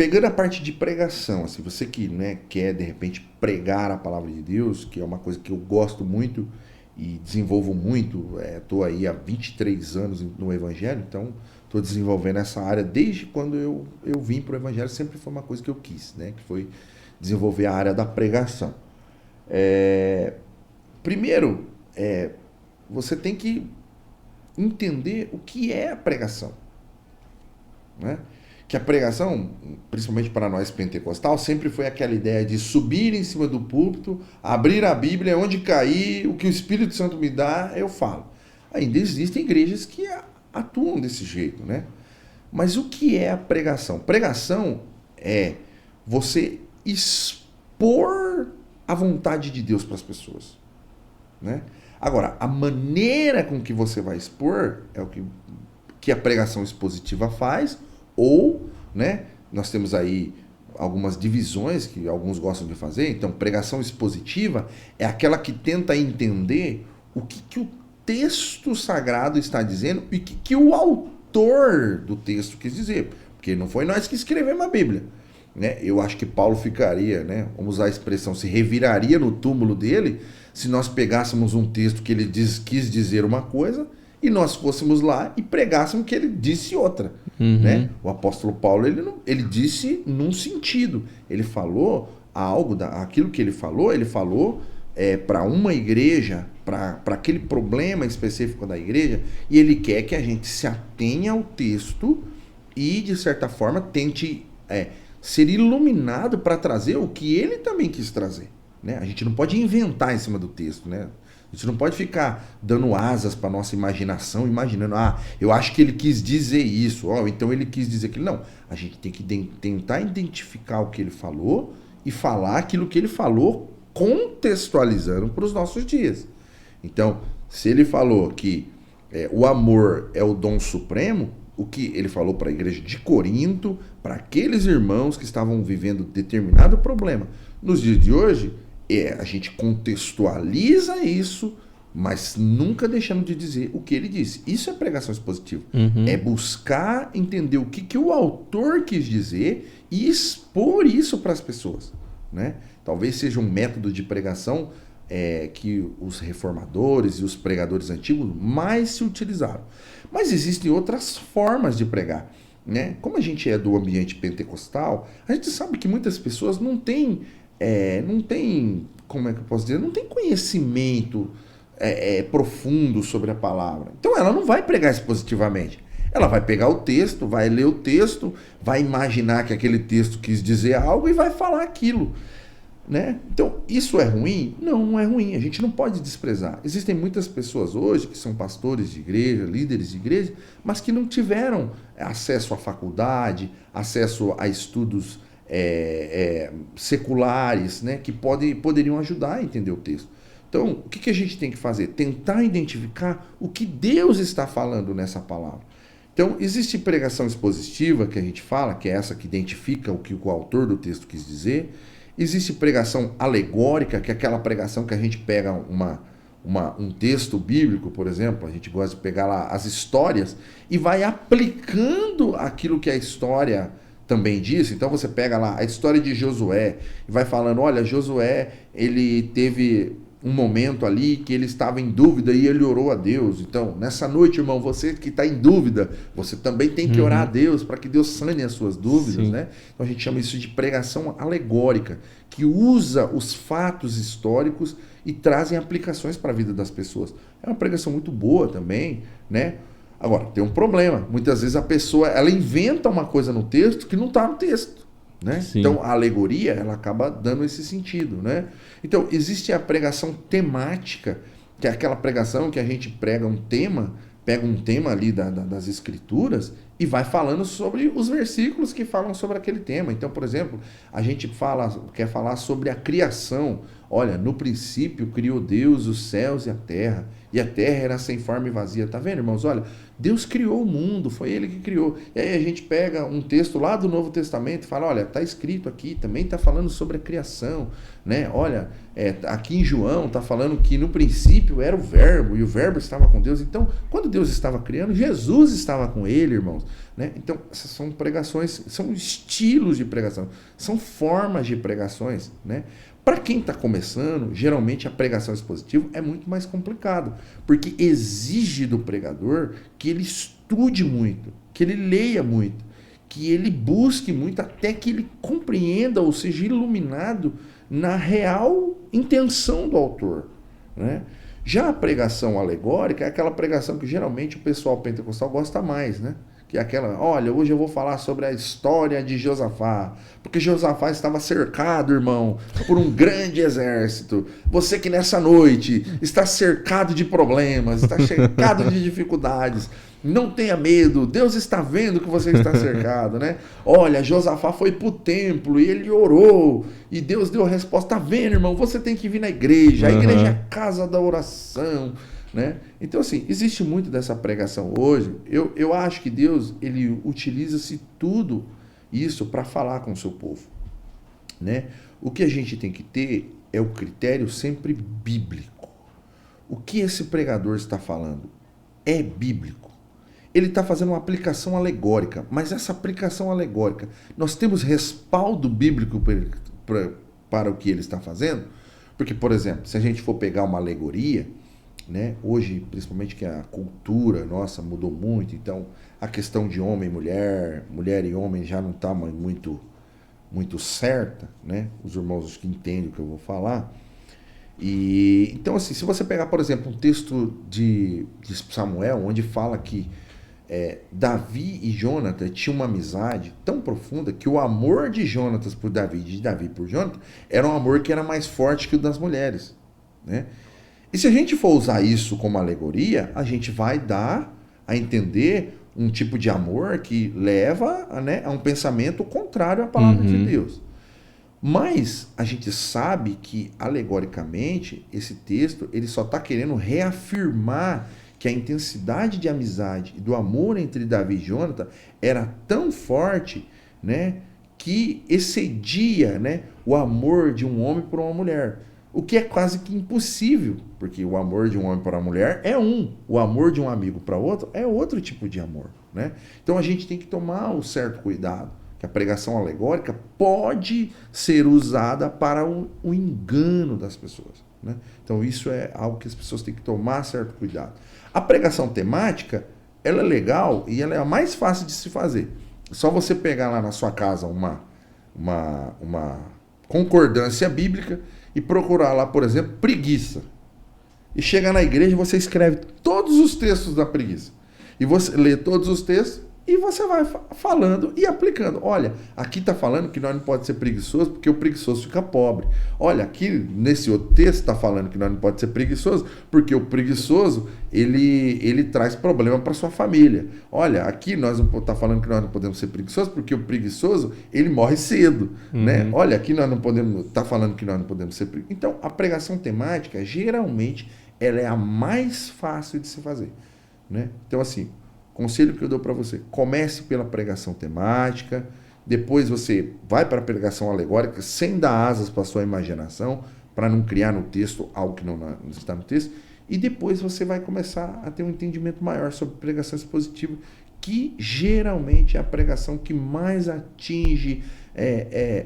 pegando a parte de pregação, assim, você que, né, quer de repente pregar a palavra de Deus, que é uma coisa que eu gosto muito e desenvolvo muito, estou aí há 23 anos no Evangelho, então estou desenvolvendo essa área desde quando eu vim para o Evangelho, sempre foi uma coisa que eu quis, né, que foi desenvolver a área da pregação. Primeiro, você tem que entender o que é a pregação, né? Que a pregação, principalmente para nós pentecostal, sempre foi aquela ideia de subir em cima do púlpito, abrir a Bíblia, onde cair, o que o Espírito Santo me dá, eu falo. Ainda existem igrejas que atuam desse jeito, né? Mas o que é a pregação? Pregação é você expor a vontade de Deus para as pessoas, né? Agora, a maneira com que você vai expor é o que a pregação expositiva faz, ou, né, nós temos aí algumas divisões que alguns gostam de fazer. Então, pregação expositiva é aquela que tenta entender o que o texto sagrado está dizendo e o que o autor do texto quis dizer. Porque não foi nós que escrevemos a Bíblia, né? Eu acho que Paulo ficaria, né, vamos usar a expressão, se reviraria no túmulo dele se nós pegássemos um texto que ele quis dizer uma coisa e nós fôssemos lá e pregássemos que ele disse outra, né? O apóstolo Paulo, ele disse num sentido, ele falou algo, aquilo que ele falou para uma igreja, para aquele problema específico da igreja, e ele quer que a gente se atenha ao texto e, de certa forma, tente ser iluminado para trazer o que ele também quis trazer, né? A gente não pode inventar em cima do texto, né? A gente não pode ficar dando asas para nossa imaginação, imaginando, eu acho que ele quis dizer isso, então ele quis dizer aquilo. Não, a gente tem que tentar identificar o que ele falou e falar aquilo que ele falou, contextualizando para os nossos dias. Então, se ele falou que o amor é o dom supremo, o que ele falou para a igreja de Corinto, para aqueles irmãos que estavam vivendo determinado problema. Nos dias de hoje, a gente contextualiza isso, mas nunca deixando de dizer o que ele disse. Isso é pregação expositiva. É buscar entender o que o autor quis dizer e expor isso para as pessoas, né? Talvez seja um método de pregação que os reformadores e os pregadores antigos mais se utilizaram. Mas existem outras formas de pregar, né? Como a gente é do ambiente pentecostal, a gente sabe que muitas pessoas não têm, como é que eu posso dizer? Não tem conhecimento profundo sobre a palavra. Então ela não vai pregar expositivamente. Ela vai pegar o texto, vai ler o texto, vai imaginar que aquele texto quis dizer algo e vai falar aquilo, né? Então, isso é ruim? Não, não é ruim. A gente não pode desprezar. Existem muitas pessoas hoje que são pastores de igreja, líderes de igreja, mas que não tiveram acesso à faculdade, acesso a estudos seculares, né, que poderiam ajudar a entender o texto. Então, o que a gente tem que fazer? Tentar identificar o que Deus está falando nessa palavra. Então, existe pregação expositiva, que a gente fala, que é essa que identifica o que o autor do texto quis dizer. Existe pregação alegórica, que é aquela pregação que a gente pega um texto bíblico, por exemplo, a gente gosta de pegar lá as histórias e vai aplicando aquilo que a história também diz. Então você pega lá a história de Josué e vai falando, olha, Josué, ele teve um momento ali que ele estava em dúvida e ele orou a Deus. Então, nessa noite, irmão, você que está em dúvida, você também tem que orar a Deus para que Deus sane as suas dúvidas, né? Então a gente chama isso de pregação alegórica, que usa os fatos históricos e trazem aplicações para a vida das pessoas. É uma pregação muito boa também, né? Agora, tem um problema. Muitas vezes a pessoa, ela inventa uma coisa no texto que não está no texto, né? Então, a alegoria, ela acaba dando esse sentido, né? Então, existe a pregação temática, que é aquela pregação que a gente pega um tema ali das escrituras e vai falando sobre os versículos que falam sobre aquele tema. Então, por exemplo, a gente quer falar sobre a criação. Olha, no princípio criou Deus os céus e a terra era sem forma e vazia. Tá vendo, irmãos? Olha, Deus criou o mundo, foi Ele que criou. E aí a gente pega um texto lá do Novo Testamento e fala, olha, tá escrito aqui, também tá falando sobre a criação, né? Olha, aqui em João tá falando que no princípio era o verbo, e o verbo estava com Deus. Então, quando Deus estava criando, Jesus estava com Ele, irmãos. né? Então, essas são pregações, são estilos de pregação, são formas de pregações, né? Para quem está começando, geralmente a pregação expositiva é muito mais complicado, porque exige do pregador que ele estude muito, que ele leia muito, que ele busque muito até que ele compreenda ou seja iluminado na real intenção do autor, né? Já a pregação alegórica é aquela pregação que geralmente o pessoal pentecostal gosta mais, né? Que é aquela, olha, hoje eu vou falar sobre a história de Josafá, porque Josafá estava cercado, irmão, por um grande exército. Você que nessa noite está cercado de problemas, está cercado de dificuldades, não tenha medo, Deus está vendo que você está cercado, né? Olha, Josafá foi para o templo e ele orou e Deus deu a resposta. Tá vendo, irmão? Você tem que vir na igreja, a igreja é a casa da oração, né? Então, assim, existe muito dessa pregação hoje. Eu acho que Deus, ele utiliza-se tudo isso para falar com o seu povo, né? O que a gente tem que ter é o critério sempre bíblico. O que esse pregador está falando é bíblico. Ele está fazendo uma aplicação alegórica, mas essa aplicação alegórica, nós temos respaldo bíblico para o que ele está fazendo? Porque, por exemplo, se a gente for pegar uma alegoria, né, hoje, principalmente que a cultura nossa mudou muito, então a questão de homem e mulher, mulher e homem já não está muito certa, né? Os irmãos que entendem o que eu vou falar. E então, assim, se você pegar, por exemplo, um texto de Samuel, onde fala que Davi e Jonatas tinham uma amizade tão profunda que o amor de Jonatas por Davi e de Davi por Jonatas era um amor que era mais forte que o das mulheres, né? E se a gente for usar isso como alegoria, a gente vai dar a entender um tipo de amor que leva, né, a um pensamento contrário à palavra de Deus. Mas a gente sabe que, alegoricamente, esse texto ele só está querendo reafirmar que a intensidade de amizade e do amor entre Davi e Jonatas era tão forte, né, que excedia, né, o amor de um homem por uma mulher. O que é quase que impossível, porque o amor de um homem para uma mulher é um, o amor de um amigo para outro é outro tipo de amor, né? Então a gente tem que tomar um certo cuidado, que a pregação alegórica pode ser usada para o engano das pessoas, né? Então isso é algo que as pessoas têm que tomar certo cuidado. A pregação temática, ela é legal e ela é a mais fácil de se fazer. É só você pegar lá na sua casa uma concordância bíblica e procurar lá, por exemplo, preguiça. E chegar na igreja, você escreve todos os textos da preguiça. E você lê todos os textos e você vai falando e aplicando. Olha, aqui está falando que nós não pode ser preguiçoso porque o preguiçoso fica pobre. Olha, aqui nesse outro texto está falando que nós não pode ser preguiçoso porque o preguiçoso ele traz problema para sua família. Olha, aqui nós está falando que nós não podemos ser preguiçosos porque o preguiçoso ele morre cedo, né? Olha, aqui nós não podemos, está falando que nós não podemos ser preguiçosos. Então, a pregação temática geralmente ela é a mais fácil de se fazer, né? Então, assim, conselho que eu dou para você, comece pela pregação temática, depois você vai para a pregação alegórica sem dar asas para a sua imaginação, para não criar no texto algo que não está no texto, e depois você vai começar a ter um entendimento maior sobre pregação expositiva, que geralmente é a pregação que mais atinge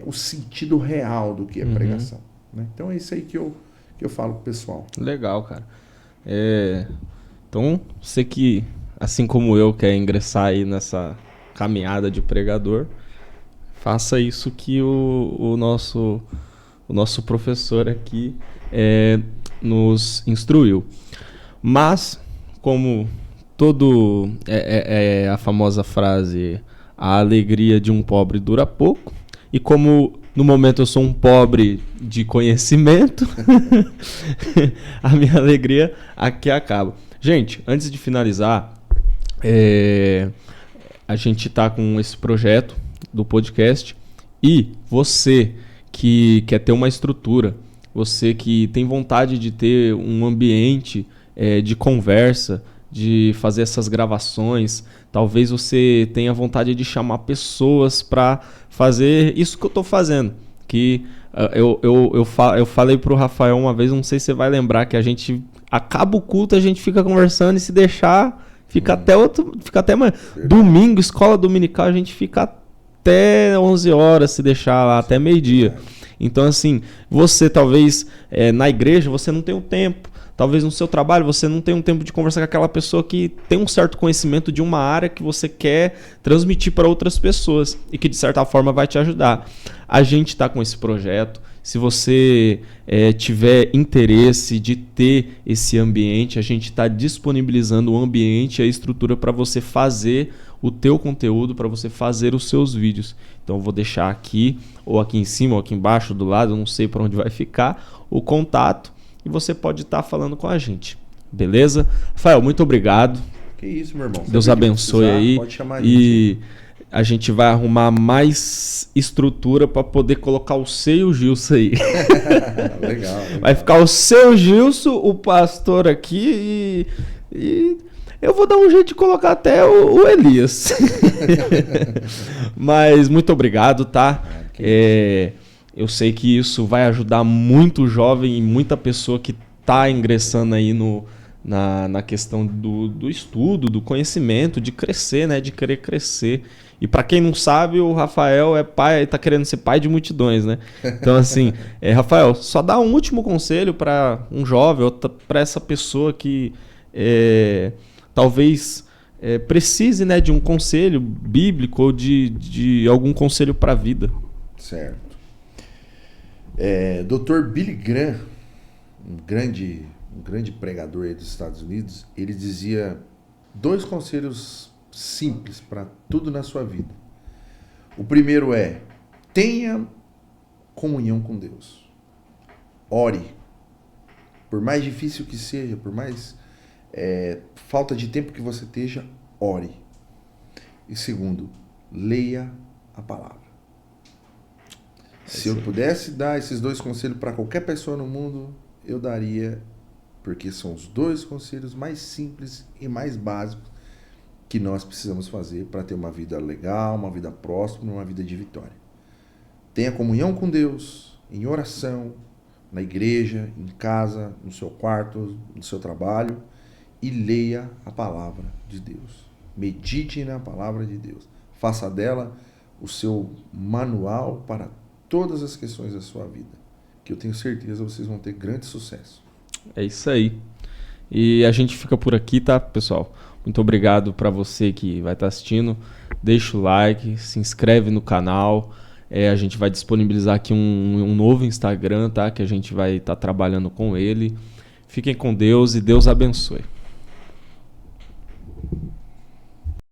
o sentido real do que é pregação, né? Então é isso aí que eu falo pro pessoal. Legal, cara. Então, você que assim como eu, quer ingressar aí nessa caminhada de pregador, faça isso que o nosso professor aqui nos instruiu. Mas, como todo a famosa frase, a alegria de um pobre dura pouco, e como no momento eu sou um pobre de conhecimento, a minha alegria aqui acaba. Gente, antes de finalizar, a gente está com esse projeto do podcast e você que quer ter uma estrutura, você que tem vontade de ter um ambiente de conversa, de fazer essas gravações, talvez você tenha vontade de chamar pessoas para fazer isso que eu estou fazendo. Que eu falei para o Rafael uma vez, não sei se você vai lembrar, que a gente acaba o culto, a gente fica conversando e se deixar... Fica até amanhã. Domingo, escola dominical, a gente fica até 11 horas, se deixar lá, até meio-dia. Então, assim, você talvez na igreja você não tem o tempo. Talvez no seu trabalho você não tenha um tempo de conversar com aquela pessoa que tem um certo conhecimento de uma área que você quer transmitir para outras pessoas e que de certa forma vai te ajudar. A gente está com esse projeto. Se você tiver interesse de ter esse ambiente, a gente está disponibilizando o ambiente e a estrutura para você fazer o teu conteúdo, para você fazer os seus vídeos. Então eu vou deixar aqui, ou aqui em cima, ou aqui embaixo do lado, eu não sei para onde vai ficar, o contato. E você pode estar falando com a gente. Beleza? Rafael, muito obrigado. Que isso, meu irmão. Deus abençoe aí. Pode chamar e a gente vai arrumar mais estrutura para poder colocar o seu Gilson aí. Legal. Vai ficar o seu Gilson, o pastor aqui e eu vou dar um jeito de colocar até o Elias. Mas muito obrigado, tá? Eu sei que isso vai ajudar muito jovem e muita pessoa que está ingressando aí na questão do estudo, do conhecimento, de crescer, né? De querer crescer. E para quem não sabe, o Rafael é pai, está querendo ser pai de multidões, né? Então, assim, Rafael, só dá um último conselho para um jovem ou para essa pessoa que talvez precise, né, de um conselho bíblico ou de algum conselho para a vida. Certo. Dr. Billy Graham, um grande pregador aí dos Estados Unidos, ele dizia 2 conselhos simples para tudo na sua vida. O primeiro tenha comunhão com Deus. Ore. Por mais difícil que seja, por mais falta de tempo que você esteja, ore. E segundo, leia a palavra. Se eu pudesse dar esses 2 conselhos para qualquer pessoa no mundo, eu daria, porque são os 2 conselhos mais simples e mais básicos que nós precisamos fazer para ter uma vida legal, uma vida próspera, uma vida de vitória. Tenha comunhão com Deus, em oração, na igreja, em casa, no seu quarto, no seu trabalho, e leia a palavra de Deus. Medite na palavra de Deus. Faça dela o seu manual para todas as questões da sua vida, que eu tenho certeza vocês vão ter grande sucesso. É isso aí. E a gente fica por aqui, tá, pessoal? Muito obrigado para você que vai estar assistindo. Deixa o like, se inscreve no canal. A gente vai disponibilizar aqui um novo Instagram, tá? Que a gente vai estar trabalhando com ele. Fiquem com Deus e Deus abençoe.